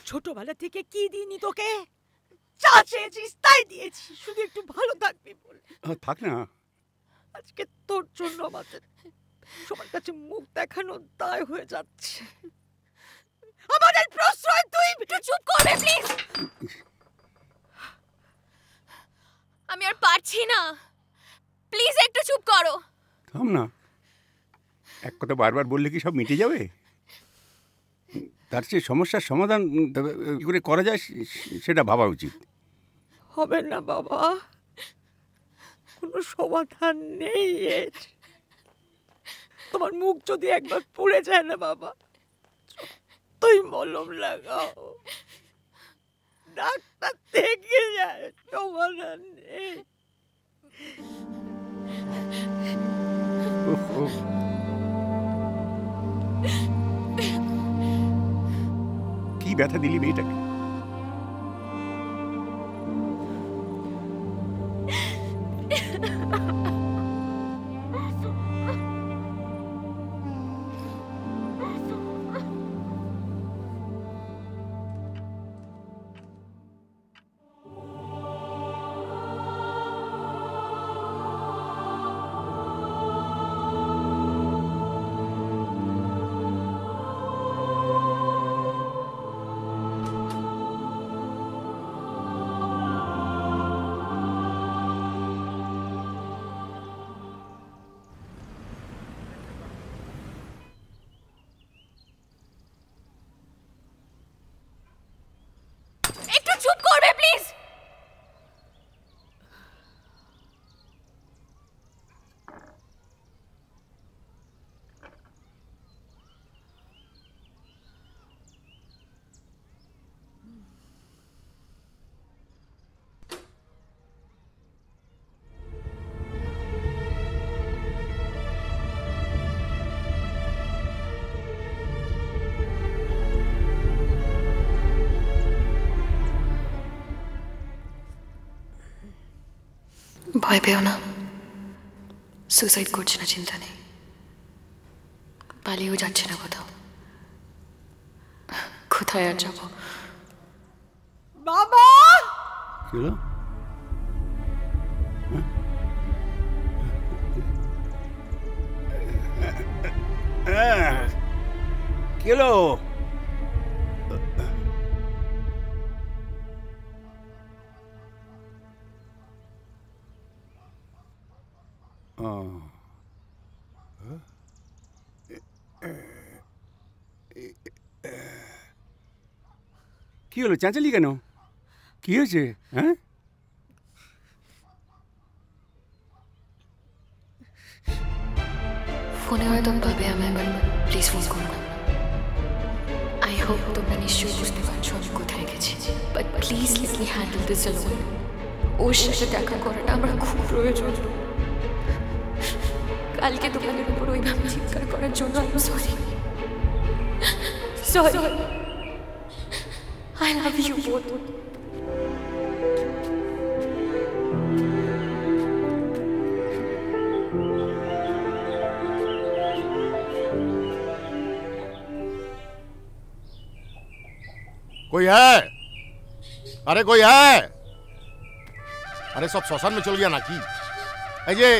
ছোটবেলা থেকে কি দিইনি তোকে? যা চেয়েছিস তাই দিয়েছি, শুধু একটু ভালো থাকবি বলে। থাক না। আজকে তোর জন্য আমাদের সবার কাছে মুখ দেখানোর দায় হয়ে যাচ্ছে। আমাদের প্রশ্রয় তুই একটু চুপ করবে প্লিজ। আমি আর পারছি না, প্লিজ একটু চুপ করো। থাম না, এক কথা বারবার বললে কি সব মিটে যাবে? তার চেয়ে সমস্যার সমাধান কি করে করা যায় সেটা ভাবা উচিত। হবে না বাবা, কোনো সমাধান নেই এর। তোমার মুখ যদি একবার পুড়ে যায় না বাবা, তুই মলম লাগাও, ডাক্তার দেখে যায়, সমাধান নেই। কি ব্যথা দিলি মেয়েটাকে? ভয় পেও না, সুসাইড করছে না, চিন্তা নেই, পালিয়েও যাচ্ছে না কোথাও। কোথায় আর যাবো? বাবা কি হলো? কি হলো, চেঁচালি কেন? কি হয়েছে? হ্যাঁ, ফোনে হয়তো পাবে আমায়, প্লিজ ফোন করো না। আই হোপ তোমরা নিশ্চয়ই বুঝতে পারছো আমি কোথায় গেছি, but please let me handle this alone. ওর সাথে দেখা করাটা আমার খুব প্রয়োজন। কালকে তোমাদের উপর ওইভাবে চিৎকার করার জন্য আমি sorry. I love you both. कोई है? अरे कोई है? अरे सब श्मशान में चल गया ना की? अजय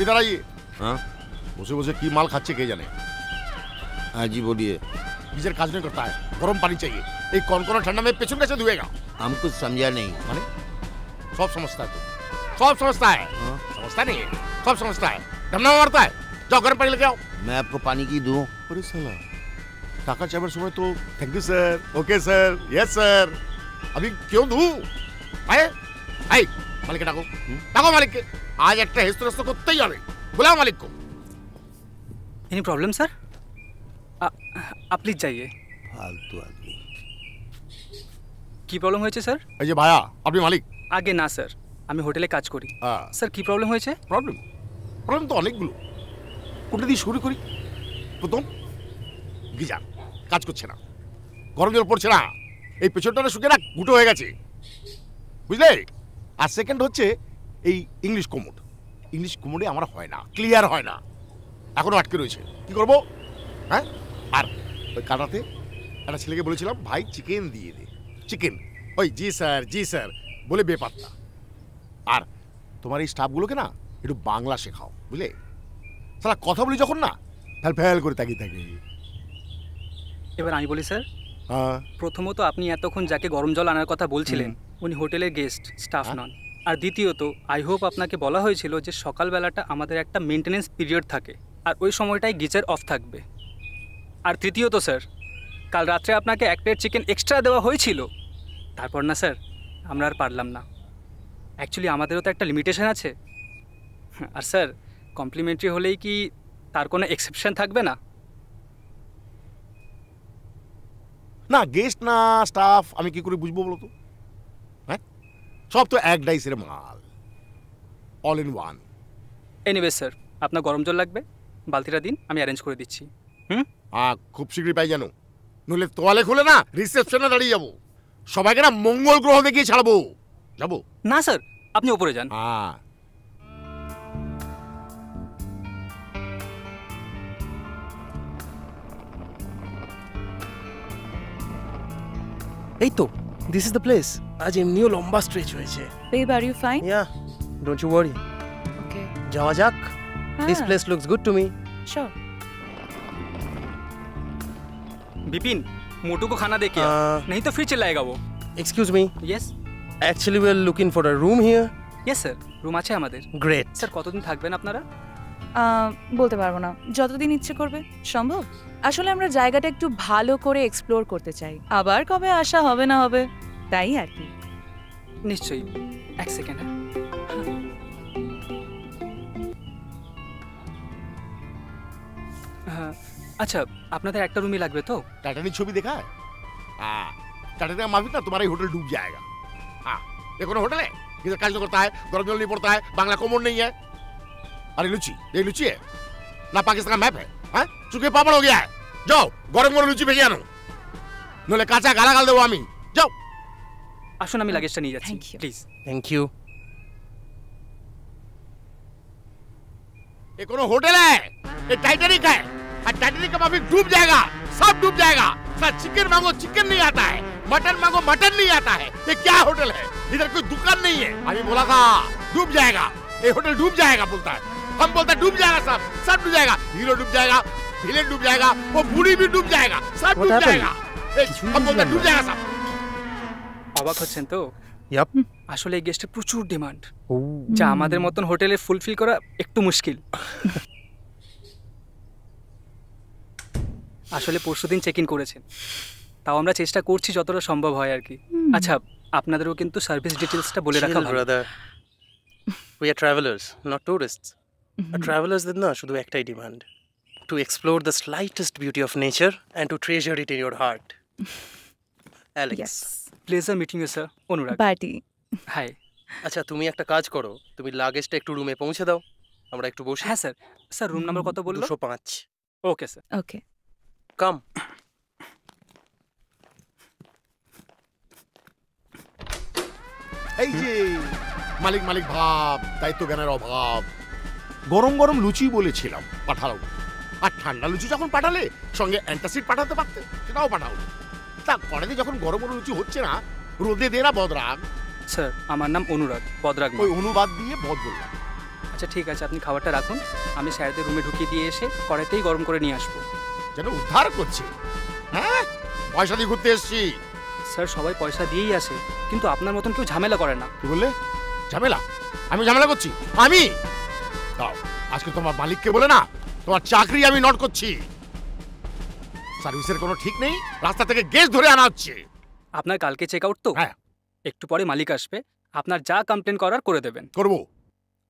इधर आइए। हाँ बसे बसे की माल खाचे के जाने। हाँ जी बोलिए। गीजर काज नहीं करता है, गर्म पानी चाहिए। एक कौन ठंडा में पेचुन कैसे धुएगा? हम कुछ समझा नहीं। माने सब समझता है, तू सब समझता है। समझता नहीं है, सब समझता है। धमना मारता है। जाओ गर्म पानी लेके आओ। मैं आपको पानी की दूं? अरे साला टाका चावर समय तो thank you sir, okay sir, yes sir. अभी क्यों दूं? आए आए मालिक के डाको मालिक के। आज एक हेस्तु को तैयार है, बुलाओ मालिक को। Any problem sir? आप प्लीज जाइए। फालतू आदमी। কি প্রবলেম হয়েছে স্যার? এই যে ভাইয়া আপনি মালিক? আগে না স্যার, আমি হোটেলে কাজ করি। স্যার কি প্রবলেম হয়েছে? প্রবলেম তো অনেকগুলো, কোনটা দিয়ে শুরু করি? প্রথম গিজার কাজ করছে না, গরম জল পড়ছে না, এই পেছনটা শুকিয়ে না গুঁটো হয়ে গেছে, বুঝলে? আর সেকেন্ড হচ্ছে এই ইংলিশ কোমোডে আমার হয় না, ক্লিয়ার হয় না, এখনো আটকে রয়েছে। কি করবো? হ্যাঁ, আর ওই কাটাতে একটা ছেলেকে বলেছিলাম ভাই চিকেন দিয়ে দে, চিকেন, ওই জি স্যার বলে বেপাত্তা। আর তোমার এই স্টাফগুলোকে না একটু বাংলা শেখাও, বুঝলে? সারা কথা বলি যখন না ফ্যাল ফ্যাল করে তাকিয়ে থাকে। এবার আমি বলি স্যার, হ্যাঁ প্রথমত আপনি এতক্ষণ যাকে গরম জল আনার কথা বলছিলেন উনি হোটেলের গেস্ট, স্টাফ নন। আর দ্বিতীয়ত আই হোপ আপনাকে বলা হয়েছিল যে সকালবেলাটা আমাদের একটা মেনটেনেন্স পিরিয়ড থাকে, আর ওই সময়টায় গিজার অফ থাকবে। আর তৃতীয়ত স্যার, কাল রাত্রে আপনাকে এক প্লেট চিকেন এক্সট্রা দেওয়া হয়েছিল, তারপর না স্যার আমরা আর পারলাম না। অ্যাকচুয়ালি আমাদেরও তো একটা লিমিটেশন আছে। আর স্যার কমপ্লিমেন্টারি হলেই কি তার কোনো এক্সেপশন থাকবে না? না, গেস্ট না স্টাফ আমি কি করে বুঝবো বলো তো? হ্যাঁ, সব তো এক ডাইসের মাল, all in one. Anyway sir, আপনার গরম জল লাগবে, বালতিটা দিন, আমি অ্যারেঞ্জ করে দিচ্ছি। হ্যাঁ, খুব শীঘ্রই পাই জানো, নইলে তোয়ালে খুলে না রিসেপশনে দাঁড়িয়ে যাবো, সবাইকে না মঙ্গল গ্রহ দেখিয়ে ছাড়বো। যাবো না স্যার, আপনি ওপরে যান। হ্যাঁ, এই তো, দিস ইজ দ্য প্লেস। আজ এমনিও লম্বা স্ট্রেচ হয়েছে। Babe, are you fine? Yeah, don't you worry. Okay. যাওয়া যাক। This place looks good to me. Sure. Bipin, Motu को खाना दे के नहीं तो फिर चिल्लाएगा वो। Excuse me, yes actually we are looking for a room here. Yes sir, room আছে আমাদের। গ্রেট। স্যার কতদিন থাকবেন আপনারা? বলতে পারবো না, যতদিন ইচ্ছে করবে। সম্ভব? আসলে আমরা জায়গাটা একটু ভালো করে এক্সপ্লোর করতে চাই, আবার কবে আসা হবে না হবে তাই আর কি। নিশ্চয়ই, এক সেকেন্ড। হ্যাঁ, আচ্ছা আপনাদের একটা রুমই লাগবে তো? टाइटैनिक छवि देखा है? हाँ, टाइटैनिक माफिक ना तुम्हारा होटल डूब जाएगा। हाँ, ये कौन होटल है? इधर काज करता है, गरम जल नहीं पड़ता है, बांग्ला कोमोड नहीं है। अरे लुची, ये लुची है ना, पाकिस्तान का मैप है? हाँ, चुके पापड़ हो गया है। जाओ गरम गरम लुची भेजे आनो, नले काचा गाला गाल देवो आमी। जाओ। আসুন আমি লাগেজটা নিয়ে যাচ্ছি, Thank you. Please. Thank you. ये कौन होटल है? ये टाइटैनिक है, और टाइटैनिक का माफिक डूब जाएगा, सब डूब जाएगा। सर चिकन मांगो चिकन नहीं आता है, मटन मांगो मटन नहीं आता है। ये क्या होटल है? इधर कोई दुकान नहीं है। अभी बोला था डूब जाएगा, ये होटल डूब जाएगा बोलता है। हम बोलते डूब जाएगा, सब डूब जाएगा। हीरो डूब जाएगा, विलेन डूब जाएगा, वो बूढ़ी भी डूब जाएगा, सब डूब जाएगा। हम बोलते डूब जाएगा सब। অবাক হচ্ছেন তো? ইয়াপ। আসলে এই গেস্টের প্রচুর ডিমান্ড, যা আমাদের মতন হোটেলে ফুলফিল করা একটু মুশকিল। আসলে পরশুদিন চেক ইন করেছেন, তাও আমরা চেষ্টা করছি যতটা সম্ভব হয় আর কি। আচ্ছা আপনাদেরও কিন্তু সার্ভিস ডিটেলসটা বলে রাখা ভালো। Brother, we are travellers not tourists. আর ট্রাভেলার্সদের না শুধু একটাই demand, to explore the slightest beauty of nature and to treasure it in your heart. Alex, pleasure meeting you sir. Anurag. Party. Hi. আচ্ছা তুমি একটা কাজ করো, তুমি লাগেজটা একটু রুমে পৌঁছে দাও, আমরা একটু বসি। হ্যাঁ স্যার। স্যার রুম নাম্বার কত বললো? 205। Okay sir. ওকে। কাম। এই যে মালিক মালিক ভাব, দায়িত্ব জ্ঞানের অভাব। গরম গরম লুচি বলেছিলাম পাঠাও, আর ঠান্ডা লুচি যখন পাঠালে সঙ্গে অ্যান্টাসিড পাঠাতে পারতে, সেটাও পাঠাও। তা কড়াইতে যখন গরম গরম লুচি হচ্ছে না, রোদে দে না বদরাগ। স্যার আমার নাম অনুরাগ, বদরাগ। ওই অনুবাদ দিয়ে বদ বললাম। আচ্ছা ঠিক আছে, আপনি খাবারটা রাখুন, আমি স্যারদের রুমে ঢুকিয়ে দিয়ে এসে কড়াইতেই গরম করে নিয়ে আসবো। যেন উদ্ধার করছে। হ্যাঁ, পয়সা দিয়ে ঘুরতে এসছি। স্যার সবাই পয়সা দিয়েই আসে, কিন্তু আপনার মতন কেউ ঝামেলা করে না। কি বললে? ঝামেলা? আমি ঝামেলা করছি? আমি দাও, আজকে তোমার মালিককে বলে না তোমার চাকরি আমি নট করছি। সার্ভিসের কোনো ঠিক নেই, রাস্তা থেকে গেস্ট ধরে আনা হচ্ছে। আপনার কালকে চেক আউট তো? হ্যাঁ। একটু পরে মালিক আসবে, আপনার যা কমপ্লেন করার করে দেবেন। করবো।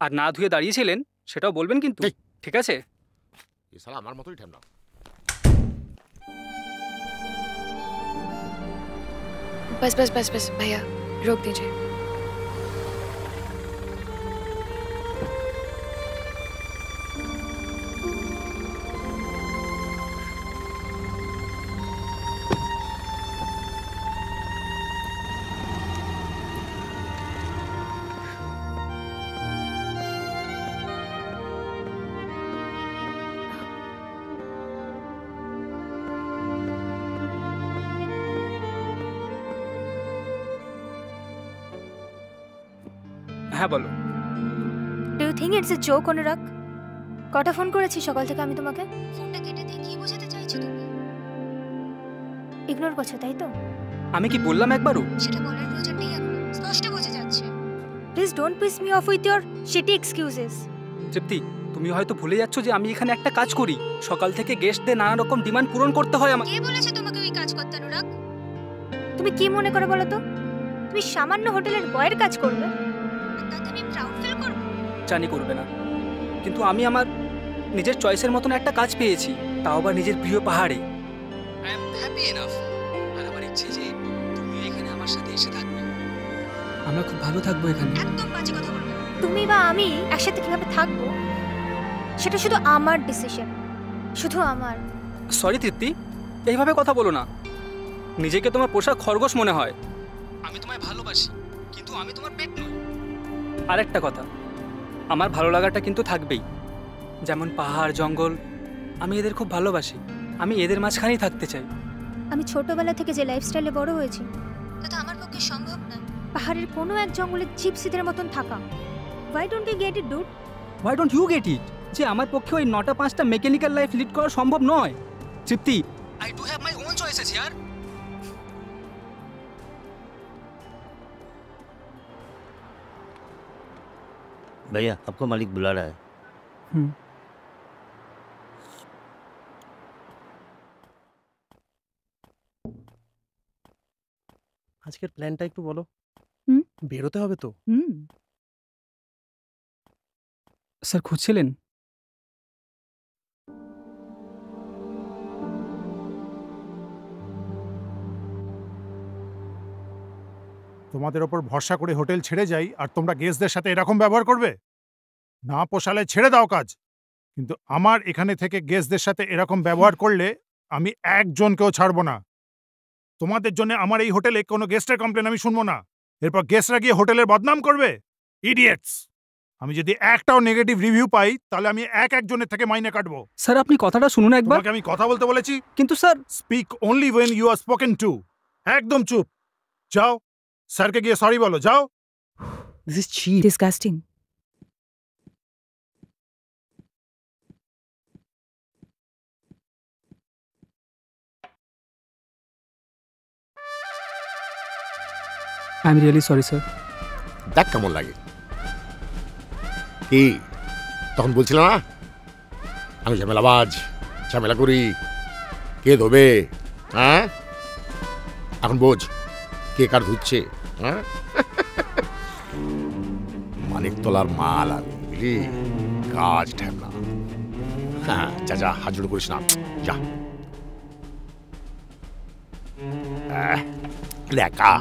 আর না ধুয়ে দাঁড়িয়েছিলেন সেটাও বলবেন কিন্তু, ঠিক আছে? এই শালা আমার মতোই ঠান্ডা। बस बस बस बस भैया रोक दीजिए। হ্যাঁ বলো। Do you think it's a joke Anurag? কটা ফোন করেছি সকাল থেকে আমি তোমাকে? ফোনটা কেটে দিয়ে কি বোঝাতে চাইছো তুমি? ইগনোর করছো তাই তো? আমি কি বললাম একবারও? সেটা বলার প্রয়োজন নেই এখন, স্পষ্ট বোঝা যাচ্ছে। Please don't piss me off with your shitty excuses. Tripti, তুমি হয়তো ভুলে যাচ্ছ যে আমি এখানে একটা কাজ করি। সকাল থেকে গেস্টদের নানা রকম ডিমান্ড পূরণ করতে হয় আমার। কে বলেছে তোমাকে ওই কাজ করতে অনুরাগ? তুমি কি মনে করে বলো তো? তুমি সামান্য হোটেলের বয়ের কাজ করবে আর তাতে আমি প্রাউড ফিল করব? জানি করবে না, কিন্তু আমি আমার নিজের চয়েসের মতন একটা কাজ পেয়েছি, তাও আবার নিজের প্রিয় পাহাড়ে। I am happy enough. আর আমার ইচ্ছে যে তুমি এখানে আমার সাথে এসে থাকবে। আমরা খুব ভালো থাকবো এখানে। একদম বাজে কথা বলবে না। তুমি বা আমি একসাথে কিভাবে থাকবো সেটা শুধু আমার ডিসিশন, শুধু আমার। সরি তৃপ্তি, এইভাবে কথা বলো না। নিজেকে তোমার পোষা খরগোশ মনে হয়। আমি তোমায় ভালোবাসি, কিন্তু আমি তোমার পেট নই। আরেকটা কথা, আমার ভালো লাগাটা কিন্তু থাকবেই। যেমন পাহাড় জঙ্গল, আমি এদের খুব ভালোবাসি। আমি এদের মাঝখানেই থাকতে চাই। আমি ছোটবেলা থেকে যে লাইফস্টাইলে বড় হয়েছি তা আমার পক্ষে সম্ভব না পাহাড়ের কোনো এক জঙ্গলে জিপসিদের মতন থাকা। Why don't you get it, dude? Why don't you get it? যে আমার পক্ষে ওই 9টা-5টা মেকানিক্যাল লাইফ লিড করা সম্ভব নয়। তৃপ্তি, I do have my own choices here. भैया आपको मालिक बुला रहा है। আজকের প্ল্যানটা একটু বলো। হুম? বেরোতে হবে তো? স্যার খুঁজছিলেন? তোমাদের ওপর ভরসা করে হোটেল ছেড়ে যাই আর তোমরা গেস্টদের সাথে এরকম ব্যবহার করবে? না পোষালে ছেড়ে দাও কাজ, কিন্তু আমার এখানে থেকে গেস্টদের সাথে এরকম ব্যবহার করলে আমি একজনকেও ছাড়বো না। তোমাদের জন্য আমার এই হোটেলে কোনো গেস্টের কমপ্লেন আমি শুনবো না। এরপর গেস্টরা গিয়ে হোটেলের বদনাম করবে। ইডিয়েটস! আমি যদি একটাও নেগেটিভ রিভিউ পাই তাহলে আমি একজনের থেকে মাইনে কাটবো। স্যার আপনি কথাটা শুনুন একবার। তোমাকে আমি কথা বলতে বলেছি। কিন্তু sir, speak only when you are spoken to. একদম চুপ। যাও স্যারকে গিয়ে সরি বলো, যাও। This is cheap. Disgusting. I'm really sorry, sir. দেখ কেমন লাগে। কি তখন বলছিল না আমি ঝামেলাবাজ, ঝামেলা করি, কে ধোবে? হ্যাঁ, এখন বোঝ কে কার ধুচ্ছে। হ্যাঁ, মানিকতলার মাল আমি, বুঝলি? কাজ ঠেকনা। হ্যাঁ, যা যা, হাত জোড় করিস না, যা। লেখা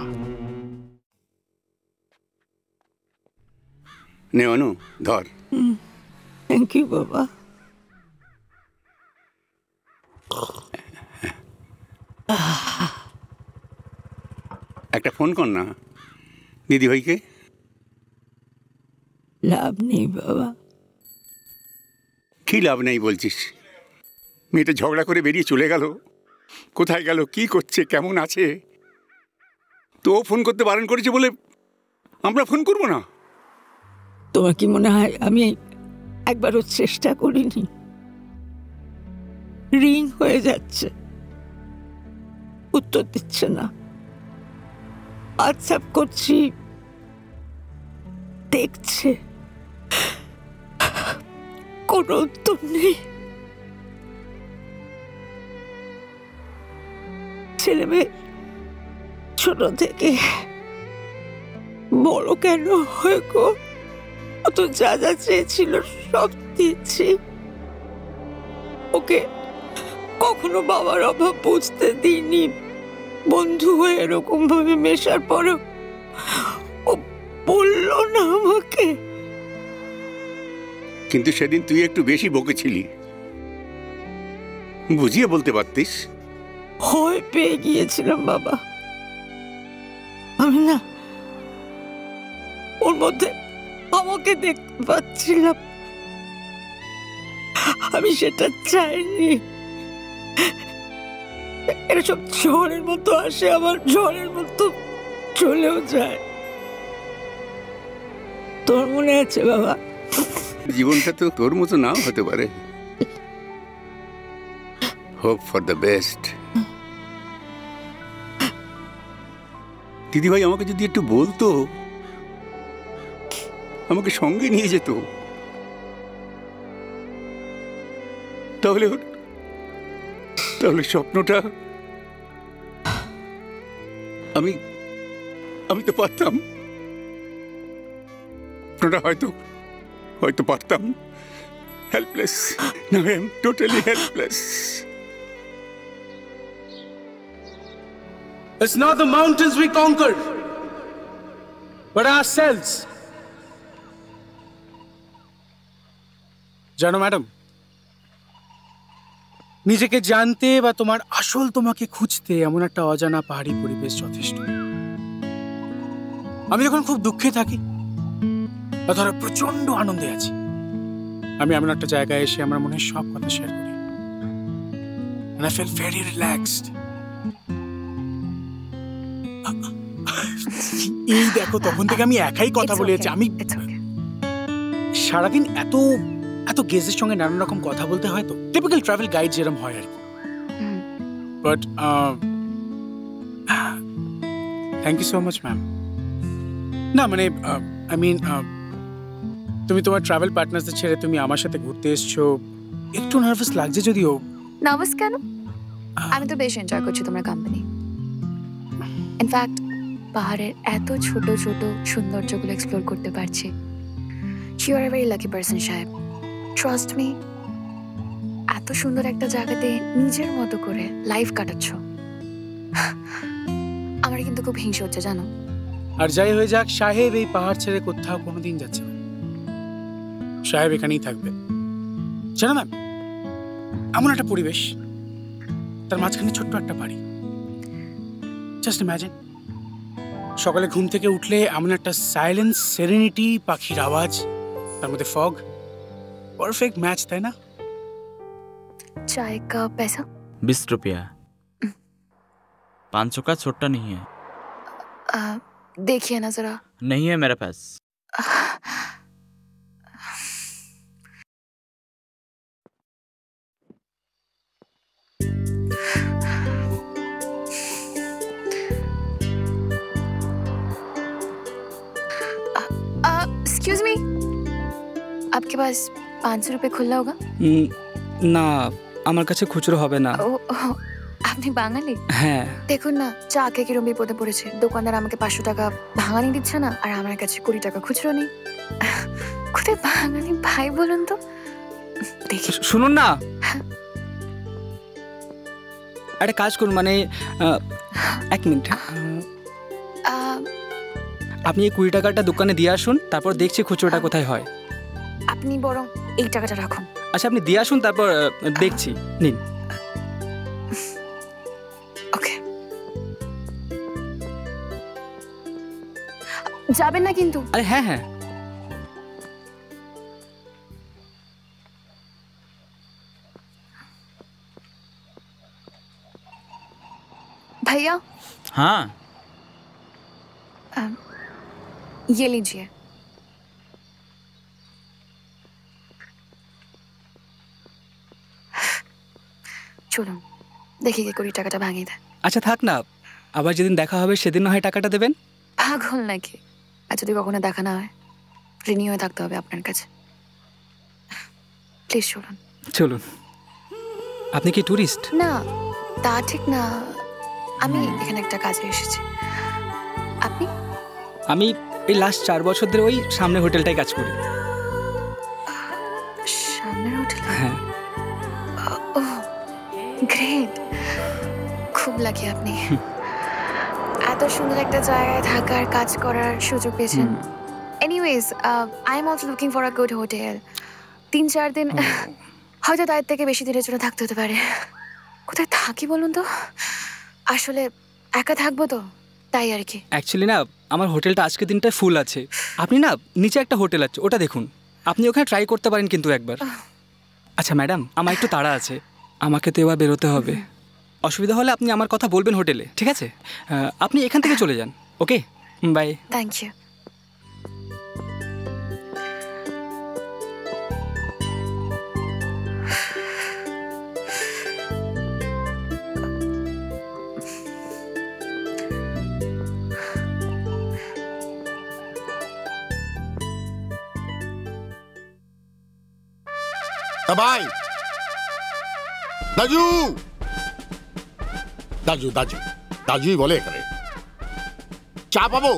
নে অনু, ধর। থ্যাংক ইউ বাবা। একটা ফোন কর না দিদি ভাইকে। লাভ নেই বাবা। কি লাভ নেই বলছিস? মেয়েটা ঝগড়া করে বেরিয়ে চলে গেল। কোথায় গেল, কি করছে, কেমন আছে? তো ফোন করতে বারণ করেছে বলে আমরা ফোন করবো না? তোমার কি মনে হয় আমি একবারও চেষ্টা করিনি? রিং হয়ে যাচ্ছে, উত্তর দিচ্ছে না। হোয়াটসঅ্যাপ করছি, দেখছে, কোনো উত্তর নেই। ছেলে মেয়ে ছোট থেকে বড় কেন হয় গো? ও তো যা যা চেয়েছিল সব দিচ্ছি। ওকে কখনো বাবার অভাব বুঝতে দিইনি। বন্ধু হয়ে এরকম ভাবে মেশার পরও ও বললো না আমাকে। কিন্তু সেদিন তুই একটু বেশি বকেছিলি, বুঝিয়ে বলতে পারতিস। ভয় পেয়ে গিয়েছিলাম বাবা। আমি না ওর মধ্যে আমাকে দেখতে পাচ্ছিলাম, আমি সেটা চাইনি। এরা সব ঝড়ের মতো আসে, আবার ঝড়ের মতো চলেও যায়। তোর মনে আছে বাবা? জীবনটা তো তোর মতো নাও হতে পারে। Hope for the best. দিদিভাই আমাকে যদি একটু বলতো, আমাকে সঙ্গে নিয়ে যেত, তাহলে স্বপ্নটা আমি তো পারতাম, হয়তো পারতাম। Helpless. Now I am totally helpless. It's not the mountains we conquered, but ourselves. জানো ম্যাডাম, নিজেকে জানতে বা তোমার আসল তোমাকে খুঁজতে এমন একটা অজানা পাহাড়ি পরিবেশ যথেষ্ট। আমি যখন খুব দুঃখে থাকি বা ধরো প্রচন্ড আনন্দে আছি, আমি এমন একটা জায়গায় এসে আমার মনে সব কথা শেয়ার করি। And I feel very relaxed. এই দেখো, তখন থেকে আমি একাই কথা বলে যাচ্ছি। আমি সারাদিন এত এত গেস্টের সঙ্গে নানান রকম কথা বলতে হয়, তো টিপিক্যাল ট্রাভেল গাইড যেরকম হয় আর কি। But thank you so much ma'am. না মানে আই মিন, তুমি তোমার ট্রাভেল পার্টনারদের ছেড়ে তুমি আমার সাথে ঘুরতে এসছো, একটু নার্ভাস লাগছে যদিও। নার্ভাস কেন? আমি তো বেশ এনজয় করছি তোমার কোম্পানি। ইনফ্যাক্ট পাহাড়ের এত ছোট ছোট সৌন্দর্যগুলো এক্সপ্লোর করতে পারছি। You are a very lucky person সাহেব, ট্রাস্ট মি। এত সুন্দর একটা জায়গাতে নিজের মতো করে লাইফ কাটাচ্ছ, আমার কিন্তু খুব হিংসা হচ্ছে জানো। আর যাই হয়ে যাক, সাহেব এই পাহাড় ছেড়ে কোথাও কোনোদিন যাচ্ছে না। সাহেব এখানেই থাকবে। জানো ম্যাম, এমন একটা পরিবেশ, তার মাঝখানে ছোট্ট একটা বাড়ি। জাস্ট ইম্যাজিন, সকালে ঘুম থেকে উঠলে এমন একটা সাইলেন্স, সেরেনিটি, পাখির আওয়াজ, তার মধ্যে ফগ। परफेक्ट मैच था ना। चाय का पैसा 20 रुपया। 500 का छोटा नहीं है। देखिए ना जरा। नहीं है मेरे पास। एक्सक्यूज मी, आपके पास 500 रुपए खुला होगा? না, আমার কাছে খুচরো হবে না। আপনি বাঙালি? হ্যাঁ। দেখুন না, চা খেয়ে কিরম বিপদে পড়েছে। দোকানদার আমাকে 500 টাকা ভাঙানি দিচ্ছে না, আর আমার কাছে 20 টাকা খুচরো নেই। কোথায় বাঙালি ভাই বলুন তো? দেখি শুনুন না, একটা কাজ করুন, মানে 1 মিনিট। আপনি এই 20 টাকাটা দোকানে দিয়ে আসুন, তারপর দেখছি খুচরোটা কোথায় হয়। আপনি বরং এই টাকাটা রাখুন। আচ্ছা, আপনি দিয়ে আসুন, তারপর দেখছি। নিন। ওকে, যাবেন না কিন্তু? আরে হ্যাঁ হ্যাঁ। भैया। हाँ। ये लीजिए। চলুন দেখি কি 20 টাকাটা ভাঙিয়ে দেয়। আচ্ছা থাক না, আবার যেদিন দেখা হবে সেদিন না হয় টাকাটা দেবেন। পাগল নাকি? আর যদি কখনো দেখা না হয়, ঋণী হয়ে থাকতে হবে আপনার কাছে। প্লিজ চলুন। চলুন। আপনি কি টুরিস্ট? না, তা ঠিক না, আমি এখানে একটা কাজে এসেছি। আপনি? আমি এই লাস্ট 4 বছর ধরে ওই সামনে হোটেলটাই কাজ করি। সামনের হোটেল? হ্যাঁ। গ্রেট, খুব লাকি আপনি। এত সুন্দর একটা জায়গায় থাকার, কাজ করার সুযোগ পেয়েছেন। Anyways, I am also looking for a good hotel. 3-4 দিন, হয়তো তার থেকে বেশি দিনের জন্য থাকতে হতে পারে। কোথায় থাকি বলুন তো? আসলে একা থাকবো তো, তাই আর কি। অ্যাকচুয়ালি না, আমার হোটেলটা আজকে দিনটায় ফুল আছে। আপনি না, নিচে একটা হোটেল আছে, ওটা দেখুন। আপনি ওখানে ট্রাই করতে পারেন কিন্তু একবার। আচ্ছা ম্যাডাম, আমার একটু তাড়া আছে, আমাকে তো এবার বেরোতে হবে। অসুবিধা হলে আপনি আমার কথা বলবেন হোটেলে, ঠিক আছে? আপনি এখান থেকে চলে যান। Okay, bye. Thank you. ভাই দাজু দাজু দাজু দাজুই বলে এখানে চা পাবো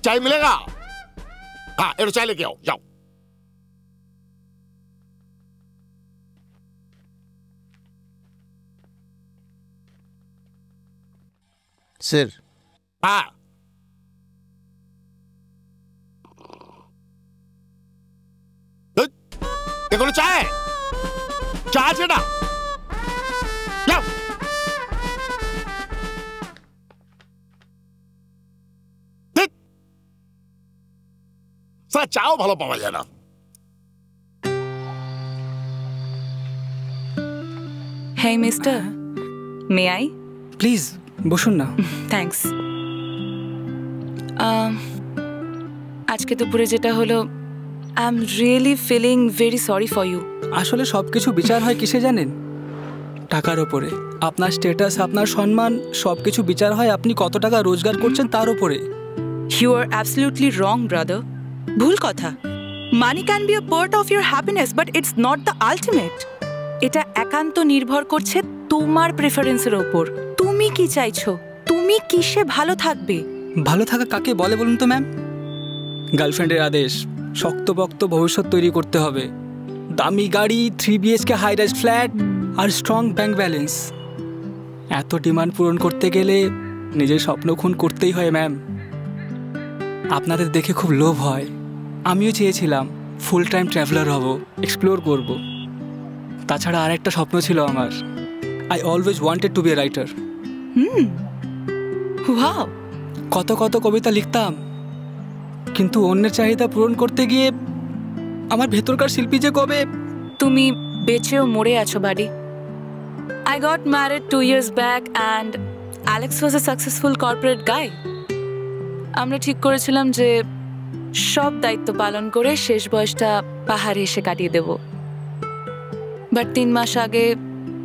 চাই মিলেগা হ্যাঁ একটু চাই লেকে आओ যাও স্যার হ্যাঁ এগুলো চায় চা আছে না যাও চাও ভালো পাওয়া যায় না Hey mister, may I? Please বসুন না। Thanks. আজকে দুপুরে যেটা হলো I am really feeling very sorry for you. আসলে সব কিছু বিচার হয় কিসে জানেন? টাকার ওপরে। আপনার স্ট্যাটাস, আপনার সম্মান সব কিছু বিচার হয় আপনি কত টাকা রোজগার করছেন তার ওপরে। You are absolutely wrong, brother. ভুল কথা। Money can be a part of your happiness, but it's not the ultimate. এটা একান্ত নির্ভর করছে তোমার প্রেফারেন্সের ওপর। তুমি কি চাইছো? তুমি কিসে ভালো থাকবে? ভালো থাকা কাকে বলে বলুন তো ম্যাম? গার্লফ্রেন্ডের আদেশ, শক্তপোক্ত ভবিষ্যৎ তৈরি করতে হবে, দামি গাড়ি, 3 BHK হাই রাইজ ফ্ল্যাট আর স্ট্রং ব্যাংক ব্যালেন্স। এত ডিমান্ড পূরণ করতে গেলে নিজের স্বপ্ন খুন করতেই হয় ম্যাম। আপনাদের দেখে খুব লোভ হয়। আমিও চেয়েছিলাম ফুল টাইম ট্রাভেলার হব, এক্সপ্লোর করব। তাছাড়া আরেকটা স্বপ্ন ছিল আমার, I always wanted to be a writer. Wow! কত কত কবিতা লিখতাম, কিন্তু অন্যের চাহিদা পূরণ করতে গিয়ে আমার ভেতরকার শিল্পী যে কবে। তুমি বেঁচেও মরে আছো বাড়ি। I got married 2 years back and Alex was a successful corporate guy. আমরা ঠিক করেছিলাম যে সব দায়িত্ব পালন করে শেষ বয়সটা পাহাড়ে এসে কাটিয়ে দেব। বাট 3 মাস আগে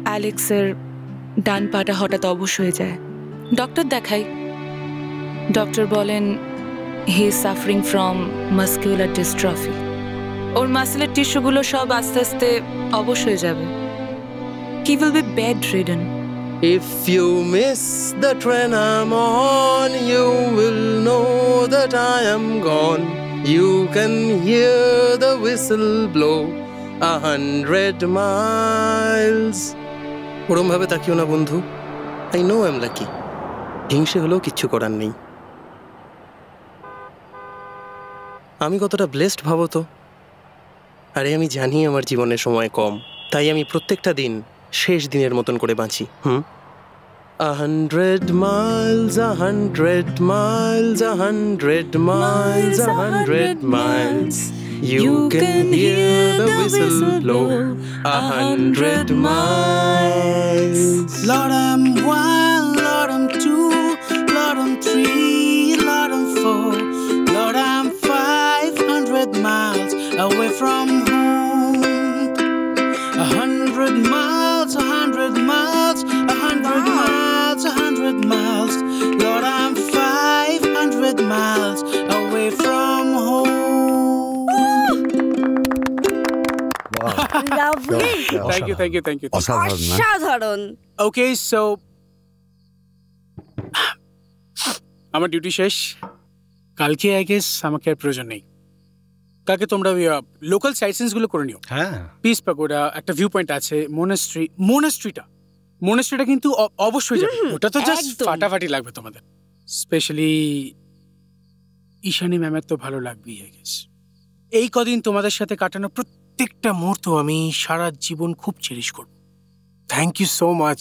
অ্যালেক্সের ডান পাটা হঠাৎ অবশ হয়ে যায়। ডক্টর দেখাই, ডক্টর বলেন he is suffering from muscular dystrophy. ওর মাসেলের টিস্যুগুলো সব আস্তে আস্তে অবশ হয়ে যাবে। He will be bedridden. If you miss the train I'm on, you will know that I am gone. You can hear the whistle blow 100 miles. ওরম ভাবে তাকিও না বন্ধু। I know I'm lucky. হিংসে হলেও কিচ্ছু করার নেই। আমি কতটা ব্লেসড ভাবো তো। আরে আমি জানি আমার জীবনের সময় কম, তাই আমি প্রত্যেকটা দিন শেষ দিনের মতন করে বাঁচি। 100 miles, 100 miles, 100 miles, 100 miles. You can hear the whistle blow 100 miles. Lord, I'm 1, Lord, I'm 2, Lord, I'm 3, Lord, I'm 4. Lord, I'm 500 miles away from home. 100 miles, 100 miles, 100 miles, 100 miles. Lord, I'm 500 miles away from home. Lovely. Thank you, thank you, thank you. অসাধারণ। Okay, so আমার duty শেষ। কালকে I guess আমাকে আর প্রয়োজন নেই। কালকে তোমরা local site সিনসগুলো করে নিও। হ্যাঁ, পিস পাগোডা, একটা ভিউ পয়েন্ট আছে, মোনাস্ট্রিটা কিন্তু অবশ্যই যাবে। ওটা তো জাস্ট ফাটাফাটি লাগবে তোমাদের। স্পেশালি ঈশানী ম্যামের তো ভালো লাগবেই আই গেস। এই কদিন তোমাদের সাথে কাটানো প্রত্যেকটা মুহূর্ত আমি সারা জীবন খুব চেরিশ করব। Thank you so much.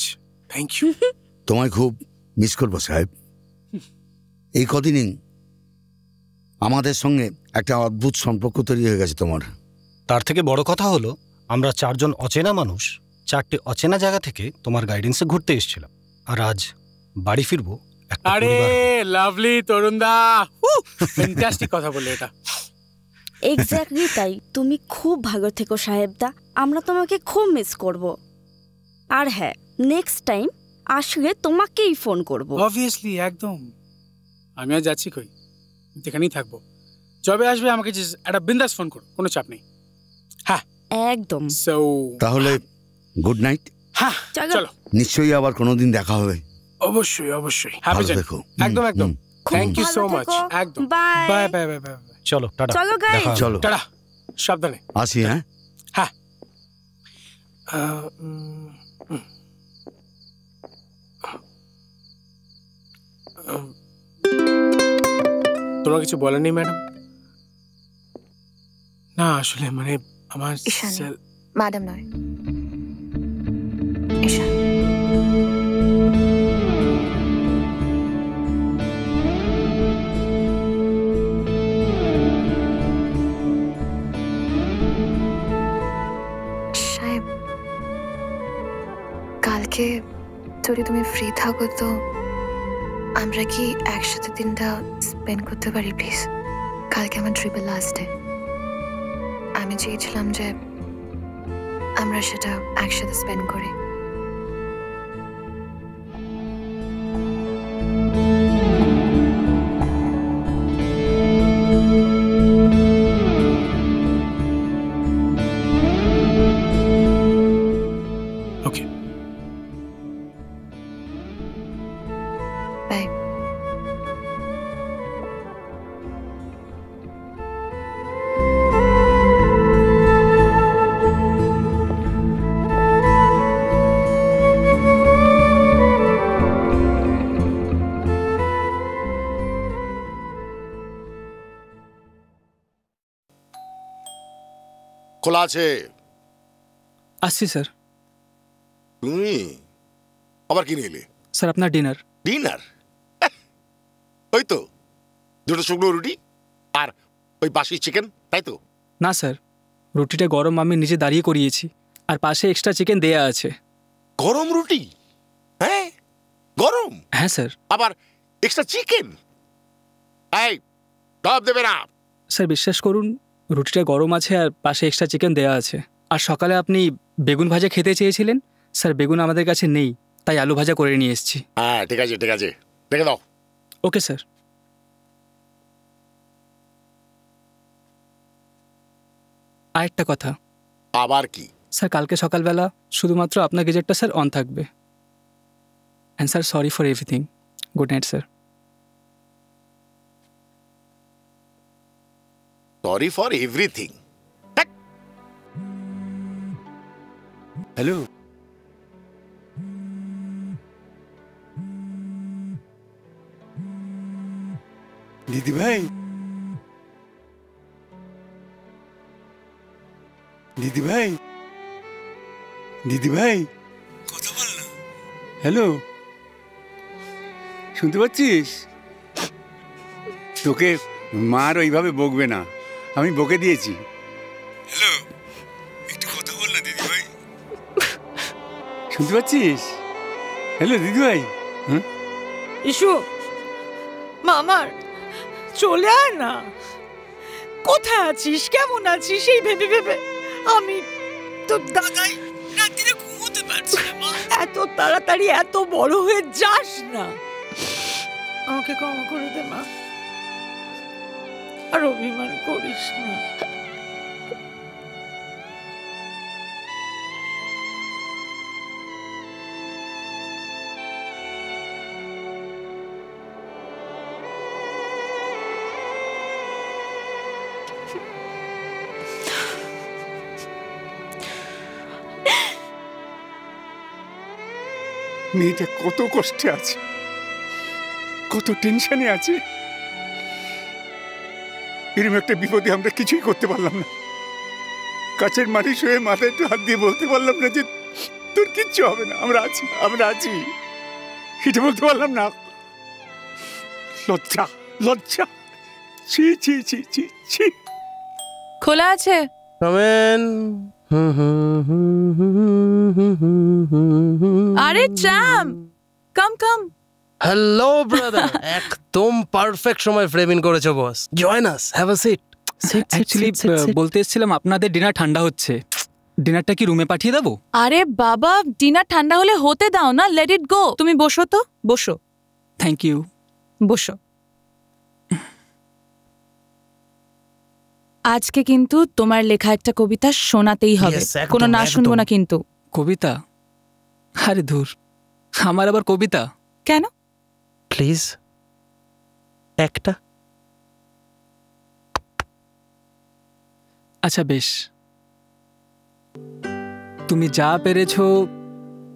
Thank you. তোমায় খুব মিস করবো সাহেব। এই কদিনই আমাদের সঙ্গে একটা অদ্ভুত সম্পর্ক তৈরি হয়ে গেছে তোমার। তার থেকে বড় কথা হলো আমরা 4 জন অচেনা মানুষ 4টে অচেনা জায়গা থেকে তোমার গাইডেন্সে ঘুরতে এসেছিলাম, আর আজ বাড়ি ফিরবো। আরে লাভলি তরুণদা, ফ্যান্টাস্টিক কথা বললে এটা। এক্স্যাক্টলি তাই। তুমি খুব ভালো থেকো সাহেবদা, আমরা তোমাকে খুব মিস করব। আর হ্যাঁ, নেক্সট টাইম আসলে তোমাকেই ফোন করব। অবভিয়াসলি, একদম। আমি আর যাচ্ছি কই, যেখানেই থাকবো। যবে আসবে আমাকে একটা বিন্দাস ফোন করো, কোনো চাপ নেই। হ্যাঁ, একদম। তাহলে গুড নাইট। হ্যাঁ চলো। নিশ্চয়ই আবার কোনোদিন দেখা হবে। অবশ্যই অবশ্যই। ভালো থেকো। একদম একদম। Thank you so much. থেকো। একদম। Bye bye bye bye bye. চলো টাটা। চলো guys। চলো। টাটা। সাবধানে। আসি হ্যাঁ। হ্যাঁ। তোমার কিছু বলার নেই ম্যাডাম? না আসলে মানে আমার ম্যাডাম নয়, ঈশান। সাহেব, কালকে যদি তুমি ফ্রি থাকো তো আমরা কি একসাথে দিনটা স্পেন্ড করতে পারি প্লিজ? কালকে আমার ট্রিপের লাস্ট ডে। আমি চেয়েছিলাম যে আমরা সেটা একসাথে স্পেন্ড করি। Okay bye. খোলা আছে। আসছি স্যার। তুমি আবার কি নিলে? স্যার আপনার ডিনার। ডিনার? ওই তো দুটো শুকনো রুটি আর ওই বাসি চিকেন, তাই তো? না স্যার, রুটিটা গরম আমি নিজে দাঁড়িয়ে করিয়েছি, আর পাশে এক্সট্রা চিকেন দেয়া আছে। গরম রুটি? হ্যাঁ গরম? হ্যাঁ স্যার। আবার এক্সট্রা চিকেন? এই সব দেবে না। স্যার বিশ্বাস করুন, রুটিটা গরম আছে আর পাশে এক্সট্রা চিকেন দেয়া আছে। আর সকালে আপনি বেগুন ভাজা খেতে চেয়েছিলেন, স্যার বেগুন আমাদের কাছে নেই, তাই আলু ভাজা করে নিয়ে এসেছি। হ্যাঁ ঠিক আছে ঠিক আছে, রেখে দাও। Okay sir. আরেকটা কথা। আবার কি? স্যার কালকে সকালবেলা শুধুমাত্র আপনার গেজেটটা স্যার অন থাকবে। And sir sorry for everything. Good night sir. Sorry for everything? Hello, দিদি ভাই, দিদি ভাই, দিদি ভাই, কথা বল না। হ্যালো, শুনতে পাচ্ছিস? তোকে মার ওইভাবে বকবে না, আমি বকে দিয়েছি। হ্যালো, একটু কথা বল না দিদি ভাই। শুনতে পাচ্ছিস? হ্যালো দিদি ভাই। হ্যাঁ ইসু, মামার চলে আয় না। কোথায় আছিস, কেমন আছিস সেই ভেবে ভেবে আমি তো দাদাই রাত্রিরে ঘুমোতে পারছি না। মা এত তাড়াতাড়ি এত বড় হয়ে যাস না, আমাকে ক্ষমা করে দে মা, আর অভিমান করিস না। মেয়েটা কত কষ্টে আছে, কত টেনশনে আছে। এরকম একটা বিপদে আমরা কিছুই করতে পারলাম না। কাছের মানুষ হয়ে মাথায় একটু হাত দিয়ে বলতে পারলাম না যে তোর কিচ্ছু হবে না, আমরা আছি, আমরা আছি। এটা বলতে পারলাম না। লজ্জা, লজ্জা, ছি ছি ছি ছি ছি। খোলা আছে। কমেন। আরে chum, come come. Hello brother, একদম পারফেক্ট সময় ফ্রেম ইন করেছো boss. Join us, have a seat. Actually বলতে এসেছিলাম আপনাদের ডিনার ঠান্ডা হচ্ছে, ডিনারটা কি রুমে পাঠিয়ে দেবো? আরে বাবা, ডিনার ঠান্ডা হলে হতে দাও না, লেট ইট গো। তুমি বসো তো, বসো। Thank you. বসো। আজকে কিন্তু তোমার লেখা একটা কবিতা শোনাতেই হবে, Yes, একদম, কোনো না শুনবো একদম। না কিন্তু। কবিতা? আরে ধুর, আমার আবার কবিতা কেন? প্লিজ একটা। আচ্ছা বেশ, তুমি যা পেরেছো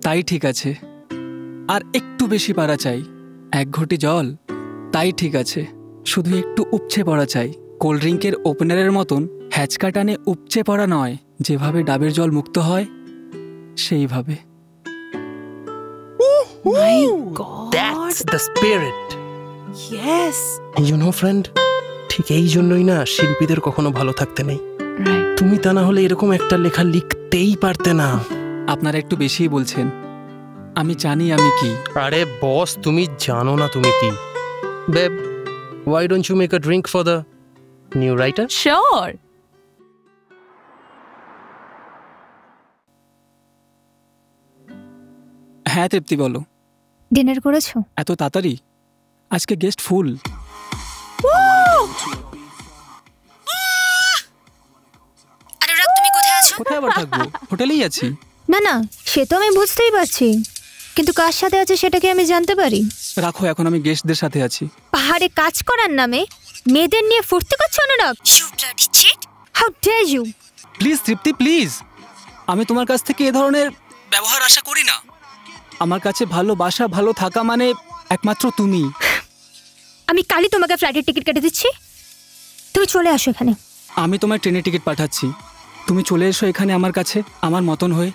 তাই ঠিক আছে, আর একটু বেশি পারা চাই। 1 ঘটি জল তাই ঠিক আছে, শুধু একটু উপচে পড়া চাই। কোল্ড ড্রিঙ্কের ওপেনারের মতন হ্যাচকা টানে উপচে পড়া নয়, যেভাবে ডাবের জল মুক্ত হয় সেইভাবে। That's the spirit. Yes. You know friend, ঠিক এই জন্যই না শিল্পীদের কখনো ভালো থাকতে নেই। তুমি তা না হলে এরকম একটা লেখা লিখতেই পারতে না। আপনারা একটু বেশিই বলছেন, আমি জানি আমি কি। আরে বস, তুমি জানো না তুমি কি। Babe, why don't you make a drink for the new writer? Sure. হ্যাঁ তৃপ্তি, বলো। ডিনার করেছো? এত তাড়াতাড়ি? আজকে গেস্ট ফুল। অনুরাগ, তুমি কোথায় আছো? কোথায় আবার থাকবো, হোটেলেই আছি। না না, সে তো আমি বুঝতেই পারছি, কিন্তু কার সাথে আছে সেটা কি আমি জানতে পারি? রাখো, এখন আমি গেস্টদের সাথে আছি। পাহাড়ে কাজ করার নামে মেয়েদের নিয়ে ফুর্তি করছো Anurag? You bloody cheat, how dare you! Please Tripti, please, আমি তোমার কাছ থেকে এ ধরনের ব্যবহার আশা করি না। আমার কাছে ভালোবাসা, ভালো থাকা মানে একমাত্র তুমি। আমি কালই তোমাকে ফ্লাইটের টিকিট কেটে দিচ্ছি, তুমি চলে আসো এখানে। আমি তোমার ট্রেনের টিকিট পাঠাচ্ছি, তুমি চলে এসো এখানে আমার কাছে, আমার মতন হয়ে।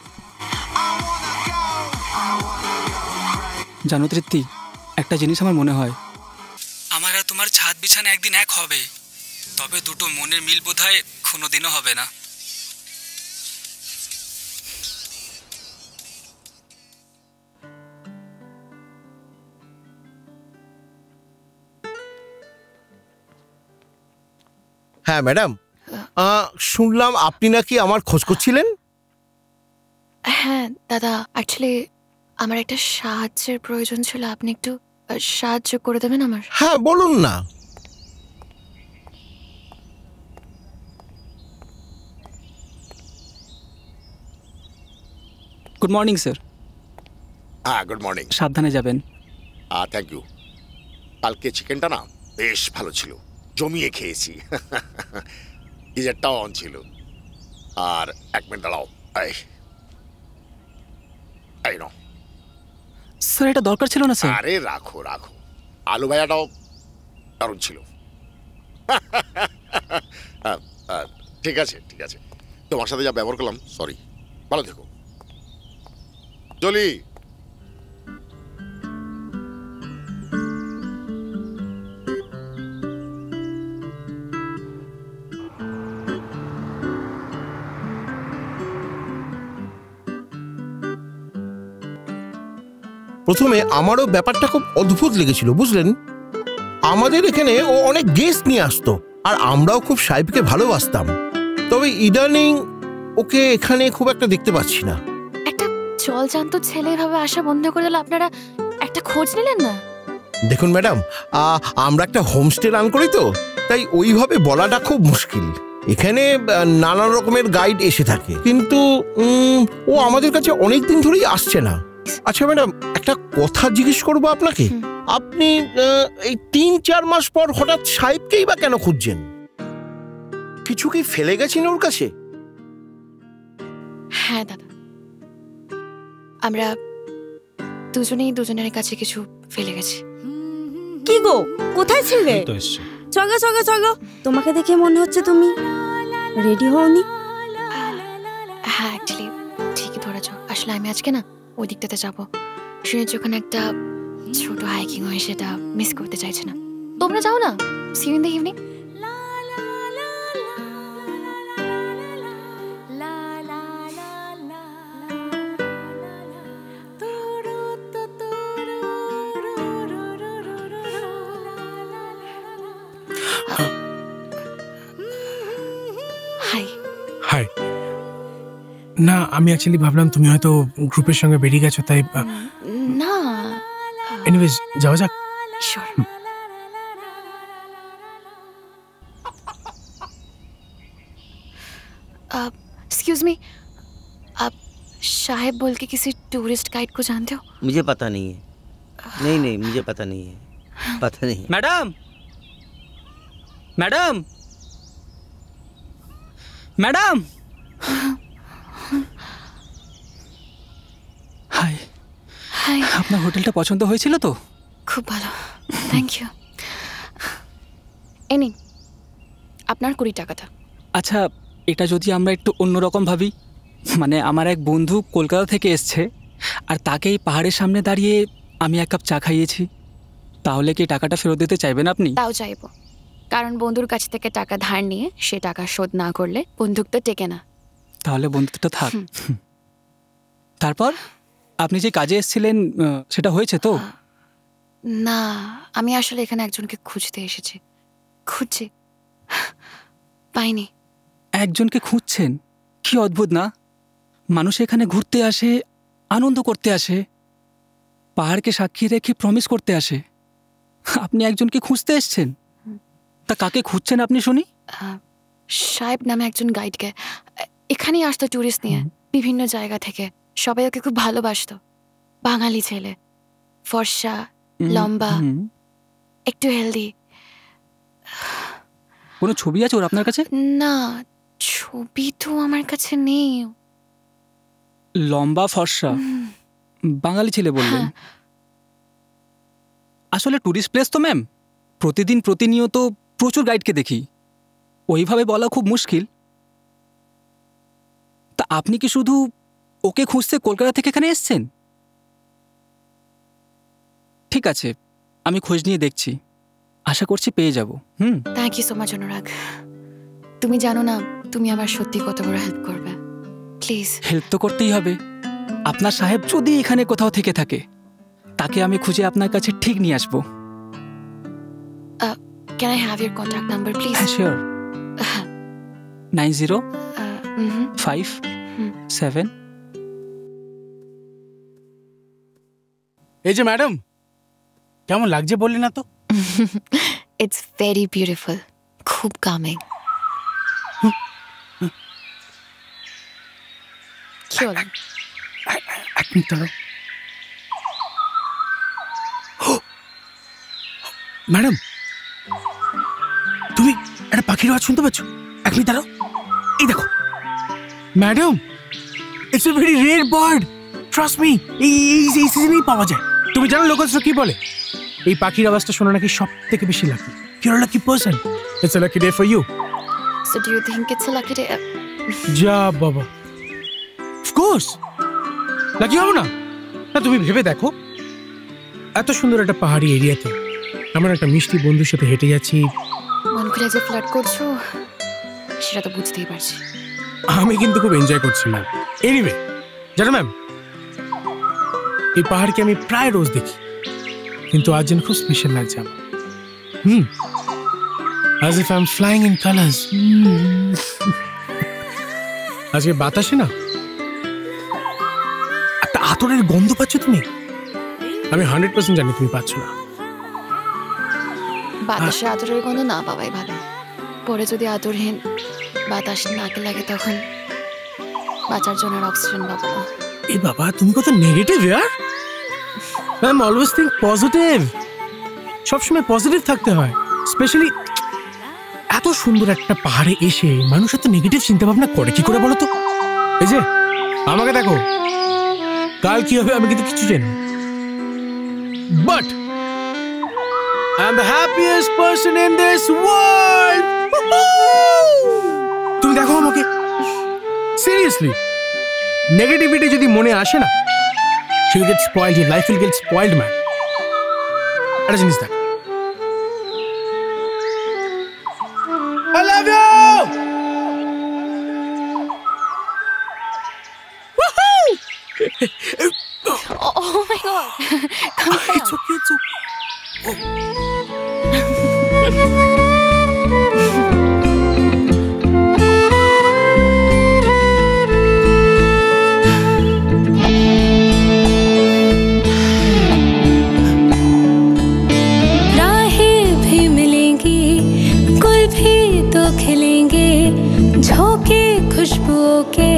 জানো তৃপ্তি, একটা জিনিস আমার মনে হয়, আমার আর তোমার ছাদ বিছানা একদিন এক হবে, তবে দুটো মনের মিল বোধহয় কোনোদিনও হবে না। হ্যাঁ ম্যাডাম, শুনলাম আপনি নাকি আমার খোঁজ করছিলেন। হ্যাঁ দাদা, অ্যাকচুয়ালি আমার একটা সাহায্যের প্রয়োজন ছিল, আপনি একটু সাহায্য করে দেবেন আমার? হ্যাঁ বলুন না। Good morning sir. হ্যাঁ গুড মর্নিং। সাবধানে যাবেন। Thank you. কালকে চিকেনটা না বেশ ভালো ছিল, জমিয়ে খেয়েছি। গিজারটাও অন ছিল। আর 1 মিনিট দাঁড়াও, এই নাও। স্যার এটা দরকার ছিল না স্যার। আরে রাখো রাখো, আলু ভাজাটাও দারুণ ছিল। ঠিক আছে ঠিক আছে, তোমার সাথে যা ব্যবহার করলাম সরি, ভালো থেকো। জলি, প্রথমে আমারও ব্যাপারটা খুব অদ্ভুত লেগেছিল, বুঝলেন। আমাদের এখানে ও অনেক গেস্ট নিয়ে আসতো, আর আমরাও খুব সাহেবকে ভালোবাসতাম। তবে ইদানিং ওকে এখানে খুব একটা দেখতে পাচ্ছি না। একটা জলজান্ত ছেলে এভাবে আসা বন্ধ করে দিল, আপনারা একটা খোঁজ নিলেন না? দেখুন ম্যাডাম, আমরা একটা হোমস্টে রান করি তো, তাই ওইভাবে বলাটা খুব মুশকিল। এখানে নানা রকমের গাইড এসে থাকে, কিন্তু ও আমাদের কাছে অনেক দিন ধরেই আসছে না। আচ্ছা ম্যাডাম, একটা কথা জিজ্ঞেস করবো আপনাকে। আপনি এই 3-4 মাস পর হঠাৎ সাহেবকেই বা কেন খুঁজছেন? কিছু কি ফেলে গেছেন ওর কাছে? হ্যাঁ দাদা, আমরা দুজনেই দুজনের কাছে কিছু ফেলে গেছি। কি গো, কোথায় ছিলে? চগো চগো চগো, তোমাকে দেখে মনে হচ্ছে তুমি রেডি হওনি। হ্যাঁ অ্যাকচুয়ালি ঠিকই ধরেছ, আসলে আমি আজকে না ওই দিকটাতে যাবো, শুনেছি ওখানে একটা ছোট হাইকিং হয়, সেটা মিস করতে চাইছে না। তোমরা যাও না, see you in the evening. Hi. Hi. না, আমি অ্যাকচুয়ালি ভাবলাম তুমি হয়তো গ্রুপের সঙ্গে বেরিয়ে গেছো, তাই। না, এনিওয়েজ যাওয়া যাক। শিওর। एक्सक्यूज मी, आप साहेब बोल के किसी टूरिस्ट गाइड को जानते हो? मुझे पता नहीं है। नहीं मुझे पता नहीं है, पता नहीं। Madam madam madam, high high. আপনার হোটেলটা পছন্দ হয়েছিল তো? খুব ভালো, থ্যাংক ইউ। এই নিন আপনার 20 টাকাটা। আচ্ছা, এটা যদি আমরা একটু অন্যরকম ভাবি, মানে আমার এক বন্ধু কলকাতা থেকে এসছে আর তাকে এই পাহাড়ের সামনে দাঁড়িয়ে আমি এক কাপ চা খাইয়েছি, তাহলে কি টাকাটা ফেরত দিতে চাইবেন আপনি? তাও চাইবো, কারণ বন্ধুর কাছ থেকে টাকা ধার নিয়ে সে টাকা শোধ না করলে বন্দুক তো টেকে না। তাহলে বন্ধুত্বটা থাক। তারপর আপনি যে কাজে এসেছিলেন সেটা হয়েছে তো? না, আমি আসলে এখানে একজনকে খুঁজতে এসেছি। খুঁজছি, পাইনি। একজনকে খুঁজছেন? কি অদ্ভুত না, মানুষ এখানে ঘুরতে আসে, আনন্দ করতে আসে, পাহাড়কে সাক্ষী রেখে প্রমিস করতে আসে। আপনি একজনকে খুঁজতে এসেছেন? তা কাকে খুঁজছেন আপনি শুনি? সাহেব নামে একজন গাইডকে। এখানেই আসতো ট্যুরিস্ট নিয়ে বিভিন্ন জায়গা থেকে। সবাই ওকে খুব ভালোবাসতো। বাঙালি ছেলে, ফর্সা, লম্বা, একটু হেলদি। কোনো ছবি আছে ওর আপনার কাছে? না, ছবি তো আমার কাছে নেই। লম্বা, ফর্সা, বাঙালি ছেলে বললেন। আসলে টুরিস্ট প্লেস তো ম্যাম, প্রতিদিন প্রতিনিয়ত প্রচুর গাইডকে দেখি, ওইভাবে বলা খুব মুশকিল। তা আপনি কি শুধু ওকে খুঁজতে কলকাতা থেকে এখানে এসছেন? ঠিক আছে, আমি খোঁজ নিয়ে দেখছি, আশা করছি পেয়ে যাব। থ্যাংক ইউ সো মাচ অনুরাগ। তুমি জানো না তুমি আমার সত্যি কত বড় হেল্প করবে। প্লিজ। হেল্প তো করতেই হবে। আপনার সাহেব যদি এখানে কোথাও থেকে থাকে, তাকে আমি খুঁজে আপনার কাছে ঠিক নিয়ে আসবো। Can I have your contact number, please? Sure. 9057। এই যে ম্যাডাম, কেমন লাগছে বললি না তো? It's very beautiful. খুব calming. কি হলো? এক মিনিট দাঁড়াও। ম্যাডাম, তুমি একটা পাখির আওয়াজ শুনতে পাচ্ছ? এক মিনিট দাঁড়াও, এই দেখো। Madam, it's a very rare bird, trust me. এই সিজনেই পাওয়া যায়। তুমি জানো লোকালসরা কি বলে? এই পাখির আওয়াজটা শোনা নাকি সব থেকে বেশি lucky. You are lucky person. It's a lucky day for you. So do you think it's a lucky day? যা বাবা, অফ কোর্স লাকি হবে না। না, তুমি ভেবে দেখো, এত সুন্দর একটা পাহাড়ি এরিয়াতে আমার একটা মিষ্টি বন্ধুর সাথে হেঁটে যাচ্ছি। মন খুলে যে ফ্লার্ট করছো সেটা তো বুঝতেই পারছি। আমি কিন্তু খুব এনজয় করছি ম্যাম। এনিওয়ে, জানো ম্যাম, এই পাহাড়কে আমি প্রায় রোজ দেখি, কিন্তু আজ যেন খুব স্পেশাল লাগছে আমার। as if I'm flying in colors. আজকে বাতাসে না একটা আতরের গন্ধ পাচ্ছ তুমি? আমি 100% জানি তুমি পাচ্ছ না। বাতাসে আতরের গন্ধ না পাওয়াই ভালো। পরে যদি আতরহীন বাতাস নাকে লাগে তখন বাঁচার জন্য অক্সিজেন পাবো না। এ বাবা, তুমি কত নেগেটিভ ইয়ার। Ma'am, always think positive. সবসময় পজিটিভ থাকতে হয়। স্পেশালি এত সুন্দর একটা পাহাড়ে এসে মানুষ এত নেগেটিভ চিন্তা ভাবনা করে কি করে বলো তো? এই যে আমাকে দেখো, কাল কি হবে আমি কিন্তু কিছু জানি, but I am the happiest person in this world. তুমি দেখো আমাকে, সিরিয়াসলি, নেগেটিভিটি যদি মনে আসে না, you'll get spoiled, your life will get spoiled, man. একটা জিনিস দেখ, I love you! Woohoo! Oh my god. Come on. It's okay, it's okay. झोंके खुशबुओं के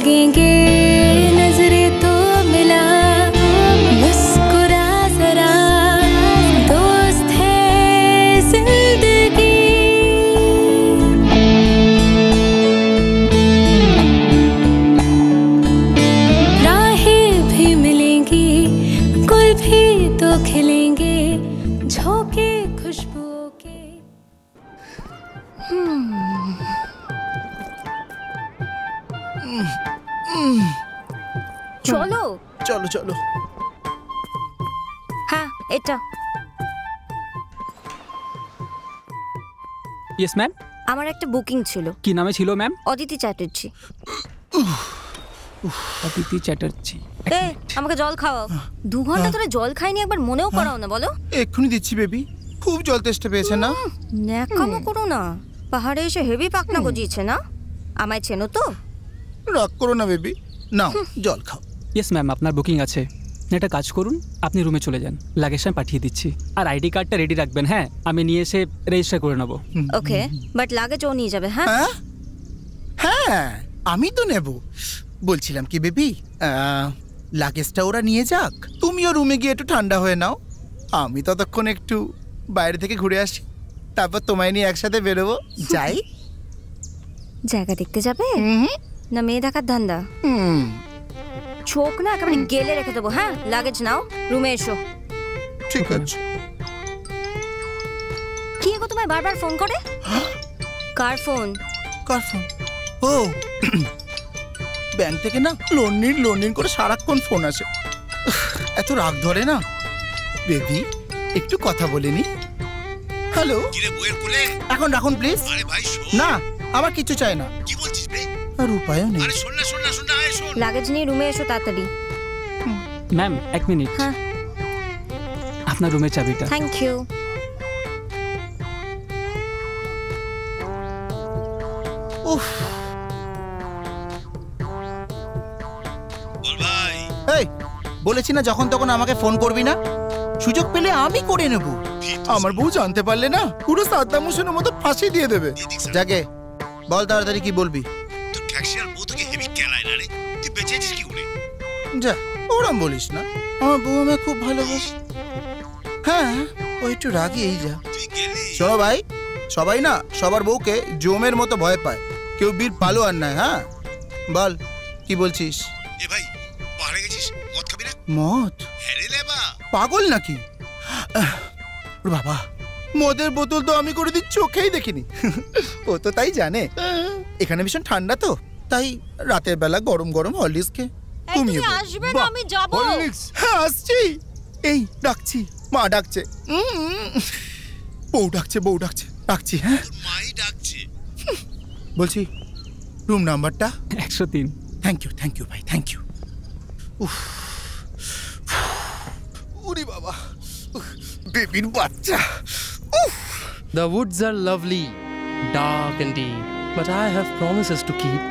लगेंगे नजरें तो मिला मुस्कुरा जरा दोस्त है जिंदगी राहें भी मिलेंगी गुल भी तो खिलेंगे झोंके खुशबुओं के চলো চলো চলো। হ্যাঁ এটা ইয়েস ম্যাম। আমার একটা বুকিং ছিল। কি নামে ছিল ম্যাম? অদিতি চ্যাটার্জি। অদিতি চ্যাটার্জি। আমাকে জল খাওয়াও। 2 ঘন্টা ধরে জল খাইনি, একবার মনেও করাও না বলো। এক্ষুনি দিচ্ছি বেবি, খুব জল তেষ্টা পেয়েছে না? ন্যাকামো করো না, পাহাড়ে এসে হেভি পাকনা গজিয়েছে না। আমায় চেনো তো? রাগ করো না বেবি, নাও জল খাও। ইয়েস ম্যাম, আপনার বুকিং আছে। একটা কাজ করুন, আপনি রুমে চলে যান, লাগেজ আমি পাঠিয়ে দিচ্ছি। আর আইডি কার্ডটা রেডি রাখবেন। হ্যাঁ, আমি নিয়ে এসে রেজিস্টার করে নেব। ওকে, বাট লাগেজ ও নিয়ে যাবে। হ্যাঁ হ্যাঁ, আমি তো নেব। বলছিলাম কি বেবি, লাগেজটা ওরা নিয়ে যাক, তুমিও রুমে গিয়ে একটু ঠান্ডা হয়ে নাও। আমি ততক্ষণ একটু বাইরে থেকে ঘুরে আসি, তারপর তোমায় নিয়ে একসাথে বেরোবো। যাই। জায়গা দেখতে যাবে না মেয়ে দেখার ধান্দা? চোখ না একেবারে গেলে রেখে দেবো। হ্যাঁ, লাগেজ নাও, রুমে এসো। ঠিক আছে। কি গো তোমায় বারবার ফোন করে? কার ফোন? কার ফোন? ও ব্যাংক থেকে না লোন নিন করে সারাক্ষণ ফোন আসে, এত রাগ ধরে না। বেবি একটু কথা বলে নি। হ্যালো, এখন রাখুন প্লিজ। না, আমার কিছু চাই না। কি বলছিস বে? আর উপায়ও নেই। আরে শোন না লাগেজ নিয়ে রুমে এসো তাড়াতাড়ি। Ma'am 1 minute. হ্যাঁ, আপনার রুমের চাবিটা। Thank you. উফ, এই বলেছি না যখন তখন আমাকে ফোন করবি না, সুযোগ পেলে আমি করে নেব। আমার বউ জানতে পারলে না পুরো সাদ্দাম হোসেনের মতো ফাঁসি দিয়ে দেবে। যাকে বল তাড়াতাড়ি কি বলবি। তোর ট্যাক্সিয়ার বউ তোকে হেভি কেলায় না রে, তুই বেঁচে আছিস কি করে? যা, ওরম বলিস না, আমার বউ আমায় খুব ভালোবাসে। হ্যাঁ, ও একটু রাগি এই যা। শোনো ভাই, সবাই না সবার বউকে জমের মতো ভয় পায়, কেউ বীর পালোয়ান নয়। হ্যাঁ বল কি বলছিস? এ ভাই, পাহাড়ে গেছিস, মদ খাবি না? মদ? হেরে লেবা পাগল নাকি? ওর বাবা, মদের বোতল তো আমি করে দিই চোখেই দেখিনি। ও তো তাই জানে। এখানে ভীষণ ঠান্ডা তো, তাই রাতের বেলা গরম গরম হরলিক্স খেয়ে ঘুমিয়ে পড়ি। আসবে না, আমি যাব। হ্যাঁ আসছি, এই ডাকছি, মা ডাকছে, বউ ডাকছে, ডাকছি। হ্যাঁ মাই ডাকছে। বলছি রুম নাম্বারটা? 103। থ্যাংক ইউ ভাই, থ্যাংক ইউ। উরি বাবা, বেবির বাচ্চা। The woods are lovely, dark and deep, but I have promises to keep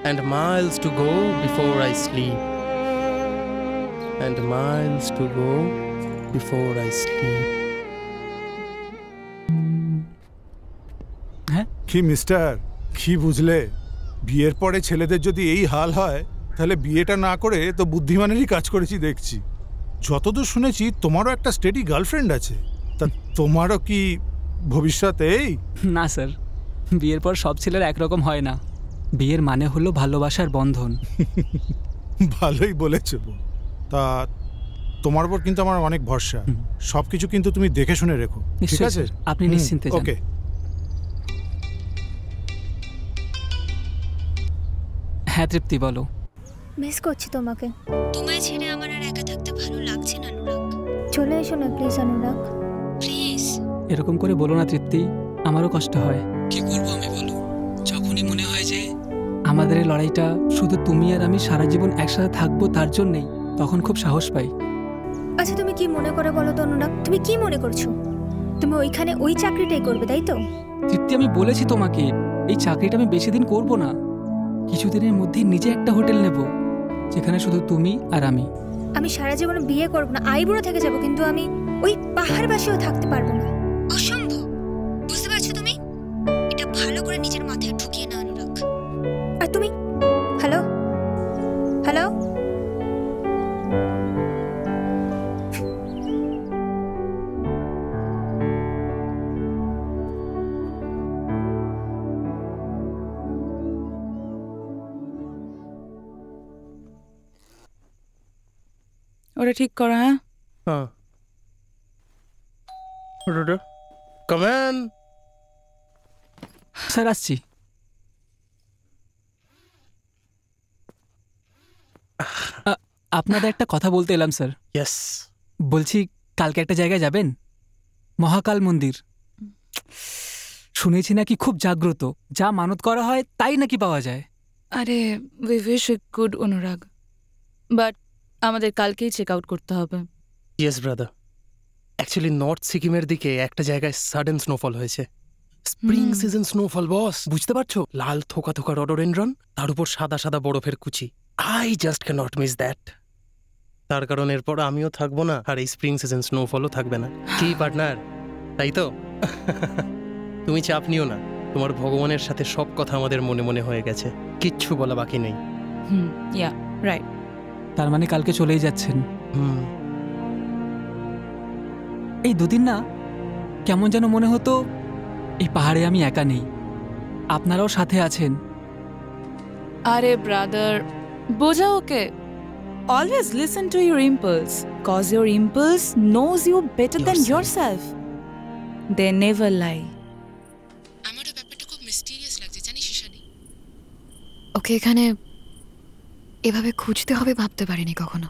and miles to go before I sleep. And miles to go before I sleep. কি mister, কি বুঝলে? বিয়ের পরে ছেলেদের যদি এই হাল হয়, তাহলে বিয়েটা না করে তো বুদ্ধিমানেরই কাজ করেছি দেখছি। যতদূর শুনেছি তোমারও একটা স্টেডি গার্লফ্রেন্ড আছে, তা তোমারও কি ভবিষ্যতে? না স্যার, বিয়ের পর সব ছেলের একরকম হয় না। বিয়ের মানে হলো ভালোবাসার বন্ধন। ভালোই বলেছ। তা তোমার উপর কিন্তু আমার অনেক ভরসা। সবকিছু কিন্তু তুমি দেখে শুনে রেখো, ঠিক আছে? আপনি নিশ্চিন্তে যান। ওকে। হ্যাঁ তৃপ্তি, বলো। মিস করছি তোমাকে। তোমায় ছেড়ে আমার আর একা থাকতে ভালো লাগছে না অনুরাগ। চলে এসো না প্লিজ অনুরাগ, প্লিজ। এরকম করে বলো না তৃপ্তি, আমারও কষ্ট হয়। কি করব আমি বলো? যখনই মনে হয় যে আমাদের এই লড়াইটা শুধু তুমি আর আমি সারা জীবন একসাথে থাকবো তার জন্যই, তখন খুব সাহস পাই। আচ্ছা তুমি কি মনে করে বলো তো অনুরাগ, তুমি কি মনে করছো? তুমি ওইখানে ওই চাকরিটাই করবে তাই তো? তৃপ্তি, আমি বলেছি তোমাকে এই চাকরিটা আমি বেশি দিন করব না, কিছুদিনের মধ্যেই নিজে একটা হোটেল নেব যেখানে শুধু তুমি আর আমি। আমি সারা জীবন বিয়ে করব না, আইবুড়ো থেকে যাব, কিন্তু আমি ওই পাহাড় বাসেও থাকতে পারবো না। অসম্ভব, বুঝতে পারছো তুমি? এটা ভালো করে নিজের মাথায় ঢুকিয়ে না অনুরাগ। আর তুমি, হ্যালো ওটা ঠিক করো। হ্যাঁ হ্যাঁ কাম অন স্যার। আসছি। আপনাদের একটা কথা বলতে এলাম স্যার। ইয়েস। বলছি কালকে একটা জায়গায় যাবেন, মহাকাল মন্দির। শুনেছি নাকি খুব জাগ্রত, যা মানত করা হয় তাই নাকি পাওয়া যায়। আরে we wish it could Anurag, but আমাদের কালকেই চেক আউট করতে হবে। ইয়েস ব্রাদার, অ্যাকচুয়ালি নর্থ সিকিমের দিকে একটা জায়গায় সাডেন স্নোফল হয়েছে। স্প্রিং সিজন স্নোফল বস, বুঝতে পারছো? লাল থোকা থোকা রডোডেনড্রন, তার উপর সাদা সাদা বরফের কুচি। I just can not miss that. তার কারণ এরপর আমিও থাকবো না, আর এই স্প্রিং সিজন স্নোফলও থাকবে না। কি পার্টনার, তাই তো? তুমি চাপ নিও না, তোমার ভগবানের সাথে সব কথা আমাদের মনে মনে হয়ে গেছে, কিচ্ছু বলা বাকি নেই। Yeah right. তার মানে কালকে চলেই যাচ্ছেন? এই দুদিন না কেমন যেন মনে হতো এই পাহাড়ে আমি একা নেই, আপনারাও সাথে আছেন। আরে ব্রাদার, বোঝাও ওকে। Always listen to your impulse, cause your impulse knows you better than yourself. They never lie. আমারও ব্যাপারটা খুব মিস্টিরিয়াস লাগছে, জানিস ঈশানী? ওকে এখানে এভাবে খুঁজতে হবে ভাবতে পারিনি কখনো।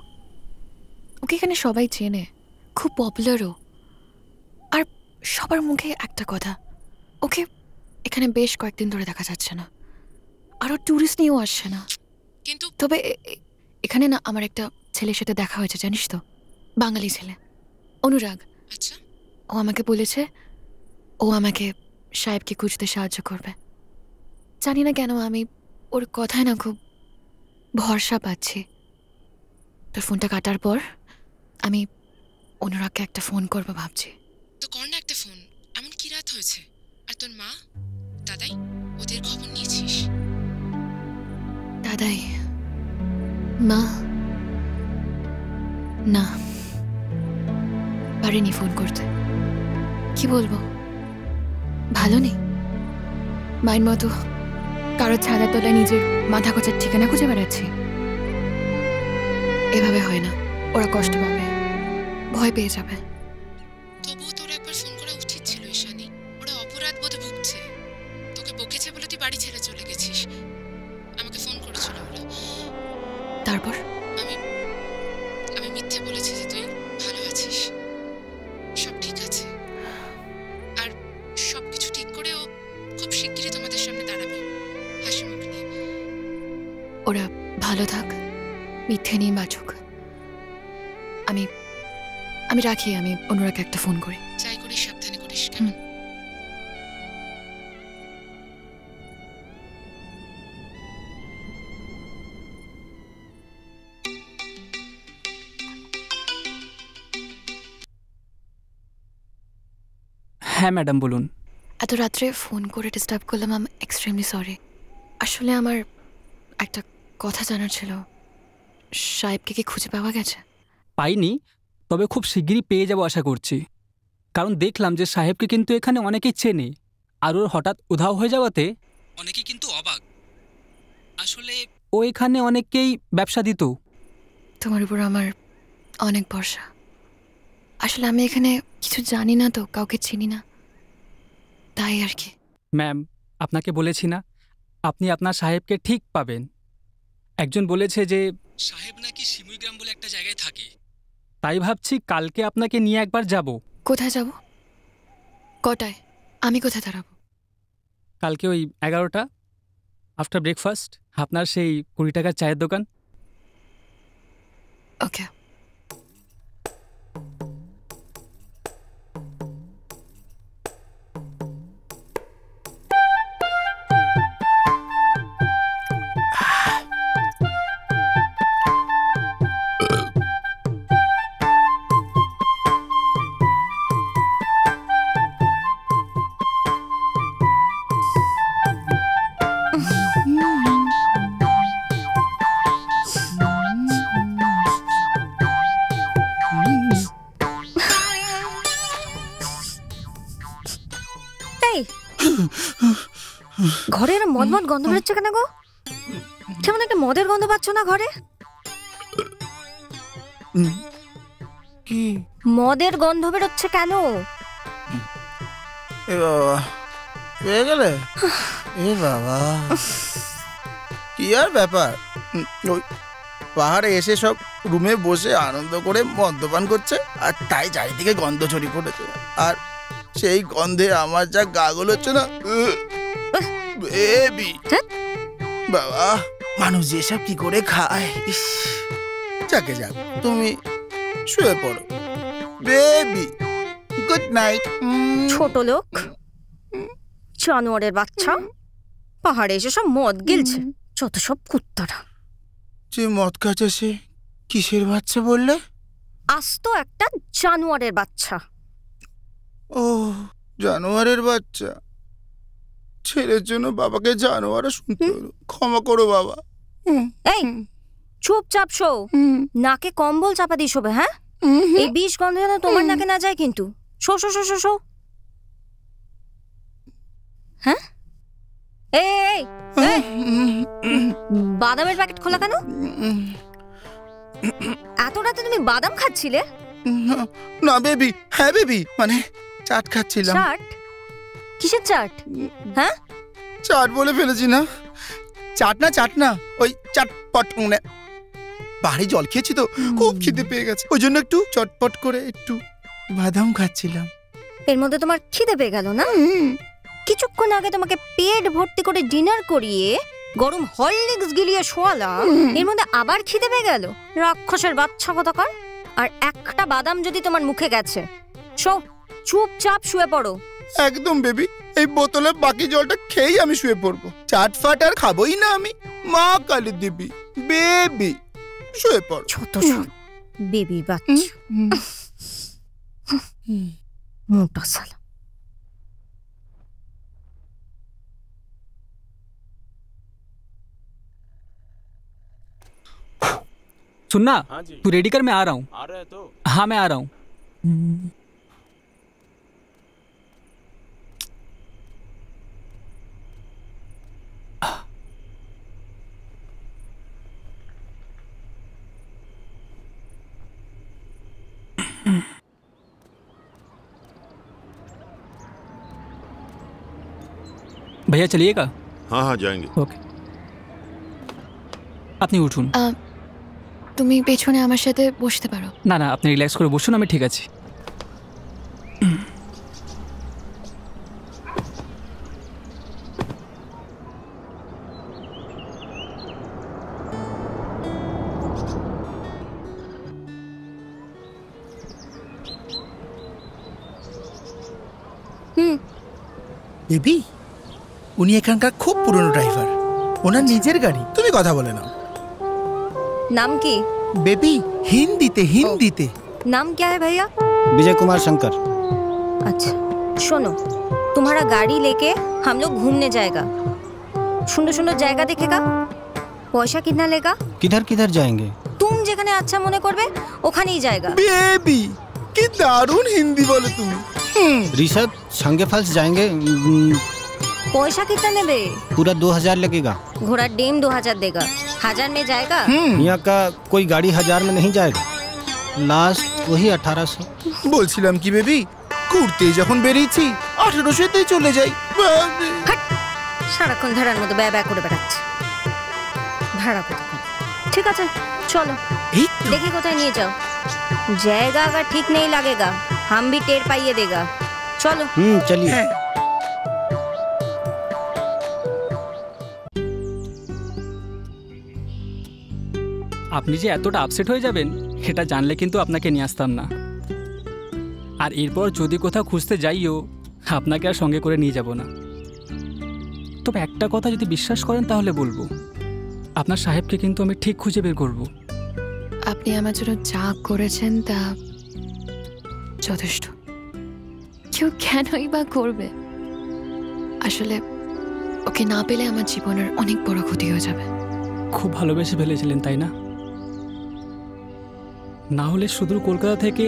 ওকে এখানে সবাই চেনে, খুব পপুলারও। আর সবার মুখে একটা কথা, ওকে এখানে বেশ কয়েকদিন ধরে দেখা যাচ্ছে না, আরও ট্যুরিস্ট নিয়েও আসছে না। কিন্তু তবে এখানে না আমার একটা ছেলের সাথে দেখা হয়েছে, জানিস তো? বাঙালি ছেলে, অনুরাগ। আচ্ছা। ও আমাকে বলেছে ও আমাকে সাহেবকে খুঁজতে সাহায্য করবে। জানি না কেন আমি ওর কথায় না খুব ভরসা পাচ্ছি। তোর ফোনটা কাটার পর আমি অনুরাগকে একটা ফোন করবো ভাবছি। তো কর না একটা ফোন। এমন কি রাত হয়েছে? আর তোর মা দাদাই ওদের খবর নিয়েছিস? দাদাই মা না, পারিনি ফোন করতে। কি বলবো, ভালো নেই। মায়ের মতো কারো ছাদা তলায় নিজের মাথা গোছার ঠিকানা খুঁজে বেড়াচ্ছি। এভাবে হয় না, ওরা কষ্ট পাবে, ভয় পেয়ে যাবে। তবুও তোর একবার ফোন করা উচিত ছিল ঈশানী। ওরা অপরাধ বোধে ভুগছে, তোকে বকেছে বলে তুই বাড়ি ছেড়ে চলে গেছিস। আমাকে ফোন করেছিল ওরা। তারপর আমি মিথ্যে বলেছি যে তুই ভালো আছিস, সব ঠিক আছে, আর সবকিছু ঠিক করে ও খুব শিগগিরই তোমাদের সামনে দাঁড়াবে হাসি মুখ নিয়ে। ওরা ভালো থাক, মিথ্যে নিয়ে বাঁচুক। আমি রাখি, আমি অনুরাগকে একটা ফোন করি। যাই করিস সাবধানে করিস, কেমন? হ্যাঁ ম্যাডাম বলুন। এত রাত্রে ফোন করে ডিস্টার্ব করলাম, আমি এক্সট্রিমলি সরি। আসলে আমার একটা কথা জানার ছিল, সাহেবকে কি খুঁজে পাওয়া গেছে? পাইনি, তবে খুব শিগগিরই পেয়ে যাবো আশা করছি। কারণ দেখলাম যে সাহেবকে কিন্তু এখানে অনেকেই চেনে, আর ওর হঠাৎ উধাও হয়ে যাওয়াতে অনেকেই কিন্তু অবাক। আসলে ও এখানে অনেককেই ব্যবসা দিত। তোমার উপর আমার অনেক ভরসা। আসলে আমি এখানে কিছু জানি না তো, কাউকে চিনি না, তাই আর কি। ম্যাম, আপনাকে বলেছি না আপনি আপনার সাহেবকে ঠিক পাবেন। একজন বলেছে যে সাহেব নাকি শিমুইগ্রাম বলে একটা জায়গায় থাকে, তাই ভাবছি কালকে আপনাকে নিয়ে একবার যাব। কোথায় যাব? কটায়? আমি কোথায় দাঁড়াবো? কালকে ওই 11টা আফটার ব্রেকফাস্ট, আপনার সেই 20 টাকার চায়ের দোকান। ওকে। ঘরে এরম মদ মদ গন্ধ বেরোচ্ছে কেন গো? কেমন একটা মদের গন্ধ পাচ্ছ না ঘরে? কি মদের গন্ধ বেরোচ্ছে কেন? এ বাবা, পেয়ে গেলে? এ বাবা, কি আর ব্যাপার? ওই পাহাড়ে এসে সব রুমে বসে আনন্দ করে মদ্যপান করছে, আর তাই চারিদিকে গন্ধ ছড়িয়ে পড়েছে। আর সেই গন্ধে আমার যা গাগল হচ্ছে না, বেবি বাবা, মানুষ যেসব কি করে খায়। ইস, যাকে যাক, তুমি শুয়ে পড়ো বেবি, গুড নাইট। ছোট লোক, জানোয়ারের বাচ্চা, পাহাড়ে এসে সব মদ গিলছে, যত সব কুত্তারা। যে মদ খাচ্ছে সে কিসের বাচ্চা বললে? আস্ত একটা জানোয়ারের বাচ্চা। ও, জানোয়ারের বাচ্চা। ছেলের জন্য বাবাকে জানোয়ারও শুনতে হলো, ক্ষমা করো বাবা। এই চুপচাপ শো, নাকে কম্বল চাপা দিয়ে শোবে। হ্যাঁ, এই বিষ গন্ধ যেন তোমার নাকে না যায় কিন্তু। Show show show show show. হ্যাঁ, এই বাদামের প্যাকেট খোলা কেন? এত রাতে তুমি বাদাম খাচ্ছিলে? না বেবি, হ্যাঁ বেবি, মানে চাট খাচ্ছিলাম। চাট? কিসের চাট? হ্যাঁ, চাট বলে ফেলেছি না। চাট না, ওই চাটপট। পাহাড়ি জল খেয়েছি তো, খুব খিদে পেয়ে গেছে, ওই জন্য একটু চটপট করে একটু বাদাম খাচ্ছিলাম। এর মধ্যে তোমার খিদে পেয়ে গেল না? কিছুক্ষণ আগে তোমাকে পেট ভর্তি করে ডিনার করিয়ে গরম হরলিক্স গিলিয়ে শোয়ালাম, এর মধ্যে আবার খিদে পেয়ে গেল? রাক্ষসের বাচ্চা কোথাকার। আর একটা বাদাম যদি তোমার মুখে গেছে, শো, চুপচাপ শুয়ে পড়ো। একদম বেবি, এই বোতলে বাকি জলটা খেয়েই আমি শুয়ে পড়বো। চাট ফাট আর খাবোই না আমি। মা কালী দেবী, বেবি শুয়ে পড়ো। ছোট বেবি বাচ্চা, মোটা সালা। सुनना, तू रेडी कर, मैं आ रहा हूँ। आ रहा है तो? हाँ, मैं आ रहा हूँ। भैया चलिएगा? हाँ हाँ जाएंगे। ओके, আপনি উঠুন। তুমি পেছনে আমার সাথে বসতে পারো। না না, আপনি রিল্যাক্স করে বসুন, আমি ঠিক আছি। বেবি, উনি এখানকার খুব পুরনো ড্রাইভার, ওনার নিজের গাড়ি। তুমি কথা বলে নাও। नाम की? बेबी, हिंदीते। नाम क्या है भैया? विजय कुमार शंकर। अच्छा सुनो, तुम्हारा गाड़ी लेके हम लोग घूमने जाएगा, सुंदर सुंदर জায়গা देखेगा। पैसा कितना लेगा? किधर किधर जाएंगे? तुम যেখানে আচ্ছা মনে করবে ওখানেই जाएगा। बेबी, কি দারুণ হিন্দি বলে তুমি। ऋषभ, छंगे फॉल्स जाएंगे। पैसा कितना नेबे? पूरा 2000 लगेगा। घोड़ा डेम 2000 देगा, 1000 में जाएगा। यहाँ का कोई गाड़ी 1000 में नहीं जाएगा, लास्ट वही 1800। বলছিলাম কি বেবি, ঘুরতে যখন বেরিয়েছি 1800তেই চলে যাই। সারাক্ষণ ধারার মতো ব্যয় করে বেড়াচ্ছে, ভাড়া কোথায়? ঠিক আছে চলো, দেখি কোথায় নিয়ে যাও। जाएगा अगर ठीक नहीं लगेगा हम भी टेर पाइए देगा। चलो चलिए। আপনি যে এতটা আপসেট হয়ে যাবেন এটা জানলে কিন্তু আপনাকে নিয়ে আসতাম না। আর এরপর যদি কোথাও খুঁজতে যাইও আপনাকে আর সঙ্গে করে নিয়ে যাব না। তবে একটা কথা যদি বিশ্বাস করেন তাহলে বলবো, আপনার সাহেবকে কিন্তু আমি ঠিক খুঁজে বের করব। আপনি আমার জন্য যা করেছেন তা যথেষ্ট। কেউ কেনই বা করবে? আসলে ওকে না পেলে আমার জীবনের অনেক বড় ক্ষতি হয়ে যাবে। খুব ভালোবেসে ফেলেছিলেন তাই না? না হলে সুদূর কলকাতা থেকে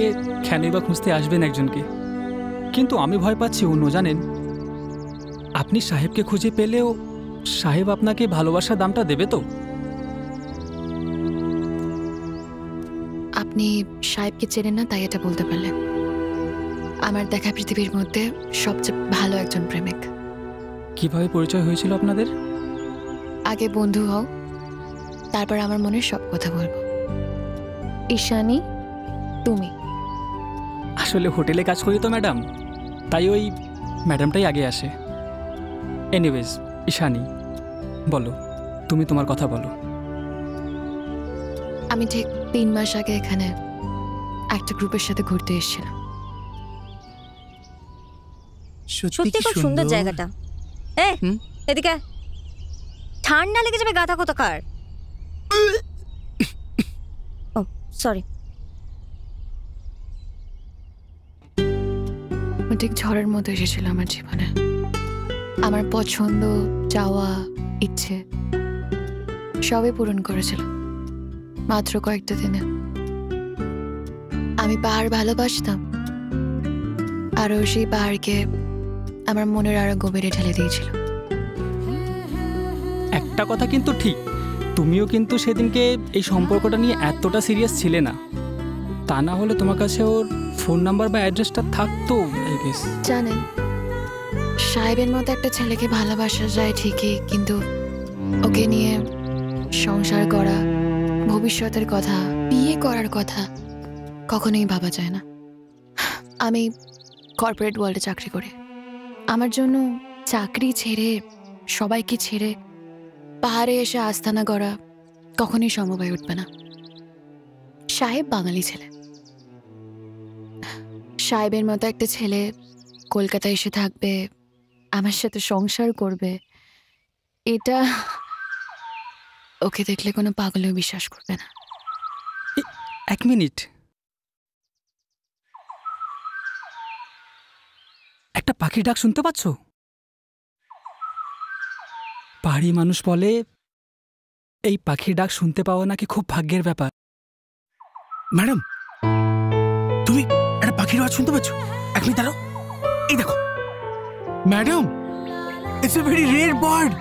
কেনই বা খুঁজতে আসবেন একজনকে। কিন্তু আমি ভয় পাচ্ছি অন্য, জানেন? আপনি সাহেবকে খুঁজে পেলেও সাহেব আপনাকে ভালোবাসার দামটা দেবে তো? আপনি সাহেবকে চেনেন না, তাই এটা বলতে পারলেন। আমার দেখা পৃথিবীর মধ্যে সবচেয়ে ভালো একজন প্রেমিক। কিভাবে পরিচয় হয়েছিল আপনাদের? আগে বন্ধু হও, তারপর আমার মনের সব কথা বলবো। ঈশানী, তুমি? আসলে হোটেলে কাজ করি তো ম্যাডাম, তাই ওই ম্যাডামটাই আগে আসে। এনিওয়েজ, ঈশানী বলো, তুমি তোমার কথা বলো। আমি ঠিক 3 মাস আগে এখানে একটা গ্রুপের সাথে ঘুরতে এসেছিলাম। সত্যি খুব সুন্দর জায়গাটা। এদিকে ঠান্ডা লেগে যাবে গাধা কোথাকার। ও সরি। ঠিক ঝড়ের মতো এসেছিল আমার জীবনে। আমার পছন্দ, চাওয়া, ইচ্ছে সবই পূরণ করেছিল মাত্র কয়েকটা দিনে। আমি পাহাড় ভালোবাসতাম, আরও সেই পাহাড়কে আমার মনের আরো গভীরে ঠেলে দিয়েছিল। একটা কথা কিন্তু ঠিক, তুমিও কিন্তু সেদিনকে এই সম্পর্কটা নিয়ে এতটা সিরিয়াস ছিলে না। তা না হলে তোমার কাছে ওর ফোন নাম্বার বা অ্যাড্রেসটা থাকতো। জানেন, সাহেবের মতো একটা ছেলেকে ভালোবাসা যায় ঠিকই, কিন্তু ওকে নিয়ে সংসার করা, ভবিষ্যতের কথা, বিয়ে করার কথা কখনোই ভাবা যায় না। আমি কর্পোরেট ওয়ার্ল্ডে চাকরি করি। আমার জন্য চাকরি ছেড়ে, সবাইকে ছেড়ে পাহাড়ে এসে আস্তানা করা কখনোই সম্ভব হয়ে উঠবে না। সাহেব বাঙালি ছেলে, সাহেবের মতো একটা ছেলে কলকাতায় এসে থাকবে, আমার সাথে সংসার করবে, এটা ওকে দেখলে কোনো পাগলেও বিশ্বাস করবে না। 1 মিনিট, একটা পাখির ডাক শুনতে পাচ্ছ? পাহাড়ি মানুষ বলে এই পাখির ডাক শুনতে পাওয়া নাকি খুব ভাগ্যের ব্যাপার। ম্যাডাম, তুমি একটা পাখির আওয়াজ শুনতে পাচ্ছ? 1 মিনিট দাঁড়াও, এই দেখো madam, it's a very rare bird,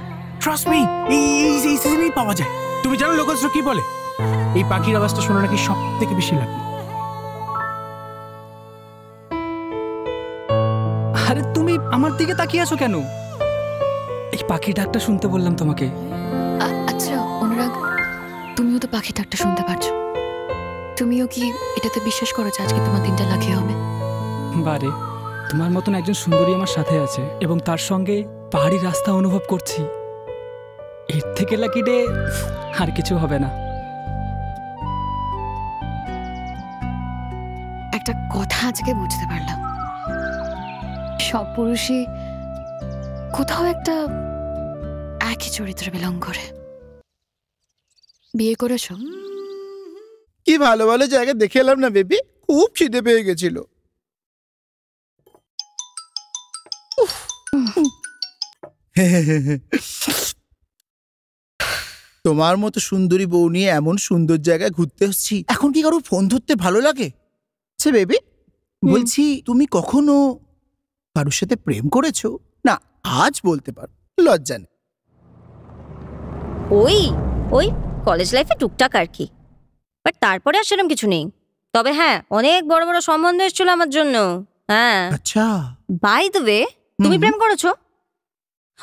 trust me. এই সিজনেই পাওয়া যায়। তুমি জানো লোকালসরা কি বলে? এই পাখির আওয়াজটা শোনা নাকি সব থেকে বেশি লাগে। আরে তুমি আমার দিকে তাকিয়ে আছো কেন? এই পাখির ডাকটা শুনতে বললাম তোমাকে। আচ্ছা অনুরাগ, তুমিও তো পাখির ডাকটা শুনতে পারছো। তুমিও কি এটাতে বিশ্বাস করো যে আজকে তোমার দিনটা লাকি হবে? বারে, তোমার মতন একজন সুন্দরী আমার সাথে আছে এবং তার সঙ্গে পাহাড়ি রাস্তা অনুভব করছি। এর থেকে লাকি ডে আর কিছু হবে না। একটা কথা আজকে বুঝতে পারলাম, সব পুরুষই কোথাও একটা একই চরিত্র বিলং করে। বিয়ে করেছো? কি ভালো ভালো জায়গা দেখে এলাম না বেবি, খুব খিদে পেয়ে গেছিল। তোমার মতো সুন্দরী বউ নিয়ে এমন সুন্দর জায়গায় ঘুরতে এসেছি, এখন কি কারো ফোন ধরতে ভালো লাগে? আচ্ছা বেবি, বলছি তুমি কখনো কারোর সাথে প্রেম করেছো? না, আজ বলতে পারো, লজ্জা নেই। ওই কলেজ লাইফে টুকটাক আর কি, বাট তারপরে আর সেরকম কিছু নেই। তবে হ্যাঁ, অনেক বড় বড় সম্বন্ধ এসেছিল আমার জন্য। হ্যাঁ। আচ্ছা, বাই দ্য ওয়ে, তুমি প্রেম করেছো?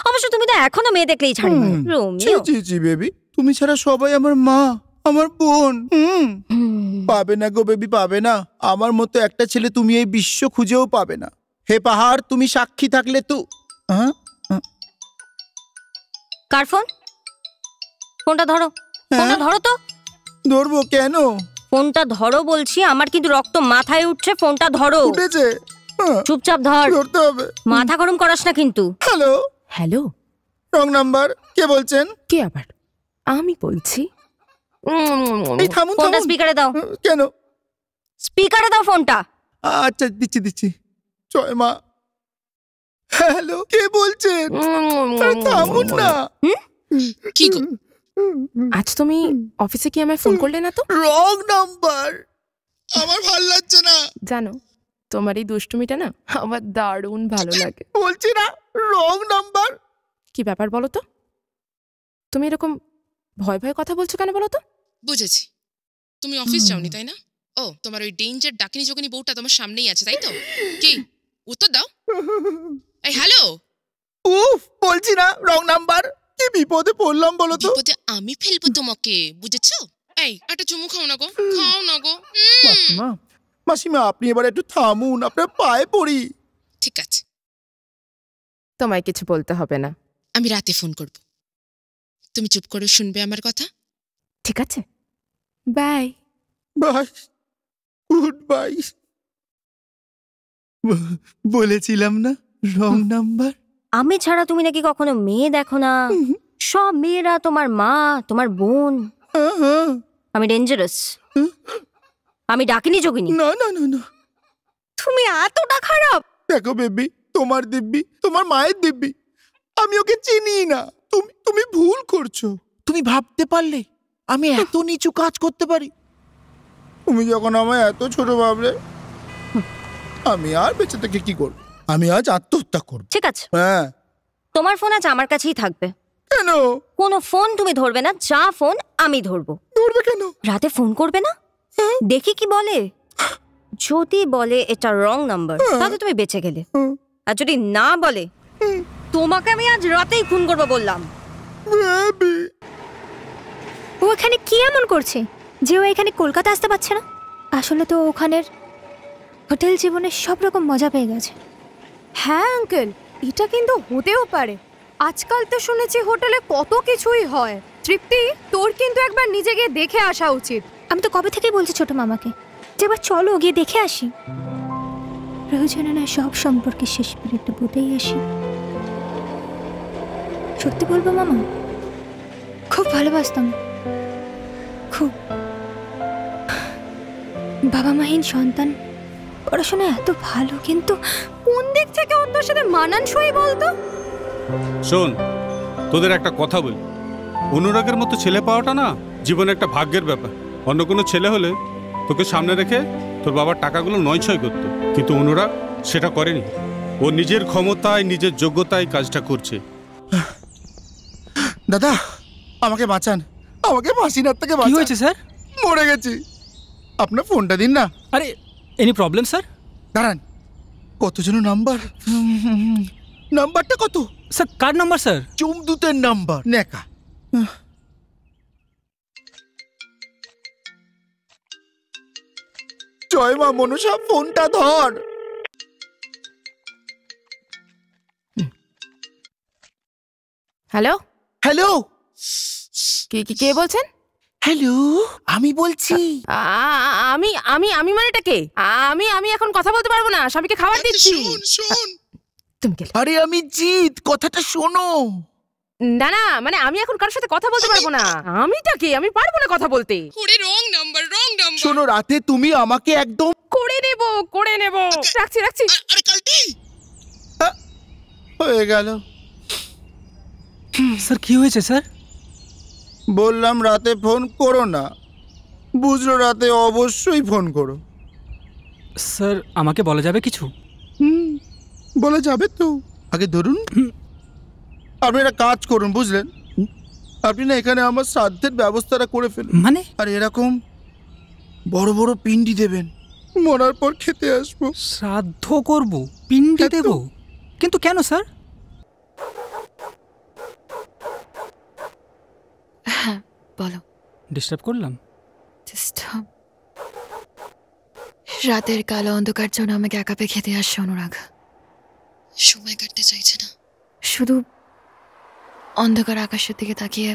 অবশ্য তুমি তো এখনো মেয়ে দেখলেই ছাড়ি না। রোমিও, জি বেবি, তুমি ছাড়া সবাই আমার মা, আমার বোন। পাবে না গো বেবি, পাবে না। আমার মতো একটা ছেলে তুমি এই বিশ্ব খুঁজেও পাবে না। হে পাহাড়, তুমি সাক্ষী থাকলে তো। কার ফোন? ফোনটা ধরো, ফোনটা ধরো তো। ধরবো কেন? ফোনটা ধরো বলছি, আমার কিন্তু রক্ত মাথায় উঠছে। ফোনটা ধরো। উঠেছে? চুপচাপ ধর। ধরতে হবে। মাথা গরম করাস না কিন্তু। Hello hello, wrong number. কে বলছেন? কে আবার? আমি বলছি। এই থামুন, ফোনটা স্পিকারে দাও। কেন? স্পিকারে দাও ফোনটা। আচ্ছা দিচ্ছি। জয় মা। হ্যালো, কে বলছেন? থামুন না। কি গো, আজ তুমি অফিসে কি আমায় ফোন করলে না তো? Wrong number. আমার ভালো লাগছে না। জানো, তোমার এই দুষ্টুমিটা না আমার দারুণ ভালো লাগে। বলছি না, রং নাম্বার। কি ব্যাপার বলো তো? তুমি এরকম ভয় ভয় কথা বলছো কেন বলো তো? বুঝেছি, তুমি অফিস যাওনি তাই না? ও তোমার ওই ডেঞ্জার ডাকিনি যোগিনী বউটা তোমার সামনেই আছে তাই তো? কি উত্তর দাও। এই হ্যালো, উফ বলছি না রং নাম্বার। কি বিপদে পড়লাম বলো তো। বিপদে আমি ফেলবো তোমাকে, বুঝেছো? এই একটা চুমু খাও না গো, খাও না গো। মাসিমা মাসিমা আপনি এবার একটু থামুন, আপনার পায়ে পড়ি। ঠিক আছে, তোমায় কিছু বলতে হবে না। আমি রাতে ফোন করব, তুমি চুপ করে শুনবে আমার কথা। ঠিক আছে, বাই বাই, গুড বাই। বলেছিলাম না রং নাম্বার। আমি ছাড়া তুমি নাকি কখনো মেয়ে দেখো না? সব মেয়েরা তোমার মা, তোমার বোন। আমি ডেঞ্জারাস, আমি ডাকিনি যোগিনী। না না না না, তুমি এতটা খারাপ? দেখো বেবি, তোমার দিব্যি, তোমার মায়ের দিব্যি, আমি ওকে চিনি না। তুমি তুমি ভুল করছো। তুমি ভাবতে পারলে আমি এত নিচু কাজ করতে পারি? তুমি যখন আমায় এত ছোট ভাবলে, আমি আর বেঁচে থেকে কি করব? আমি আজ আত্মহত্যা করব। ঠিক আছে, হ্যাঁ তোমার ফোন আজ আমার কাছেই থাকবে। কেন? কোনো ফোন তুমি ধরবে না, যা ফোন আমি ধরবো। ধরবে কেন? রাতে ফোন করবে না, দেখি কি বলে। যদি বলে এটা রং নাম্বার, তাহলে তুমি বেঁচে গেলে। আর যদি না বলে, তোমাকে আমি আজ রাতেই খুন করবো বললাম। ও এখানে কি এমন করছে যে ও এখানে কলকাতা আসতে পারছে না? আসলে তো ওখানের হোটেল জীবনের সব রকম মজা পেয়ে গেছে। হ্যাঁ আঙ্কেল, এটা কিন্তু হতেও পারে। আজকাল তো শুনেছি হোটেলে কত কিছুই হয়। তৃপ্তি, তোর কিন্তু একবার নিজে গিয়ে দেখে আসা উচিত। আমি তো কবে থেকেই বলছি ছোট মামাকে যে এবার চলো গিয়ে দেখে আসি। প্রয়োজনে না সব সম্পর্কে শেষ পর্যন্ত বলেই আসি। সত্যি বলবো মামা, খুব ভালোবাসতাম, খুব। বাবা মাহীন সন্তান, পড়াশোনা এত ভালো, কিন্তু কোন দিক থেকে ওর তোর সাথে মানানসই বলতো? শোন, তোদের একটা কথা বলি, অনুরাগের মতো ছেলে পাওয়াটা না জীবনে একটা ভাগ্যের ব্যাপার। অন্য কোনো ছেলে হলে তোকে সামনে রেখে তোর বাবার টাকাগুলো নয়ছয় করতো, কিন্তু অনুরাগ সেটা করেনি। ও নিজের ক্ষমতায়, নিজের যোগ্যতায় কাজটা করছে। দাদা আমাকে বাঁচান, আমাকে ফাঁসিনার থেকে বাঁচান। কি হয়েছে স্যার? মরে গেছি। আপনার ফোনটা দিন না। আরে এনি প্রবলেম স্যার? দাঁড়ান, কত যেন নাম্বার, নাম্বারটা কত? স্যার কার নাম্বার স্যার? চুমদুতের নাম্বার। নেকা জয় মা মনসা, ফোনটা ধর। হ্যালো হ্যালো, কে বলছেন? হ্যালো, আমি বলছি। আমি আমি আমি মানেটা কে? আমি এখন কথা বলতে পারবো না, স্বামীকে খাবার দিচ্ছি। তুমি কে? আরে আমি জিৎ, কথাটা শোনো। না না, মানে আমি এখন কারোর সাথে কথা বলতে পারবো না। আমিটা কে? আমি পারবো না কথা বলতে। ওরে রং নাম্বার, রং নাম্বার। শোনো, রাতে তুমি আমাকে একদম করে নেব। রাখছি। আরে কালটি হয়ে গেল। স্যার কি হয়েছে স্যার? বললাম রাতে ফোন করো না, বুঝলো? রাতে অবশ্যই ফোন করো। স্যার আমাকে বলা যাবে কিছু? বলা যাবে তো, আগে ধরুন। আপনি একটা কাজ করুন, বুঝলেন? আপনি না এখানে আমার শ্রাদ্ধের ব্যবস্থাটা করে ফেলুন। মানে? আর এরকম বড় বড় পিন্ডি দেবেন, মরার পর খেতে আসবো। শ্রাদ্ধ করব, পিন্ডি দেব? কিন্তু কেন স্যার? হ্যাঁ বলো। ডিস্টার্ব করলাম? ডিস্টার্ব? রাতের কালো অন্ধকার জন্য আমাকে একা পেয়ে খেতে আসছে অনুরাগ। সময় কাটতে চাইছে না, শুধু অন্ধকার আকাশের দিকে তাকিয়ে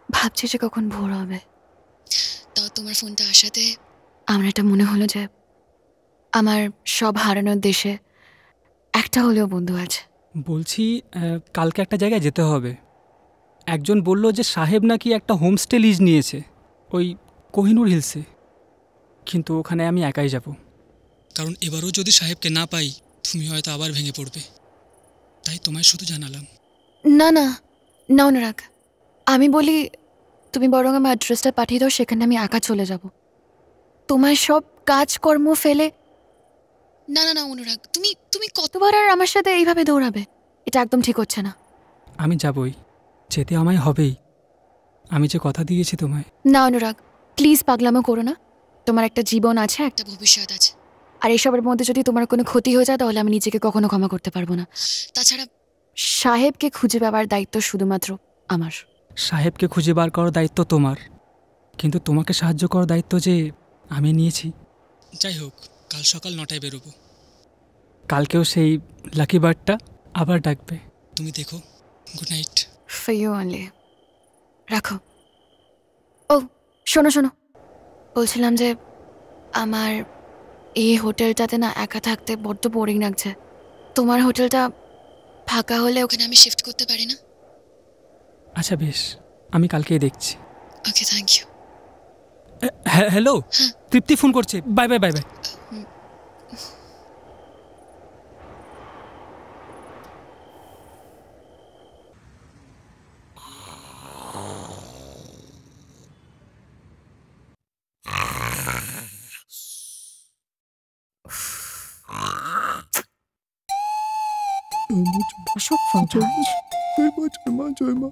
ভাবছি যে কখন ভোর হবে। তাও তোমার ফোনটা আসাতে আমার এটা মনে হলো যে আমার সব হারানোর দেশে একটা হলেও বন্ধু আছে। বলছি কালকে একটা জায়গায় যেতে হবে। একজন বলল যে সাহেব নাকি একটা হোমস্টে লিজ নিয়েছে ওই কোহিনুর হিলসে, কিন্তু ওখানে আমি একাই যাব। কারণ এবারও যদি সাহেবকে না পাই তুমি হয়তো আবার ভেঙে পড়বে, তাই তোমায় শুধু জানালাম। না না না অনুরাগ, আমি বলি তুমি বরং আমার অ্যাড্রেসটা পাঠিয়ে দাও, সেখানে আমি একা চলে যাব। তোমার সব কাজকর্ম ফেলে। না না না অনুরাগ, তুমি কতবার আর আমার সাথে এইভাবে দৌড়াবে? এটা একদম ঠিক হচ্ছে না। আমি যাবই, যেতে আমায় হবেই, আমি যে কথা দিয়েছি তোমায়। না অনুরাগ প্লিজ পাগলামো করো না। তোমার একটা জীবন আছে, একটা ভবিষ্যৎ আছে, আর এসবের মধ্যে যদি তোমার কোনো ক্ষতি হয়ে যায় তাহলে আমি নিজেকে কখনো ক্ষমা করতে পারবো না। তাছাড়া সাহেবকে খুঁজে পাবার দায়িত্ব শুধুমাত্র আমার। সাহেবকে খুঁজে বার করার দায়িত্ব তোমার, কিন্তু তোমাকে সাহায্য করার দায়িত্ব যে আমি নিয়েছি। যাই হোক, কাল সকাল 9টায় বেরোবো। কালকেও সেই লাকি বার্ডটা আবার ডাকবে। তুমি দেখো। Good night. For you only. রাখো। ও শোনো শোনো, বলছিলাম যে আমার এই হোটেলটাতে না একা থাকতে বড্ড বোরিং লাগছে। তোমার হোটেলটা ফাঁকা হলে ওখানে আমি শিফট করতে পারি না? আচ্ছা বেশ, আমি কালকেই দেখছি। Okay, thank you. Hello, Tripti phone করছে। Bye bye bye bye. সব ফোন চার্জ। জয় মা।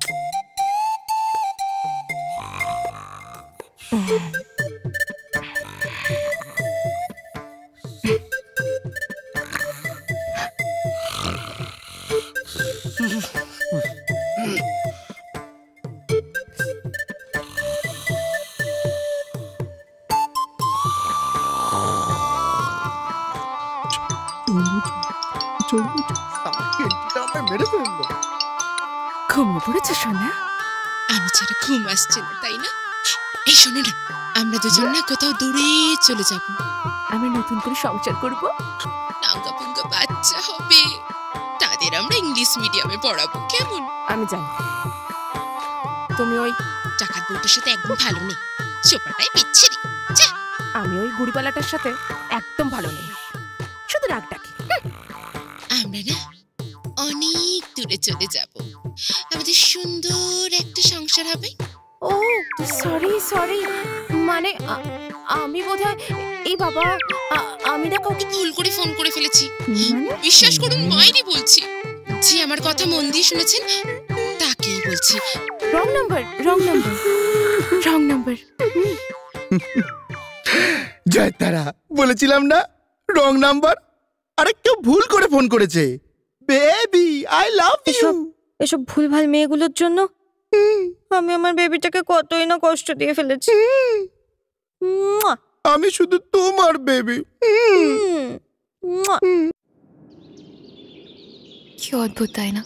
ঘুমিয়ে পড়েছে সোনা? আমি ছাড়া ঘুম আসছে না, তাই না? এই শোনো না, আমরা দুজন না কোথাও দূরে চলে যাব। আমরা নতুন করে সংসার করব, নাঙ্গা পুঙ্গা বাচ্চা হবে, তাদের আমরা ইংলিশ মিডিয়ামে পড়াবো, কেমন? আমি জানি তুমি ওই চাকাত বউটার সাথে একদম ভালো নেই, সোপাটাই বিচ্ছিরি। আমি ওই গুড়িপালাটার সাথে একদম ভালো নেই, শুধু রাগ ডাকি। আমরা না অনেক দূরে চলে যাব, আমাদের সুন্দর একটা সংসার হবে। ও সরি সরি, মানে আমি বোধহয় এই বাবা আমি না কাউকে ভুল করে ফোন করে ফেলেছি। বিশ্বাস করুন, মায়েরই বলছি। যে আমার কথা মন দিয়ে শুনেছেন তাকেই বলছি। Wrong number wrong number wrong number. জয় তারা, বলেছিলাম না রং নাম্বার। আরে কেউ ভুল করে ফোন করেছে। Baby I love you. এসব ভুলভাল মেয়েগুলোর জন্য আমি আমার বেবিটাকে কতই না কষ্ট দিয়ে ফেলেছি। আমি শুধু তোমার বেবি। কি অদ্ভুত, তাই না?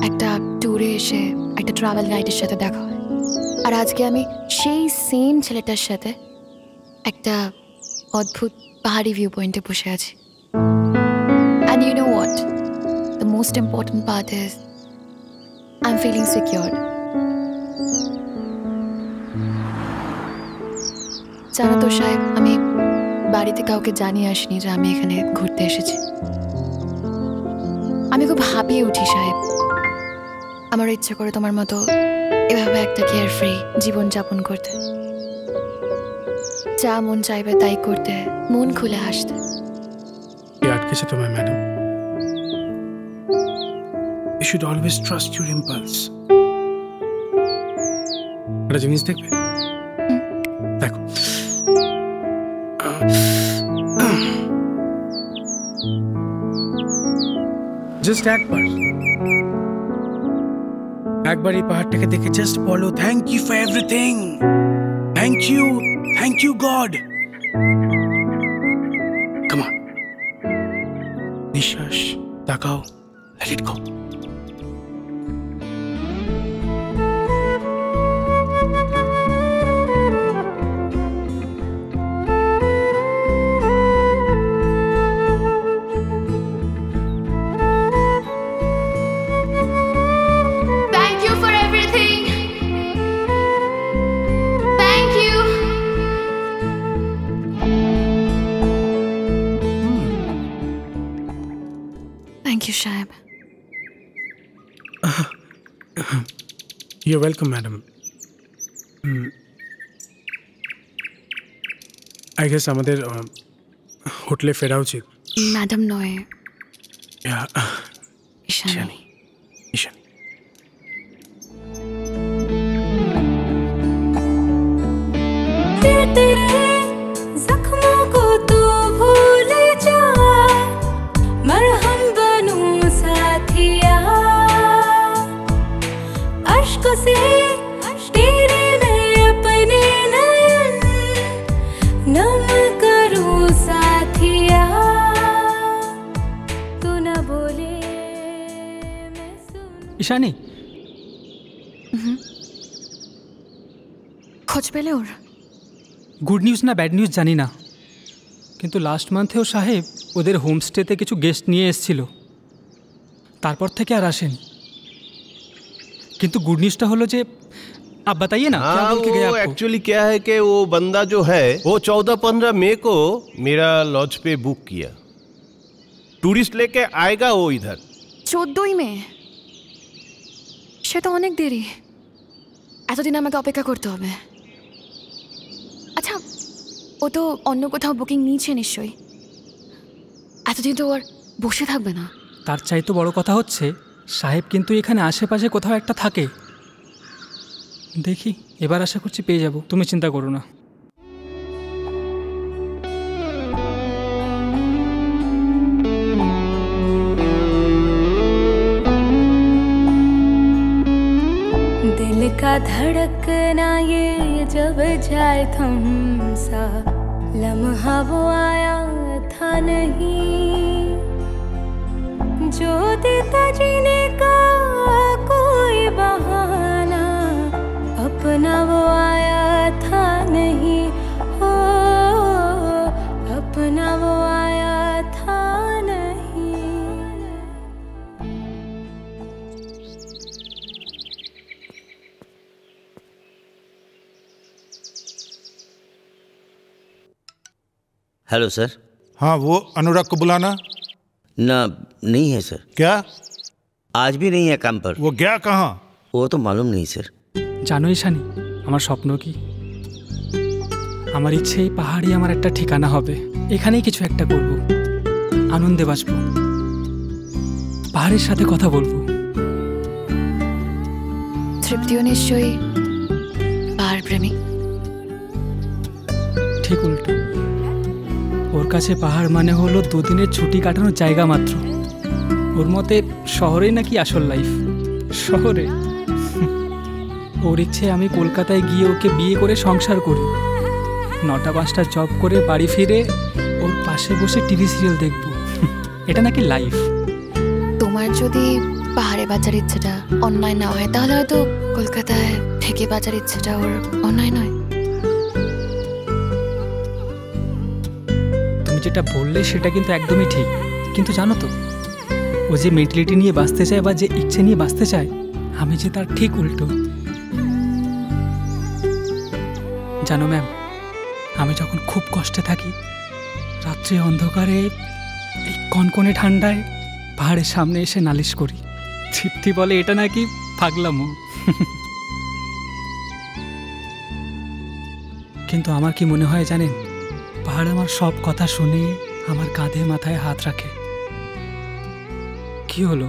একটা ট্যুরে এসে একটা ট্রাভেল গাইডের সাথে দেখা হয়, আর আজকে আমি সেই সেম ছেলেটার সাথে একটা অদ্ভুত পাহাড়ি ভিউ পয়েন্টে বসে আছি। And you know what? The most important part is I'm feeling secured. জানো তো সাহেব, আমি বাড়িতে কাউকে জানিয়ে আসিনি যে আমি এখানে ঘুরতে এসেছি। আমি খুব হাঁপিয়ে উঠি সাহেব। আমার ইচ্ছে করে তোমার মতো এভাবে একটা কেয়ার ফ্রি জীবন যাপন করতে, যা মন চাইবে তাই করতে, মন খুলে হাসতে। কে আটকেছে তোমায় madam? You should always trust your impulse. একটা জিনিস দেখবে, দেখো। জাস্ট একবার এই পাহাড়টাকে দেখে জাস্ট বলো thank you for everything, thank you God. Come on, নিঃশ্বাস তাকাও, let it go. You're welcome, madam. I guess আমাদের হোটেলে ফেরা উচিত। ম্যাডাম নয়, ঈশানী। तेरे ঈশানী খোঁজ পেলে ওর? গুড নিউজ না ব্যাড নিউজ জানি না, কিন্তু লাস্ট মান্থেও সাহেব ওদের হোমস্টেতে কিছু গেস্ট নিয়ে এসেছিল, তারপর থেকে আর আসেন। কিন্তু গুড নিউজটা হলো যে आप बताइए ना क्या बोल के गए आपको? एक्चुअली क्या है कि वो बंदा जो है वो 14-15 मई को मेरा लॉज पे बुक किया, टूरिस्ट लेके आएगा वो इधर। 14 মে? সে তো অনেক দেরি, এতদিন আমাকে অপেক্ষা করতে হবে। আচ্ছা, ও তো অন্য কোথাও বুকিং নিয়েছে নিশ্চয়ই, এতদিন তো আর বসে থাকবে না। তার চাইতে বড় কথা হচ্ছে সাহেব কিন্তু এখানে আশেপাশে কোথাও একটা থাকে। দেখি এবার আশা করছি পেয়ে যাব, তুমি চিন্তা করো না। दिल का धड़कना ये जब जाए थम सा, लम्हा वो आया था नहीं जो देता जीने का कोई बहाना, अपना वो आया था नहीं हो, अपना वो आया था नहीं। Hello sir. हाँ, वो अनुराग को बुलाना। ना, नहीं है सर। क्या? आज भी नहीं है काम पर। वो गया कहाँ? वो तो मालूम नहीं सर। জানো ঈশানী, আমার স্বপ্ন কি? আমার ইচ্ছে এই পাহাড়ই আমার একটা ঠিকানা হবে, এখানেই কিছু একটা করব, আনন্দে বাঁচব, পাহাড়ের সাথে কথা বলবো। তৃপ্তিও নিশ্চয়ই পাহাড় প্রেমী। ঠিক উল্টো, ওর কাছে পাহাড় মানে হলো দুদিনের ছুটি কাটানোর জায়গা মাত্র। ওর মতে শহরেই নাকি আসল লাইফ, শহরে। ওর ইচ্ছে আমি কলকাতায় গিয়ে ওকে বিয়ে করে সংসার করি, 9টা-5টা জব করে বাড়ি ফিরে ওর পাশে বসে টিভি সিরিয়াল দেখব, এটা নাকি লাইফ। তোমার যদি পাহাড়ে বাঁচার ইচ্ছেটা অন্যায় না হয়, তাহলে হয়তো কলকাতায় থেকে বাঁচার ইচ্ছেটা ওর অন্যায় নয়। তুমি যেটা বললে সেটা কিন্তু একদমই ঠিক, কিন্তু জানো তো, ও যে মেন্টালিটি নিয়ে বাঁচতে চায় বা যে ইচ্ছে নিয়ে বাঁচতে চায়, আমি যে তার ঠিক উল্টো। জানো ম্যাম, আমি যখন খুব কষ্টে থাকি, রাত্রে অন্ধকারে এই কনকনে ঠান্ডায় পাহাড়ের সামনে এসে নালিশ করি, তৃপ্তি বলে এটা নাকি পাগলামো। কিন্তু আমার কি মনে হয় জানেন, পাহাড় আমার সব কথা শুনে আমার কাঁধে মাথায় হাত রাখে। কি হলো,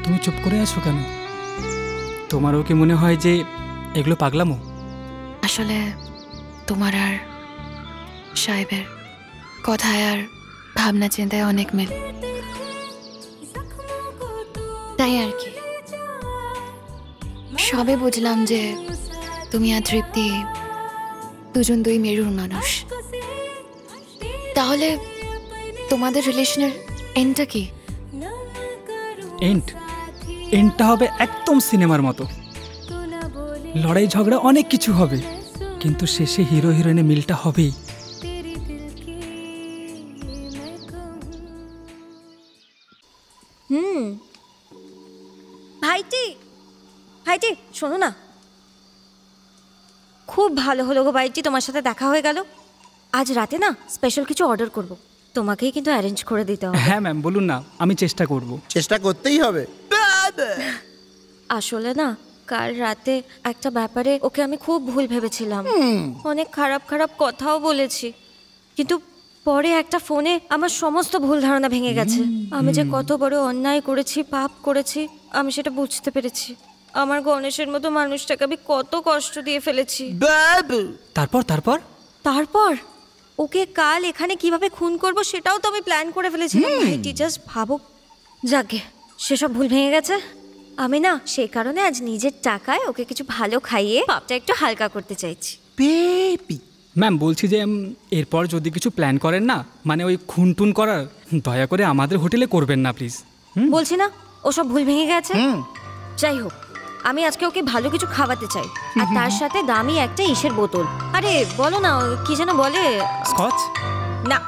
তুমি চুপ করে আছো কেন? তোমারও কি মনে হয় যে এগুলো পাগলামো? আসলে তোমার আর সাহেবের কথায় আর ভাবনা চিন্তায় অনেক মিল, তাই আর কি। সবে বুঝলাম যে তুমি আর তৃপ্তি দুজন দুই মেরুর মানুষ। তাহলে তোমাদের রিলেশনের এন্ডটা কি? এন্ডটা হবে একদম সিনেমার মতো, লড়াই ঝগড়া অনেক কিছু হবে, কিন্তু শেষে হিরো হিরোইনের মিলটা হবেই। ভাইটি, ভাইটি শোনো না, খুব ভালো হলো গো ভাইটি, তোমার সাথে দেখা হয়ে গেল। আজ রাতে না স্পেশাল কিছু অর্ডার করব, তোমাকেই কিন্তু অ্যারেঞ্জ করে দিতে হবে। হ্যাঁ ম্যাম, বলুন না, আমি চেষ্টা করব। চেষ্টা করতেই হবে। আসলে না, কাল রাতে একটা ব্যাপারে ওকে আমি খুব ভুল ভেবেছিলাম, অনেক খারাপ খারাপ কথাও বলেছি, কিন্তু পরে একটা ফোনে আমার সমস্ত ভুল ধারণা ভেঙে গেছে। আমি যে কত বড় অন্যায় করেছি, পাপ করেছি, আমি সেটা বুঝতে পেরেছি। আমার গণেশের মতো মানুষটাকে আমি কত কষ্ট দিয়ে ফেলেছি। তারপর তারপর তারপর ওকে কাল এখানে কিভাবে খুন করব সেটাও তো আমি প্ল্যান করে ফেলেছিলাম। ভাইটি জাস্ট ভাবো। যাকে, সেসব ভুল ভেঙে গেছে। আমি না সেই কারণে আজ নিজের টাকায় ওকে কিছু ভালো খাইয়ে পাপটা একটু হালকা করতে চাইছি। বেবি ম্যাম, বলছি যে এরপর যদি কিছু প্ল্যান করেন না, মানে ওই খুন টুন করার, দয়া করে আমাদের হোটেলে করবেন না প্লিজ। বলছি না ওসব ভুল ভেঙে গেছে। যাই হোক, আমি আজকে ওকে ভালো কিছু খাওয়াতে চাই, আর তার সাথে দামি একটা ইসের বোতল। আরে বলো না, কি যেন বলে? স্কচ? না,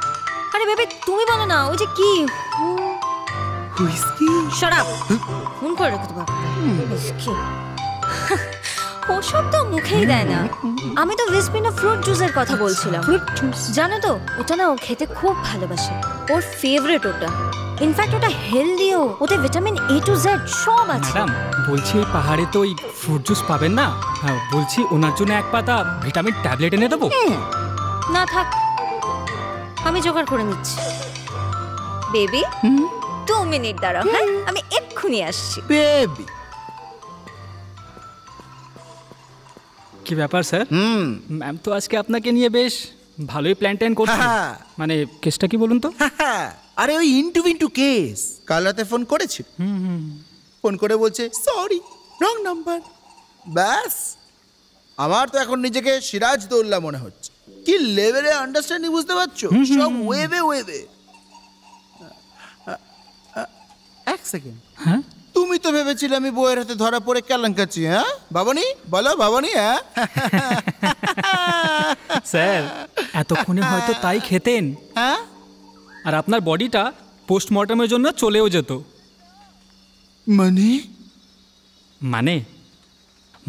আরে বেবি তুমি বলো না, ওই যে কি হুইস্কি। শরাব। ফোন করে রেখো তো বাবা। হুইস্কি ওসব তো মুখেই দেয় না। আমি তো ভিসপিনা ফ্রুট জুসের কথা বলছিলাম। জানো তো, ওটা না ও খেতে খুব ভালোবাসে, ওর ফেভারিট ওটা। ইনফ্যাক্ট ওটা হেলদিও, ওতে ভিটামিন A to Z সব আছে। ম্যাডাম বলছি এই পাহাড়ে তো ওই ফ্রুট জুস পাবেন না, হ্যাঁ বলছি ওনার জন্য এক পাতা ভিটামিন ট্যাবলেট এনে দেবো। না থাক, আমি জোগাড় করে নিচ্ছি। বেবি 2 মিনিট দাঁড়াও, হ্যাঁ আমি এক্ষুনি আসছি। বেবি কি ব্যাপার স্যার? ম্যাম তো আজকে আপনাকে নিয়ে বেশ ভালোই প্ল্যান ট্যান করছে। মানে কেসটা কি বলুন তো? আরে ওই ইন্টু কেস। কাল রাতে ফোন করেছি, ফোন করে বলছে সরি রং নাম্বার। ব্যাস, আমার তো এখন নিজেকে সিরাজ দৌল্লা মনে হচ্ছে। কি লেভেলে আন্ডারস্ট্যান্ডিং বুঝতে পারছো? সব ওয়েবে ওয়েবে। এক সেকেন্ড, হ্যাঁ তুমি তো ভেবেছিলে আমি বইয়ের হাতে ধরা পড়ে কেলেঙ্কাচ্ছি। হ্যাঁ বাবানি, বলো বাবানি। হ্যাঁ স্যার এতক্ষণে হয়তো তাই খেতেন, হ্যাঁ, আর আপনার বডিটা পোস্টমর্টমের জন্য চলেও যেত। মানে মানে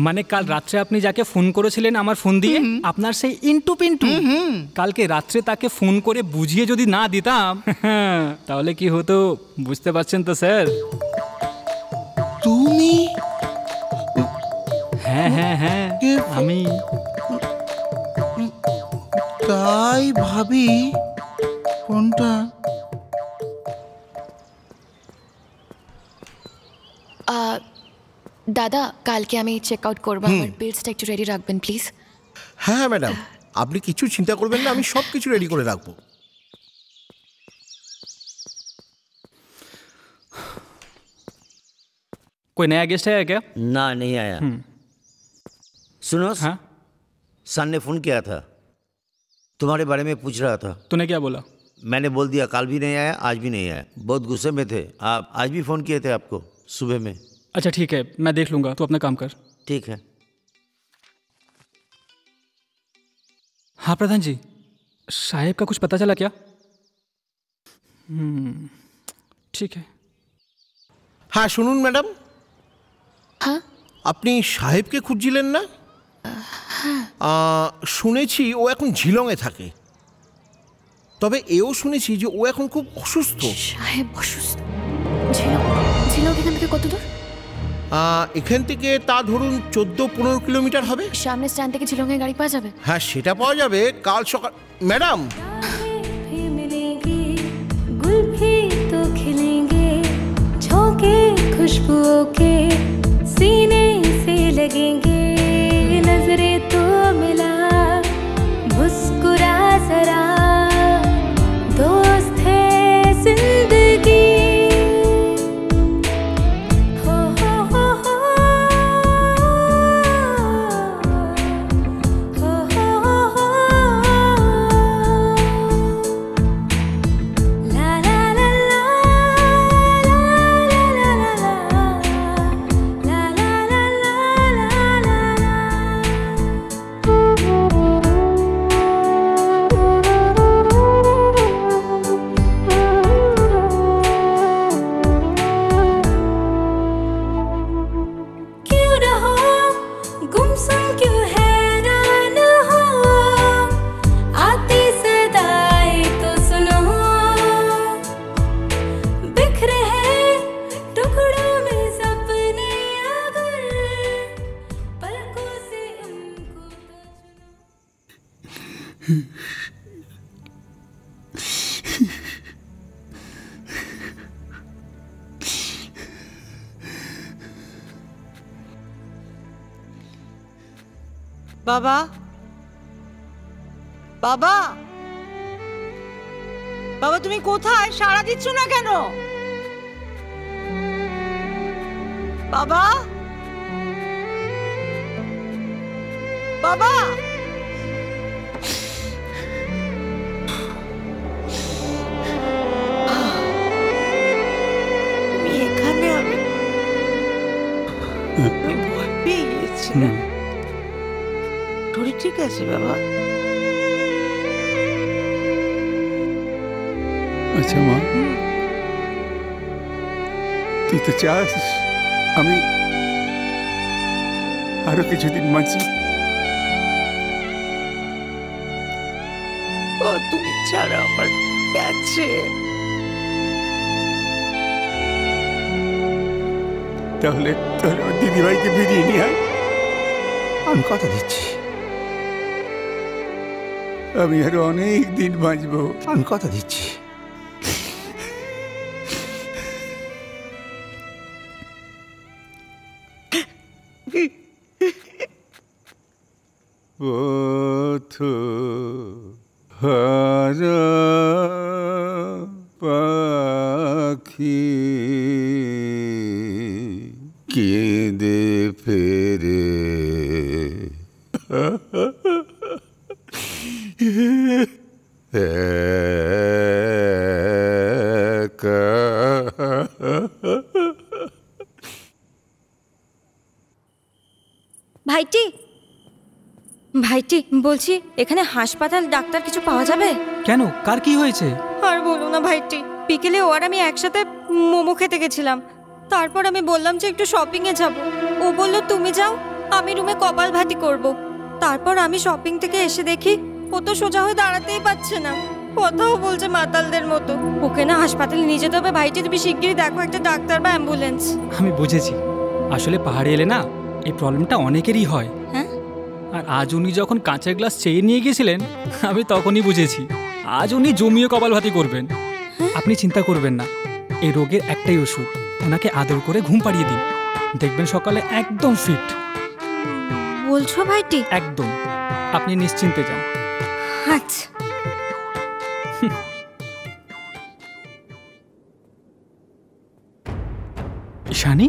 মানে কাল রাত্রে আপনি যাকে ফোন করেছিলেন আমার ফোন দিয়ে, আপনার সেই ইন্টু পিন্টু, কালকে রাত্রে তাকে ফোন করে বুঝিয়ে যদি না দিতাম তাহলে কি হতো বুঝতে পারছেন তো স্যার? তুমি? হ্যাঁ হ্যাঁ হ্যাঁ আমি। তাই ভাবি কোনটা। দাদা কালকে আমি চেক আউট করবো, আমার বিলসটা একটু রেডি রাখবেন প্লিজ। হ্যাঁ ম্যাডাম, আপনি কিছু চিন্তা করবেন না, আমি সব কিছু রেডি করে রাখবো। कोई नया गेस्ट है क्या? ना नहीं आया। सुनो, हाँ? सन ने फोन किया था, तुम्हारे बारे में पूछ रहा था। तूने क्या बोला? मैंने बोल दिया कल भी नहीं आया, आज भी नहीं आया। बहुत गुस्से में थे आप। आज भी फोन किए थे आपको सुबह में। अच्छा ठीक है, मैं देख लूंगा, तू अपना काम कर। ठीक है। हाँ प्रधान जी, साहेब का कुछ पता चला क्या? ठीक है। हाँ শুনুন ম্যাডাম, হ্যাঁ আপনি সাহেবকে খুঁজছিলেন না? শুনেছি ও এখন ঝিলংয়ে থাকে, তবে এও শুনেছি যে ও এখন খুব অসুস্থ। সাহেব অসুস্থ? ঝিলং এখান থেকে কত দূর? এখান থেকে তা ধরুন 14-15 কিলোমিটার হবে। সামনে স্ট্যান্ড থেকে ঝিলংয়ের গাড়ি পাওয়া যাবে? হ্যাঁ সেটা পাওয়া যাবে কাল সকাল। ম্যাডাম गुल भी तो खिलेंगे, झोंके खुशबुओं के सीने से लगेंगे, नजरें तो मिला मुस्कुरा जरा, दोस्त है जिंदगी। हो हो हो हो हो हो हो हो la la la la क्यों न हो गुमसुम, क्यों हैरान हो, आती सदाएं तो सुनो, बिखरे हैं टुकड़ों में सपने, अगर पलकों से उनको বাবা, বাবা, বাবা তুমি কোথায়? সাড়া দিচ্ছ না কেন? বাবা, বাবা, তুমি এখানে? আমি না? শরীর ঠিক আছে বাবা? আচ্ছা মা, তুই তো চাস আমি আরো কিছুদিন বাঁচি। তুমি ছাড়া আমার গেছে। তাহলে ওর দিদিভাইকে ফিরিয়ে নিয়ে আয়। আমি কথা দিচ্ছি আমি আরো অনেক দিন বাঁচবো, আমি কথা দিচ্ছি। পথ হারা পাখি কেঁদে ফেরে ভাইটি ভাইটি বলছি এখানে হাসপাতাল ডাক্তার কিছু পাওয়া যাবে? কেন, কার কি হয়েছে? আর বলো না ভাইটি, বিকেলে ও আর আমি একসাথে মোমো খেতে গেছিলাম। তারপর আমি বললাম যে একটু শপিং এ যাব। ও বলল তুমি যাও, আমি রুমে কপাল ভাতি করব। তারপর আমি শপিং থেকে এসে দেখি ও তো সোজা হয়ে দাঁড়াতেই পারছে না, কথাও বলছে মাতালদের মতো। ওকে না হাসপাতালে নিয়ে যেতে হবে ভাইটি, তুমি শিগগিরই দেখো একটা ডাক্তার বা অ্যাম্বুলেন্স। আমি বুঝেছি, আসলে পাহাড়ে এলে না এই প্রবলেমটা অনেকেরই হয়। হ্যাঁ, আর আজ উনি যখন কাঁচের গ্লাস চেয়ে নিয়ে গেছিলেন আমি তখনই বুঝেছি আজ উনি জমিয়ে কপালভাতি করবেন। আপনি চিন্তা করবেন না, এই রোগের একটাই ওষুধ, ওনাকে আদর করে ঘুম পাড়িয়ে দিন, দেখবেন সকালে একদম ফিট। বলছো ভাইটি? একদম, আপনি নিশ্চিন্তে যান। আচ্ছা। ঈশানী,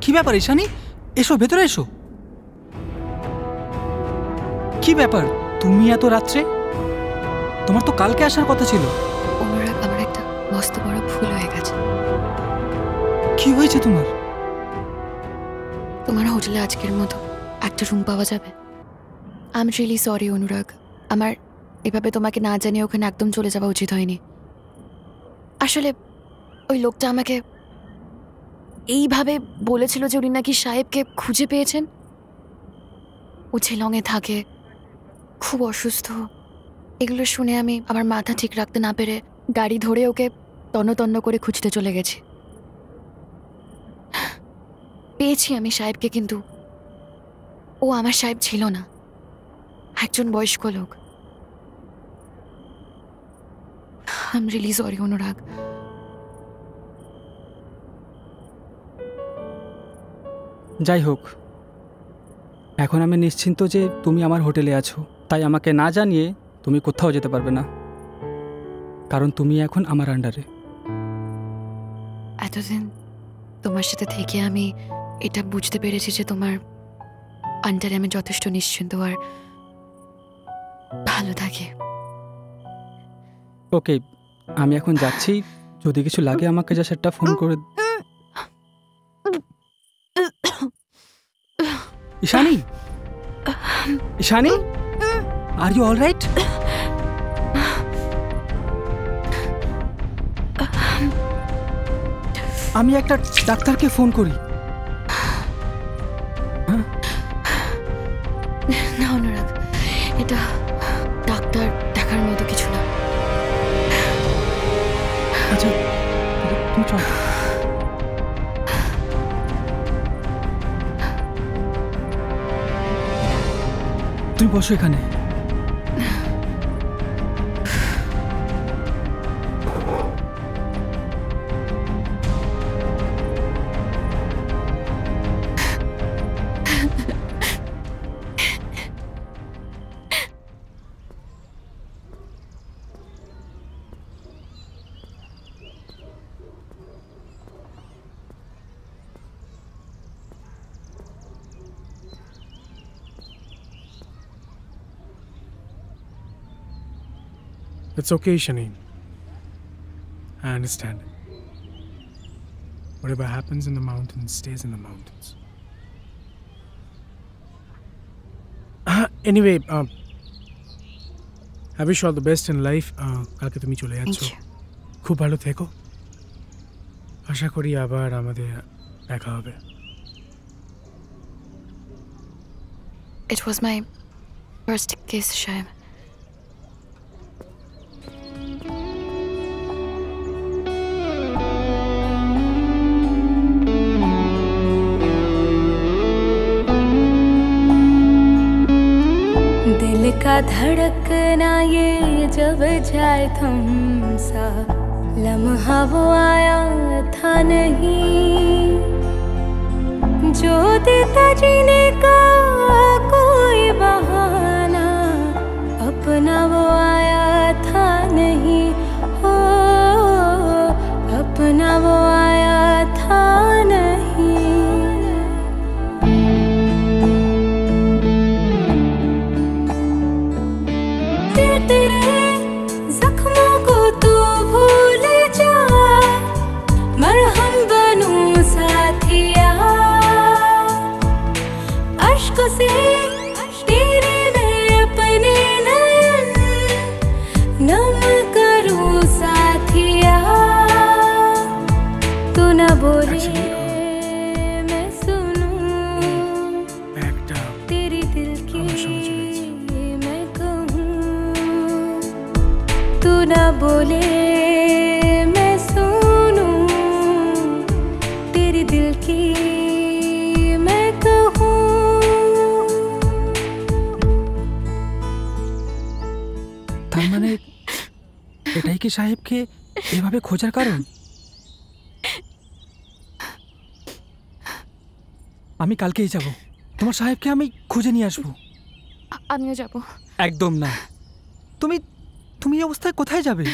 কি ব্যাপার ঈশানী? এসো, ভেতরে এসো। কি ব্যাপার, তুমি এত রাত্রে? তোমার তো কালকে আসার কথা ছিল। অনুরাগ, আমার একটা মস্ত বড় ভুল হয়ে গেছে। কি হয়েছে তোমার? তোমার হোটেলে আজকের মতো একটা রুম পাওয়া যাবে? আই এম রিয়েলি সরি অনুরাগ, আমার এভাবে তোমাকে না জানিয়ে ওখানে একদম চলে যাওয়া উচিত হয়নি। আসলে ওই লোকটা আমাকে এইভাবে বলেছিল যে উনি নাকি সাহেবকে খুঁজে পেয়েছেন। ও ঝিলংয়ে থাকে, খুব অসুস্থ। এগুলো শুনে আমি আমার মাথা ঠিক রাখতে না পেরে গাড়ি ধরে ওকে তন্ন করে খুঁজতে চলে গেছি। পেয়েছি আমি সাহেবকে, কিন্তু ও আমার সাহেব ছিল না, একজন বয়স্ক লোক। আই এম রিয়েলি সরি অনুরাগ। যাই হোক, এখন আমি নিশ্চিন্ত যে তুমি আমার হোটেলে আছো, তাই আমাকে না জানিয়ে তুমি কোথাও যেতে পারবে না, কারণ তুমি এখন আমার আন্ডারে। এতদিন তোমার সাথে থেকে আমি এটা বুঝতে পেরেছি যে তোমার আন্ডারে আমি যথেষ্ট নিশ্চিন্ত আর ভালো থাকি। ওকে, আমি এখন যাচ্ছি, যদি কিছু লাগে আমাকে যা সেটা ফোন করে। Ishani, Ishani, are you all right? আমি একটা ডাক্তারকে ফোন করি। না অনুরাগ, এটা ডাক্তার দেখার মতো কিছু না। আচ্ছা তুমি চল। তুমি বসো এখানে। It's okay, Shani. I understand. Whatever happens in the mountains stays in the mountains. Anyway, I wish you all the best in life. কালকে তুমি চলে যাচ্ছো, খুব ভালো থেকো। আশা করি আবার আমাদের দেখা হবে। It was my first kiss, Shaib. दिल का धड़कना ये जब जाए थम सा, लम्हा वो आया था नहीं जो देता जीने का कोई बहाना, अपना वो आया था नहीं हो, अपना वो आया था नहीं। तेरे जख्मों को तू भूल जा, मरहम बनूं साथिया, अश्क से तेरे में अपने नयन नम करूं साथिया, तू न बोले मैं सुनूं तेरी दिल की मैं कहूं, तू न बोले मैं सुनूं तेरी दिल की मैं कहूं। তার মানে এটাই কি সাহেবকে এভাবে খোঁজার কারণ? আমি কালকেই যাব, তোমার সাহেবকে আমি খুঁজে নিয়ে আসবো। আমিও যাব। একদম না, তুমি তুমি এই অবস্থায় কোথায় যাবে?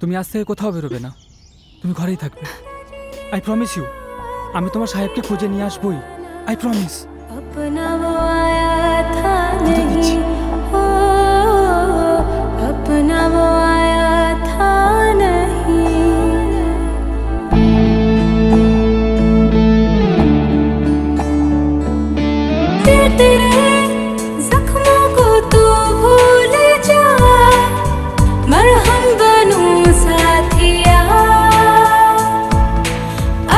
তুমি আজ থেকে কোথাও বেরোবে না, তুমি ঘরেই থাকবে। আই প্রমিস ইউ, আমি তোমার সাহেবকে খুঁজে নিয়ে আসবোই, আই প্রমিস। अपना वो आया था नहीं हो, अपना वो आया था नहीं। तेरे जख्मों को तू भूल जा, मरहम बनूं साथिया,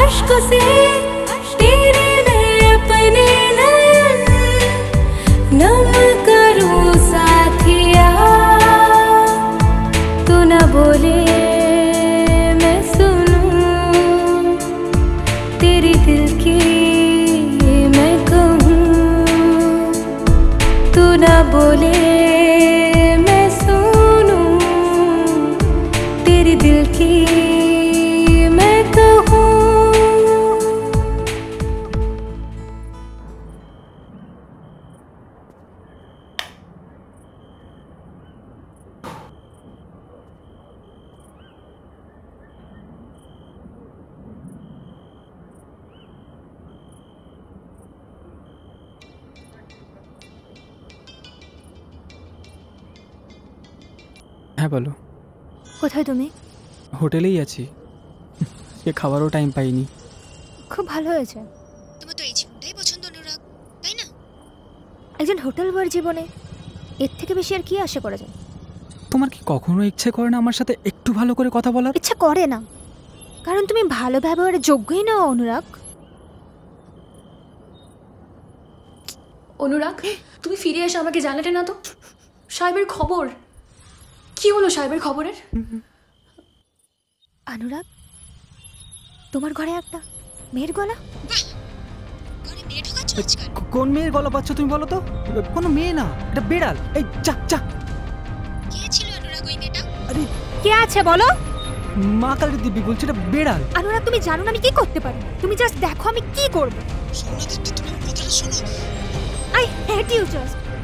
अश्क से तेरे में अपने नयन नम करूं साथिया, तू न बोले मैं सुनूं तेरी दिल की मैं कहूं, तू न बोले मैं सुनूं तेरी दिल की मैं कहूं। হ্যাঁ বলো। কোথায় তুমি? হোটেলেই আছি, এ খাবারও টাইম পাইনি। খুব ভালো হয়েছে। তোমার তো এই জীবনটাই পছন্দ অনুরাগ, তাই না? একজন হোটেল বর জীবনে এর থেকে বেশি আর কি আশা করা যায়? তোমার কি কখনো ইচ্ছে করে না আমার সাথে একটু ভালো করে কথা বলার? ইচ্ছা করে না, কারণ তুমি ভালো ব্যবহারের যোগ্যই না অনুরাগ। অনুরাগ, তুমি ফিরে এসে আমাকে জানালে না তো সাহেবের খবর কি হলো? সাহেবের খবরের অনুরাগ, তোমার ঘরে একটা মেয়ের গলা। কোন মেয়ের গলা পাচ্ছ তুমি বলো তো? কোনো মেয়ে না, এটা বেড়াল। এই চাক চাক। কে ছিল অনুরাগ ওই মেয়েটা? আরে কে আছে বলো? মা কালী দিব্যি বলছে এটা বেড়াল। অনুরাগ, তুমি জানো না আমি কি করতে পারি? তুমি জাস্ট দেখো আমি কি করব। শোনো দিব্যি, তুমি কথাটা শোনো। I hate you,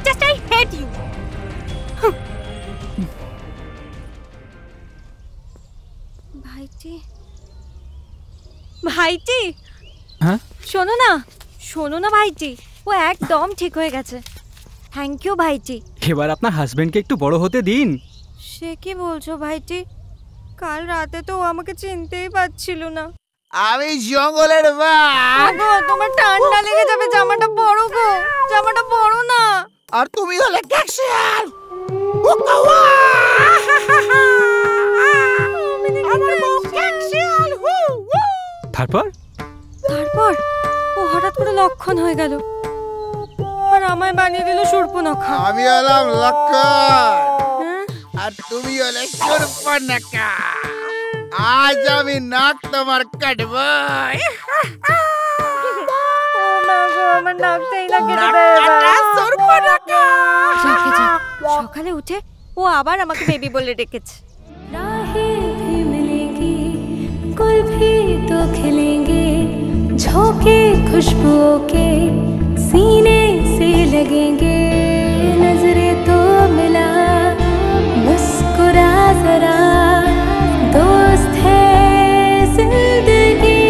just I hate you. ভাইটি, ভাইটি, হ্যাঁ শোনো না ভাইটি, ও একদম ঠিক হয়ে গেছে। থ্যাংক ইউ ভাইটি। এবার আপনার হাজবেন্ডকে একটু বড় হতে দিন। সে কি বলছো ভাইটি? কাল রাতে তো ও আমাকে চিনতেই পারছিল না। আমি জঙ্গলের বাঘ। তোমার ঠান্ডা লেগে যাবে, জামাটা বড় গো, জামাটা বড় না। আর তুমি হলে ক্যাকশিয়াল। তারপর তারপর ও হঠাৎ করে লক্ষণ হয়ে গেল আর আমায় বানিয়ে দিল শূর্পণখা। আমি হলাম লক্ষণ আর তুমি হলে শূর্পণখা। আজ আমি নাক তোমার কাটব। আমার নাকটাই না কেটে সকালে উঠে ও আবার আমাকে বেবি বলে ডেকেছে। गुल भी तो खिलेंगे, झोंके खुशबुओं के सीने से लगेंगे, नजरें तो मिला मुस्कुरा जरा, दोस्त है जिंदगी।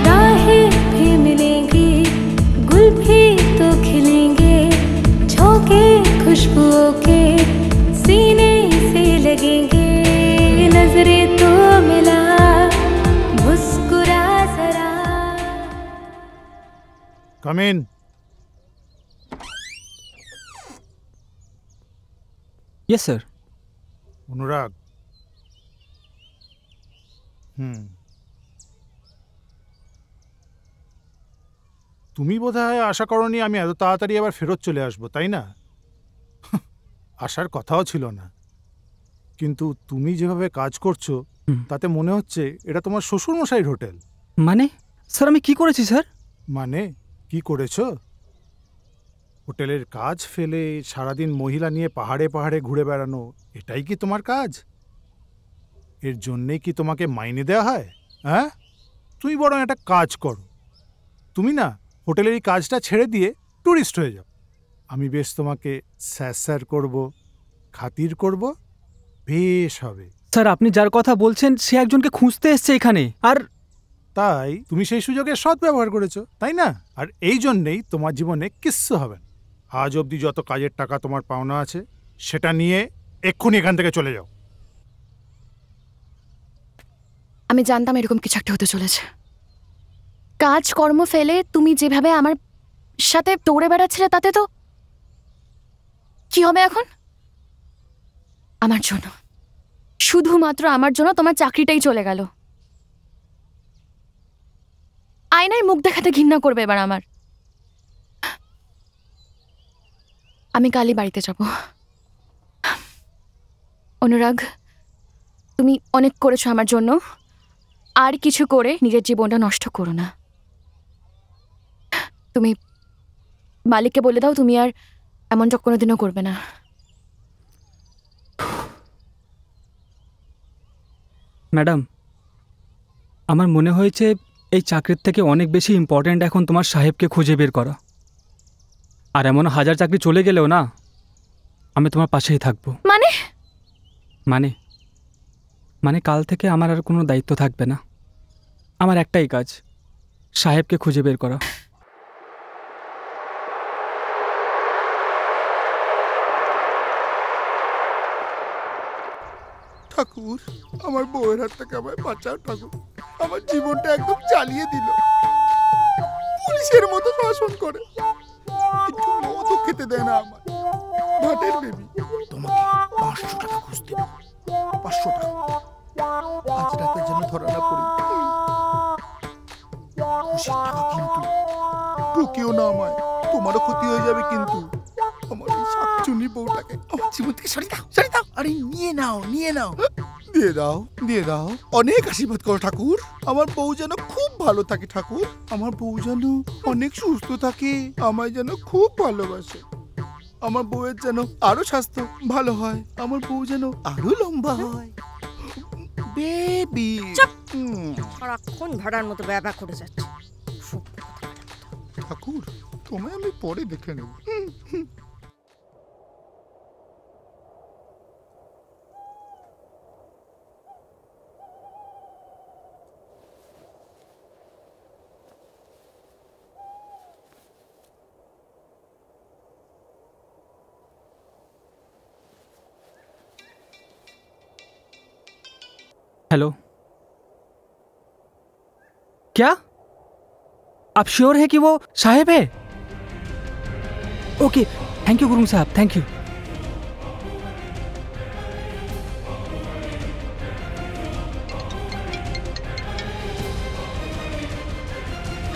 राहें भी मिलेंगी, गुल भी तो खिलेंगे, झोंके खुशबुओं के सीने से लगेंगे, नजरें तो मिला मुस्कुरा जरा। Come in. Yes, sir. অনুরাগ। তুমি বোধহয় আশা করনি আমি এত তাড়াতাড়ি আবার ফেরত চলে আসবো, তাই না? আসার কথাও ছিল না, কিন্তু তুমি যেভাবে কাজ করছো তাতে মনে হচ্ছে এটা তোমার শ্বশুরমশাইয়ের হোটেল। মানে স্যার আমি কি করেছি স্যার? মানে কি করেছো? হোটেলের কাজ ফেলে সারাদিন মহিলা নিয়ে পাহাড়ে পাহাড়ে ঘুরে বেড়ানো, এটাই কি তোমার কাজ? এর জন্যেই কি তোমাকে মাইনে দেওয়া হয়? হ্যাঁ, তুমি বরং একটা কাজ করো, তুমি না হোটেলের এই কাজটা ছেড়ে দিয়ে ট্যুরিস্ট হয়ে যাও। আমি বেশ তোমাকে স্যার করব, খাতির করব, বেশ হবে। স্যার আপনি যার কথা বলছেন সে একজনকে খুঁজতে এসছে এখানে, আর তাই তুমি সেই সুযোগে সদ্ব্যবহার করেছো, তাই না? আর এই জন্যেই তোমার জীবনে কিচ্ছু হবে না। আজ অবধি যত কাজের টাকা তোমার পাওনা আছে সেটা নিয়ে এক্ষুনি এখান থেকে চলে যাও। আমি জানতাম এরকম কিছু একটা হতে চলেছে। কাজকর্ম ফেলে তুমি যেভাবে আমার সাথে দৌড়ে বেড়াচ্ছিলে তাতে তো কি হবে এখন? আমার জন্য, শুধুমাত্র আমার জন্য তোমার চাকরিটাই চলে গেল। আয়নায় মুখ দেখাতে ঘৃণা করবে এবার আমার। আমি কালই বাড়িতে যাব। অনুরাগ, তুমি অনেক করেছো আমার জন্য, আর কিছু করে নিজের জীবনটা নষ্ট করো না। তুমি মালিককে বলে দাও তুমি আর এমনটা কোনোদিনও করবে না। ম্যাডাম, আমার মনে হয়েছে এই চাকরির থেকে অনেক বেশি ইম্পর্ট্যান্ট এখন তোমার সাহেবকে খুঁজে বের করা। আর এমন 1000 চাকরি চলে গেলেও না, আমি তোমার পাশেই থাকবো। মানে মানে মানে কাল থেকে আমার আর কোনো দায়িত্ব থাকবে না। আমার একটাই কাজ, সাহেবকে খুঁজে বের করা। ঠাকুর, আমার বউয়ের হাত থেকে আমায় বাঁচাও ঠাকুর। আমার জীবনটা একদম চালিয়ে দিল, পুলিশের মতো শাসন করে, একটু মদও খেতে দেয় না আমার। ভাটের বেবি, তোমাকে 500 টাকা ঘুষ দেব, 500 টাকা। আজ রাতের জন্য ধরা না পড়ি। খুশির টাকা কিন্তু, ঠকিও না আমায়, তোমারও ক্ষতি হয়ে যাবে কিন্তু। আমার এই শাকচুনি বউটাকে আমার জীবন থেকে সরিয়ে দাও, সরিয়ে দাও। আরে নিয়ে নাও, নিয়ে নাও, দিয়ে দাও, দিয়ে দাও। অনেক আশীর্বাদ করো ঠাকুর, আমার বউ যেন খুব ভালো থাকে ঠাকুর। আমার বউ যেন অনেক সুস্থ থাকে, আমায় যেন খুব ভালোবাসে। আমার বউয়ের যেন আরো স্বাস্থ্য ভালো হয়, আমার বউ যেন আরো লম্বা হয়। বেবি সারাক্ষণ ভাড়ার মতো ব্যবহার করে যাচ্ছে। ঠাকুর, তোমায় আমি পরে দেখে নেব। हेलो, क्या आप श्योर है कि वो साहेब है? ओके, थैंक यू गुरुंग साहब, thank you.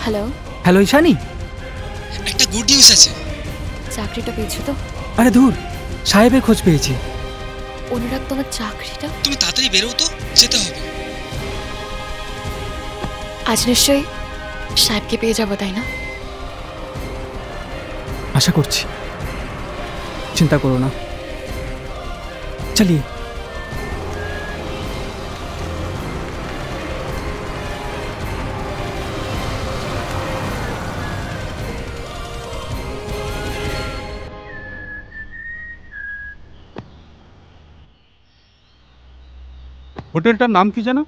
Hello hello Ishani, একটা গুড নিউজ আছে। চাকরিটা পেয়েছো তো? আরে ধুর, সাহেবের খোঁজ পেয়েছি। অনুরাগ, তোমার চাকরিটা? তুমি তাড়াতাড়ি বেরো তো, যেতে হবে। আজ নিশ্চয়ই সাহেবকে পেয়ে যাবো, তাই না? আশা করছি, চিন্তা করো না। চলিয়ে। হোটেলটার নাম কি জানো?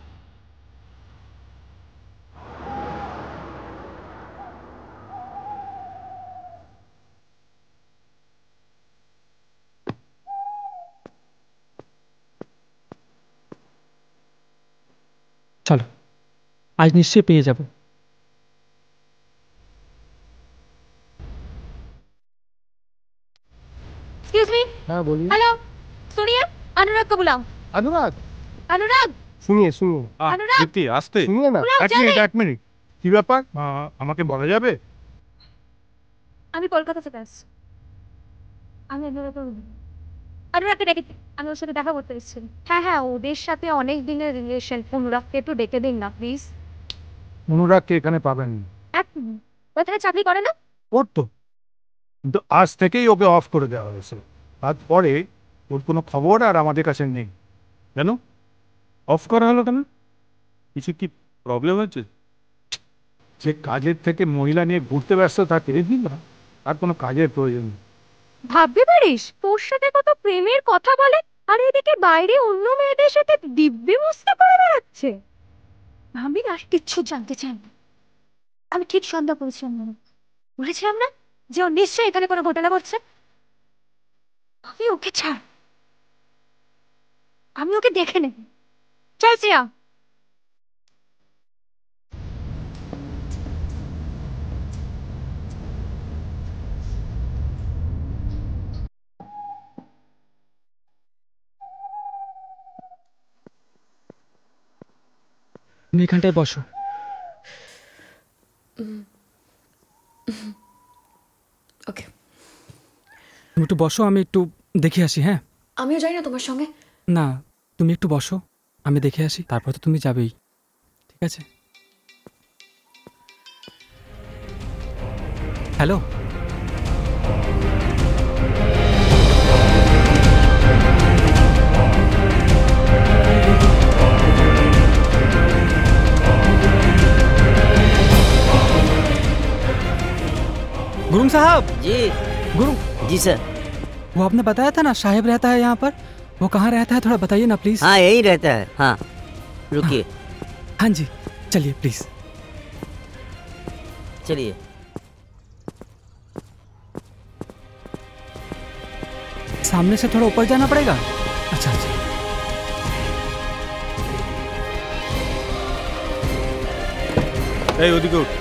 চলো, আজ নিশ্চয়ই পেয়ে যাবো। Excuse me. हाँ बोलिए। हेलो, सुनिए, अनुराग को बुलाओ। अनुराग, अनुराग, শুনিয়ে শুনিয়ে अनुराग, দীপ্তি আসতে। শুনিয়ে না। বুলাও, এক চলে। মিনিট, এক মিনিট। কি ব্যাপার? আমাকে বলা যাবে? আমি কলকাতা থেকে আসছি। আমি অনুরাগকে ডেকে, আমি ওর সাথে দেখা করতে এসেছি। হ্যাঁ হ্যাঁ, ওদের সাথে অনেক দিনের রিলেশন। অনুরাগকে একটু ডেকে দিন না প্লিজ। অনুরাগকে এখানে পাবেন না। এক মিনিট, কোথায় চাকরি করে না? করতো, কিন্তু আজ থেকেই ওকে অফ করে দেওয়া হয়েছে। আজ পরে ওর কোনো খবর আর আমাদের কাছে নেই। কেন অফ করা হলো কেন? কিছু কি প্রবলেম হচ্ছে? যে কাজের থেকে মহিলা নিয়ে ঘুরতে ব্যস্ত থাকে না, আর কোনো কাজের প্রয়োজন নেই। ভাবতে পারিস, তোর সাথে কত প্রেমের কথা বলে, আর এদিকে বাইরে অন্য মেয়েদের সাথে দিব্যি মস্তি করে বেড়াচ্ছে। ভাবি আর কিচ্ছু জানতে চাই না। আমি ঠিক সন্ধ্যা বলছিলাম না, বলেছিলাম না যে ও নিশ্চয়ই এখানে কোনো ঘোটালা করছে। আমি ওকে ছাড়, আমি ওকে দেখে নেব। চল সিয়া। তুমি এখানটায় বসো। ওকে, তুমি একটু বসো, আমি একটু দেখে আসি। হ্যাঁ, আমিও যাই না তোমার সঙ্গে? না, তুমি একটু বসো, আমি দেখে আসি, তারপর তো তুমি যাবেই। ঠিক আছে? হ্যালো, गुरुंग साहब। जी गुरुंग जी सर। वो आपने बताया था ना साहेब रहता है यहाँ पर, वो कहाँ रहता है थोड़ा बताइए ना प्लीज। हाँ यही रहता है। हाँ रुकिए। हाँ जी, चलिए प्लीज। चलिए। सामने से थोड़ा ऊपर जाना पड़ेगा। अच्छा अच्छा। এই ওদিকে উঠ।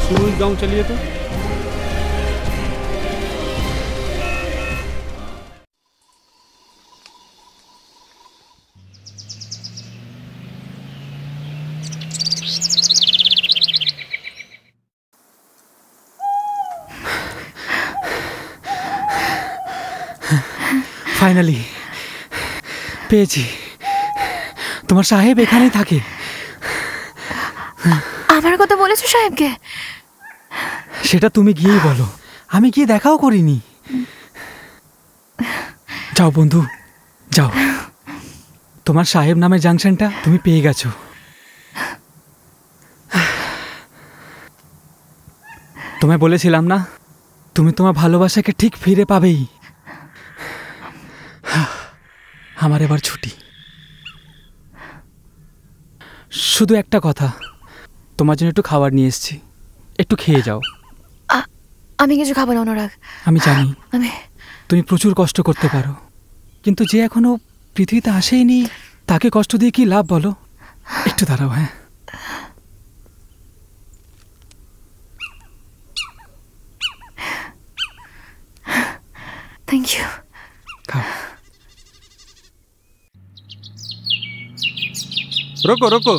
शुरू गाँव चलिए तो। ফাইনালি পেয়েছি, তোমার সাহেব এখানেই থাকে। আমার কথা বলেছো সাহেবকে? সেটা তুমি গিয়েই বলো, আমি গিয়ে দেখাও করিনি। যাও বন্ধু যাও, তোমার সাহেব নামের জাংশনটা তুমি পেয়ে গেছো। তোমায় বলেছিলাম না, তুমি তোমার ভালোবাসাকে ঠিক ফিরে পাবেই। আমার এবার ছুটি। শুধু একটা কথা, তোমার জন্য একটু খাবার নিয়ে এসেছি, একটু খেয়ে যাও। আমি কিছু খাবো না অনুরাগ। আমি জানি, তুমি প্রচুর কষ্ট করতে পারো, কিন্তু যে এখনো পৃথিবীতে আসেইনি তাকে কষ্ট দিয়ে কি লাভ বলো? একটু দাঁড়াও। হ্যাঁ, থ্যাংক ইউ। रोको रोको।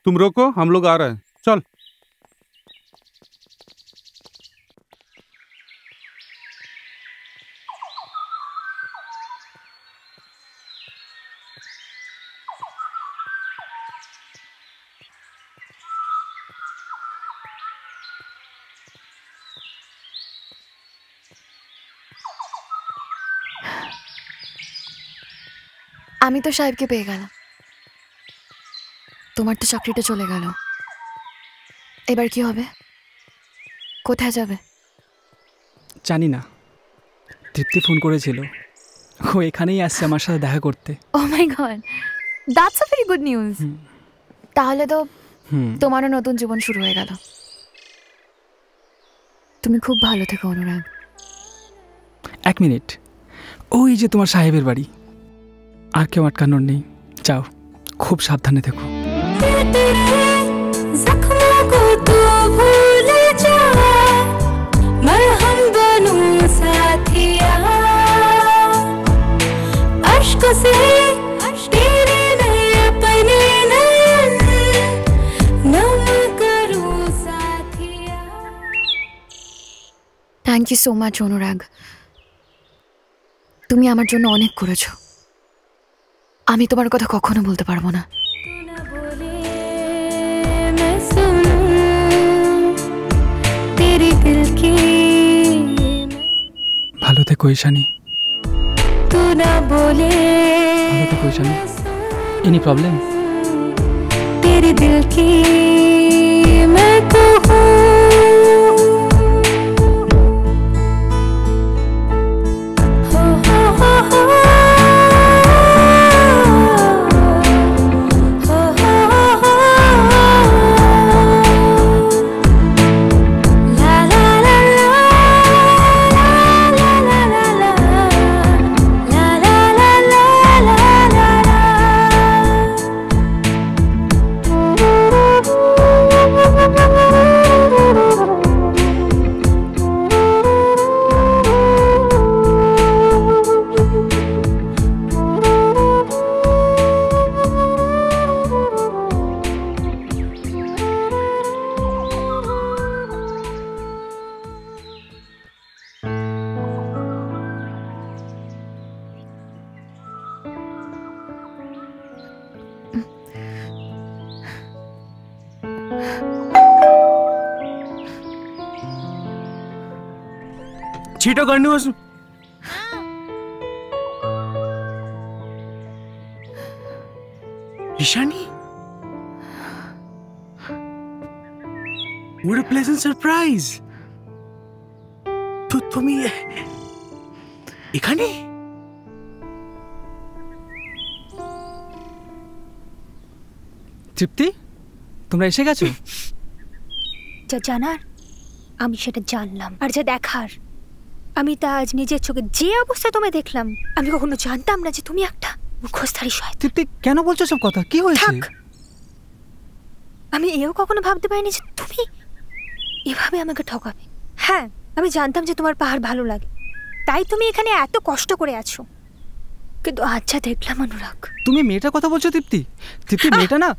तुम रोको, हम लोग आ रहे हैं। चल। আমি তো সাহেবকে পেয়ে গেলাম, তোমার তো চাকরিটা চলে গেল। এবার কি হবে? কোথায় যাবে? জানি না। তৃপ্তি ফোন করেছিল, ও এখানেই আসছে আমার সাথে দেখা করতে। Oh my God, that's a very good news. তাহলে তো তোমারও নতুন জীবন শুরু হয়ে গেল। তুমি খুব ভালো থেকো অনুরাগ। এক মিনিট, ওই যে তোমার সাহেবের বাড়ি, আর কেউ আটকানোর নেই। যাও, খুব সাবধানে থেকো। থ্যাংক ইউ সো মাচ অনুরাগ, তুমি আমার জন্য অনেক করেছো। আমি তোমার কথা কখনো বলতে পারবো না। ভালো থেকো ঈশানী। ভালো থেকো ঈশানী। Any problem? तेरे दिल की मैं तो छिटो गर्नुहोस्। Ishani, what a pleasant surprise! তো তুমি এখানে? তৃপ্তি, তোমরা এসে গেছো? যা জানার আমি সেটা জানলাম, আর যা দেখার আমি তা আজ নিজের চোখে যে অবস্থা তোমায় দেখলাম। আমি কখনো জানতাম না যে তুমি একটা মুখোশধারী শয়তান। তৃপ্তি, কেন বলছো সব কথা? কি হয়েছে? আমি এও কখনো ভাবতে পারিনি যে তুমি এভাবে আমাকে ঠকাবে। হ্যাঁ, আমি জানতাম যে তোমার পাহাড় ভালো লাগে, তাই তুমি এখানে এত কষ্ট করে আছো, কিন্তু আজ যা দেখলাম অনুরাগ। তুমি মেয়েটার কথা বলছো তৃপ্তি? তৃপ্তি মেয়েটা না,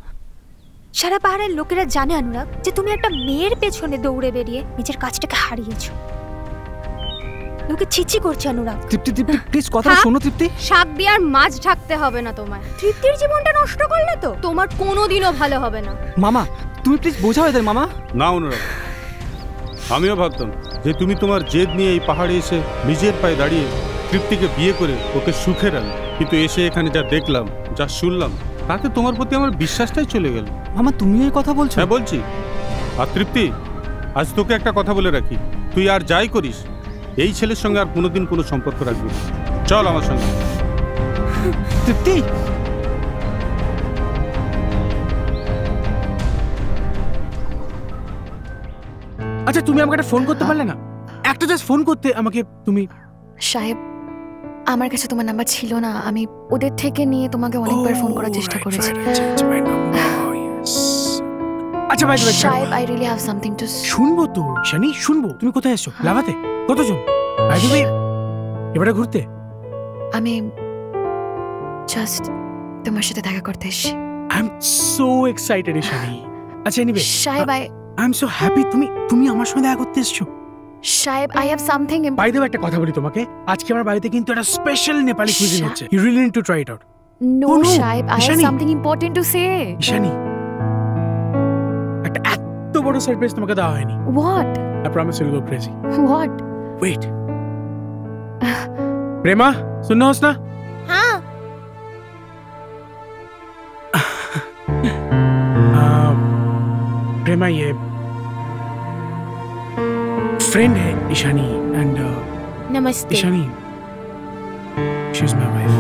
সারা পাহাড়ের লোকেরা জানে অনুরাগ যে তুমি একটা মেয়ের পেছনে দৌড়ে বেরিয়ে নিজের কাজটাকে হারিয়েছো। লোকে চিচি করছে অনুরাগ। তৃপ্তি তৃপ্তি প্লিজ কথাটা শোনো তৃপ্তি। শাক দিয়ে আর মাছ ঢাকতে হবে না তোমার। তৃপ্তির জীবনটা নষ্ট করলে তো তোমার কোনোদিনও ভালো হবে না। মামা তুমি প্লিজ বোঝাও এদের। মামা না অনুরাগ, আমিও ভাবতাম যে তুমি তোমার জেদ নিয়ে এই পাহাড়ে এসে নিজের পায়ে দাঁড়িয়ে তৃপ্তিকে বিয়ে করে ওকে সুখে রাখলে, কিন্তু এসে এখানে যা দেখলাম, যা শুনলাম, তাতে তোমার প্রতি আমার বিশ্বাসটাই চলে গেল। মামা তুমি এই কথা বলছো? হ্যাঁ বলছি। আর তৃপ্তি, আজ তোকে একটা কথা বলে রাখি, তুই আর যাই করিস এই ছেলের সঙ্গে আর কোনোদিন কোনো সম্পর্ক রাখবি না। চল আমার সঙ্গে। তৃপ্তি আচ্ছা তুমি আমাকে একটা ফোন করতে পারলে না? একটা জাস্ট ফোন করতে আমাকে তুমি। সাহেব, আমার কাছে তোমার নাম্বার ছিল না, আমি ওদের থেকে নিয়ে তোমাকে অনেকবার ফোন করার চেষ্টা করেছি। আচ্ছা ভাই সাহেব, I really have something to. শুনবো তো শানি, শুনবো। তুমি কোথায় এসছো? লাভাতে? কতজন? এবারে ঘুরতে? আমি জাস্ট তোমার সাথে দেখা করতে এসেছি। I am so excited Shani. আচ্ছা এনিওয়ে সাহেব, আই এম সো হ্যাপি তুমি আমার সঙ্গে দেখা করতে এসছো। সাহেব, I have something. By the way, একটা কথা বলি তোমাকে, আজকে আমার বাড়িতে কিন্তু একটা স্পেশাল নেপালি কুজিন হচ্ছে। You really need to try it out. No সাহেব, I have something important to say. Shani, একটা এত বড় সারপ্রাইজ তোমাকে দেওয়া হয়নি। What? I promise you will go crazy. What? Wait. Prema, सुनना होस ना? हाँ। प्रेमा, ये फ्रेंड है ईशानी एंड नमस्ते। Ishani, she is my wife.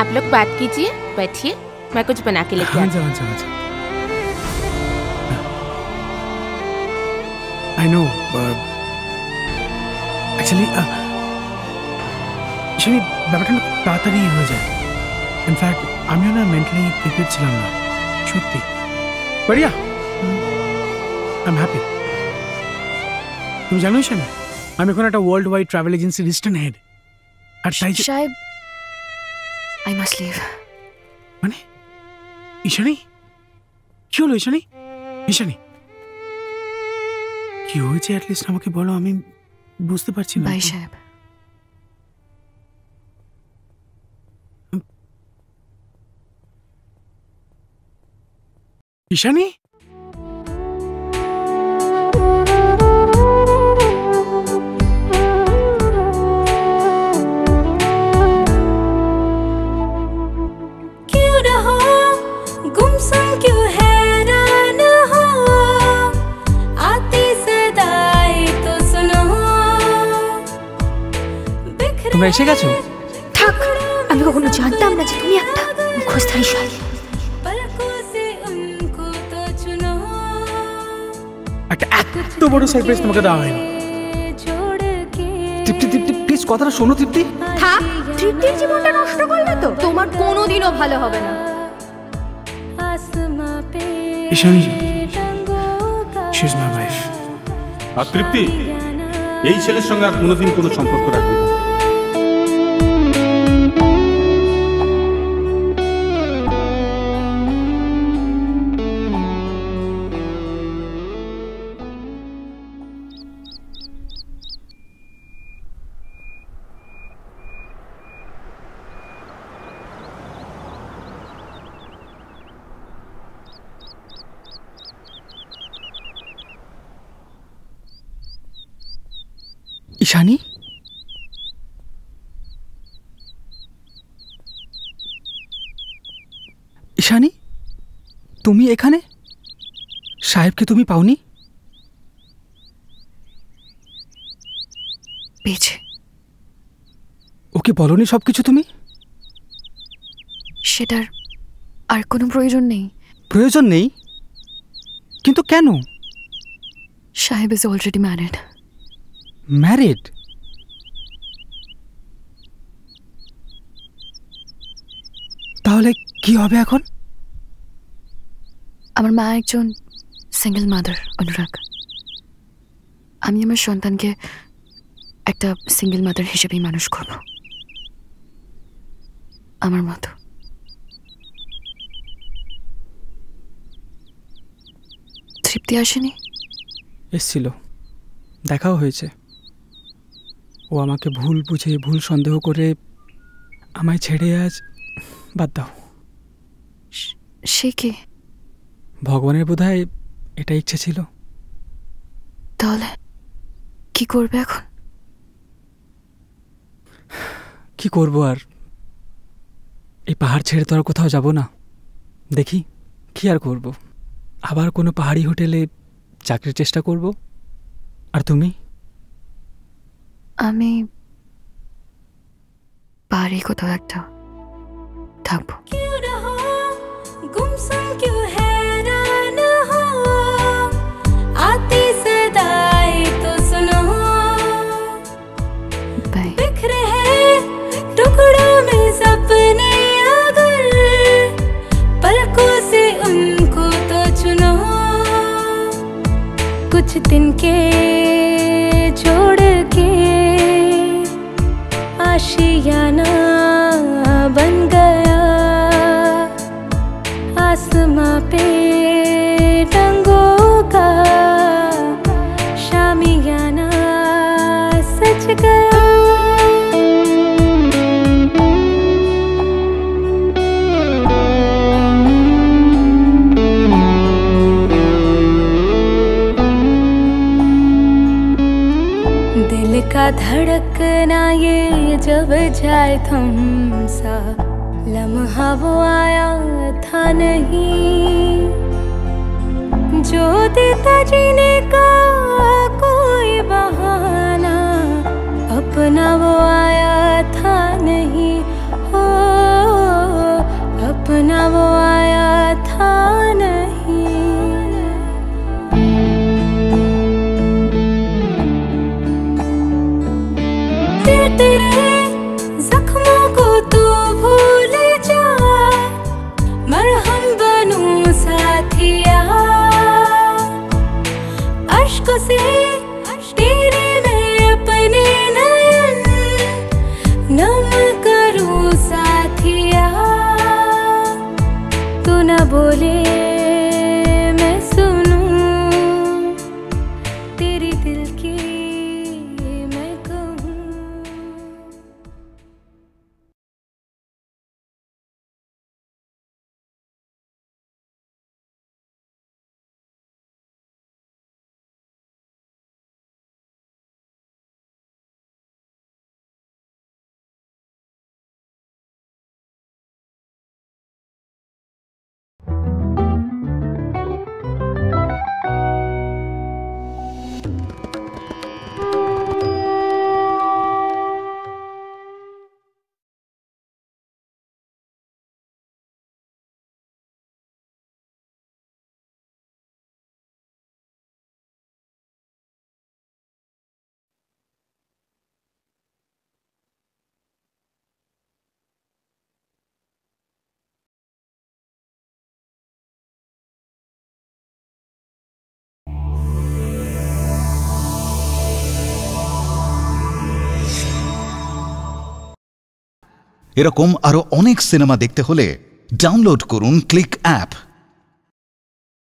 आप लोग बात कीजिए, बैठिए, मैं कुछ बना के लेके आती हूँ। I know, actually, actually ব্যাপারটা তাড়াতাড়ি হয়ে যায়। ইনফ্যাক্ট আমিও না মেন্টালি প্রিপেয়ার ছিলাম না, সত্যি। বাড়িয়া, আই এম হ্যাপি। তুমি জানো না, আমি এখন একটা ওয়ার্ল্ড ওয়াইড ট্রাভেল এজেন্সি রিস্টন হেড। আর তাই সাহেব, I must leave. মানে ঈশানী, কি হলো ঈশানী? ঈশানী কি হয়েছে অ্যাটলিস্ট আমাকে বলো, আমি বুঝতে পারছি না। বাই সাহেব। ঈশানী, তোমরা এসে গেছো? থাক, আমি কখনো জানতাম না যে তুমি একটা মুখোশধারী শালী। একটা এত বড় সারপ্রাইজ তোমাকে দেওয়া হয়নি। তৃপ্তি, তৃপ্তি প্লিজ কথাটা শোনো। তৃপ্তি, থাক, তৃপ্তির জীবনটা নষ্ট করলে তো তোমার কোনোদিনও ভালো হবে না। Ishani, she is my wife. আর তৃপ্তি, এই ছেলের সঙ্গে আর কোনোদিন কোনো সম্পর্ক রাখবি না। ঈশানী, ঈশানী, তুমি এখানে? সাহেবকে তুমি পাওনি? পেয়েছে। ওকে বলনি সবকিছু তুমি? সেটার আর কোনো প্রয়োজন নেই। প্রয়োজন নেই? কিন্তু কেন? সাহেব ইজ অলরেডি ম্যারিড। ম্যারিড? তাহলে কি হবে এখন? আমার মা একজন সিঙ্গেল মাদার, অনুরাগ। আমি আমার সন্তানকে একটা সিঙ্গেল মাদার হিসেবেই মানুষ করব, আমার মতো। তৃপ্তি আসেনি? এসছিল, দেখাও হয়েছে। ও আমাকে ভুল বুঝে, ভুল সন্দেহ করে আমায় ছেড়ে আজ। বাদ দাও। সে কি? ভগবানের বোধহয় এটা ইচ্ছে ছিল। তাহলে কি করবে এখন? কি করব আর, এই পাহাড় ছেড়ে তো আর কোথাও যাব না। দেখি কি আর করব, আবার কোনো পাহাড়ি হোটেলে চাকরির চেষ্টা করব। আর তুমি? আমি পাহাড়ি কোথাও একটা থাকবো। गुमसुम क्यों हैरान हो, आती सदाएं तो सुनो। बिखरे हैं टुकड़ों में सपने, अगर पलकों से उनको तो चुनो। कुछ दिन के छोड़ के आशियाना बन गया, आसमां पे रंगों का शामियाना सज गया। दिल का धड़कना ये जब जाए थम सा, लम्हा वो आया था नहीं जो देता जीने का कोई बहाना, अपना वो आया था नहीं हो, अपना वो आया था नहीं। तेरे जख्मों को तू भूल जा, मरहम बनूं साथिया, अश्कों से तेरे मैं अपने नयन नम करूं साथिया। तू न बोले मैं सुनूं, तेरी दिल की मैं कहूं। এরকম আরো অনেক সিনেমা দেখতে হলে ডাউনলোড করুন ক্লিক অ্যাপ।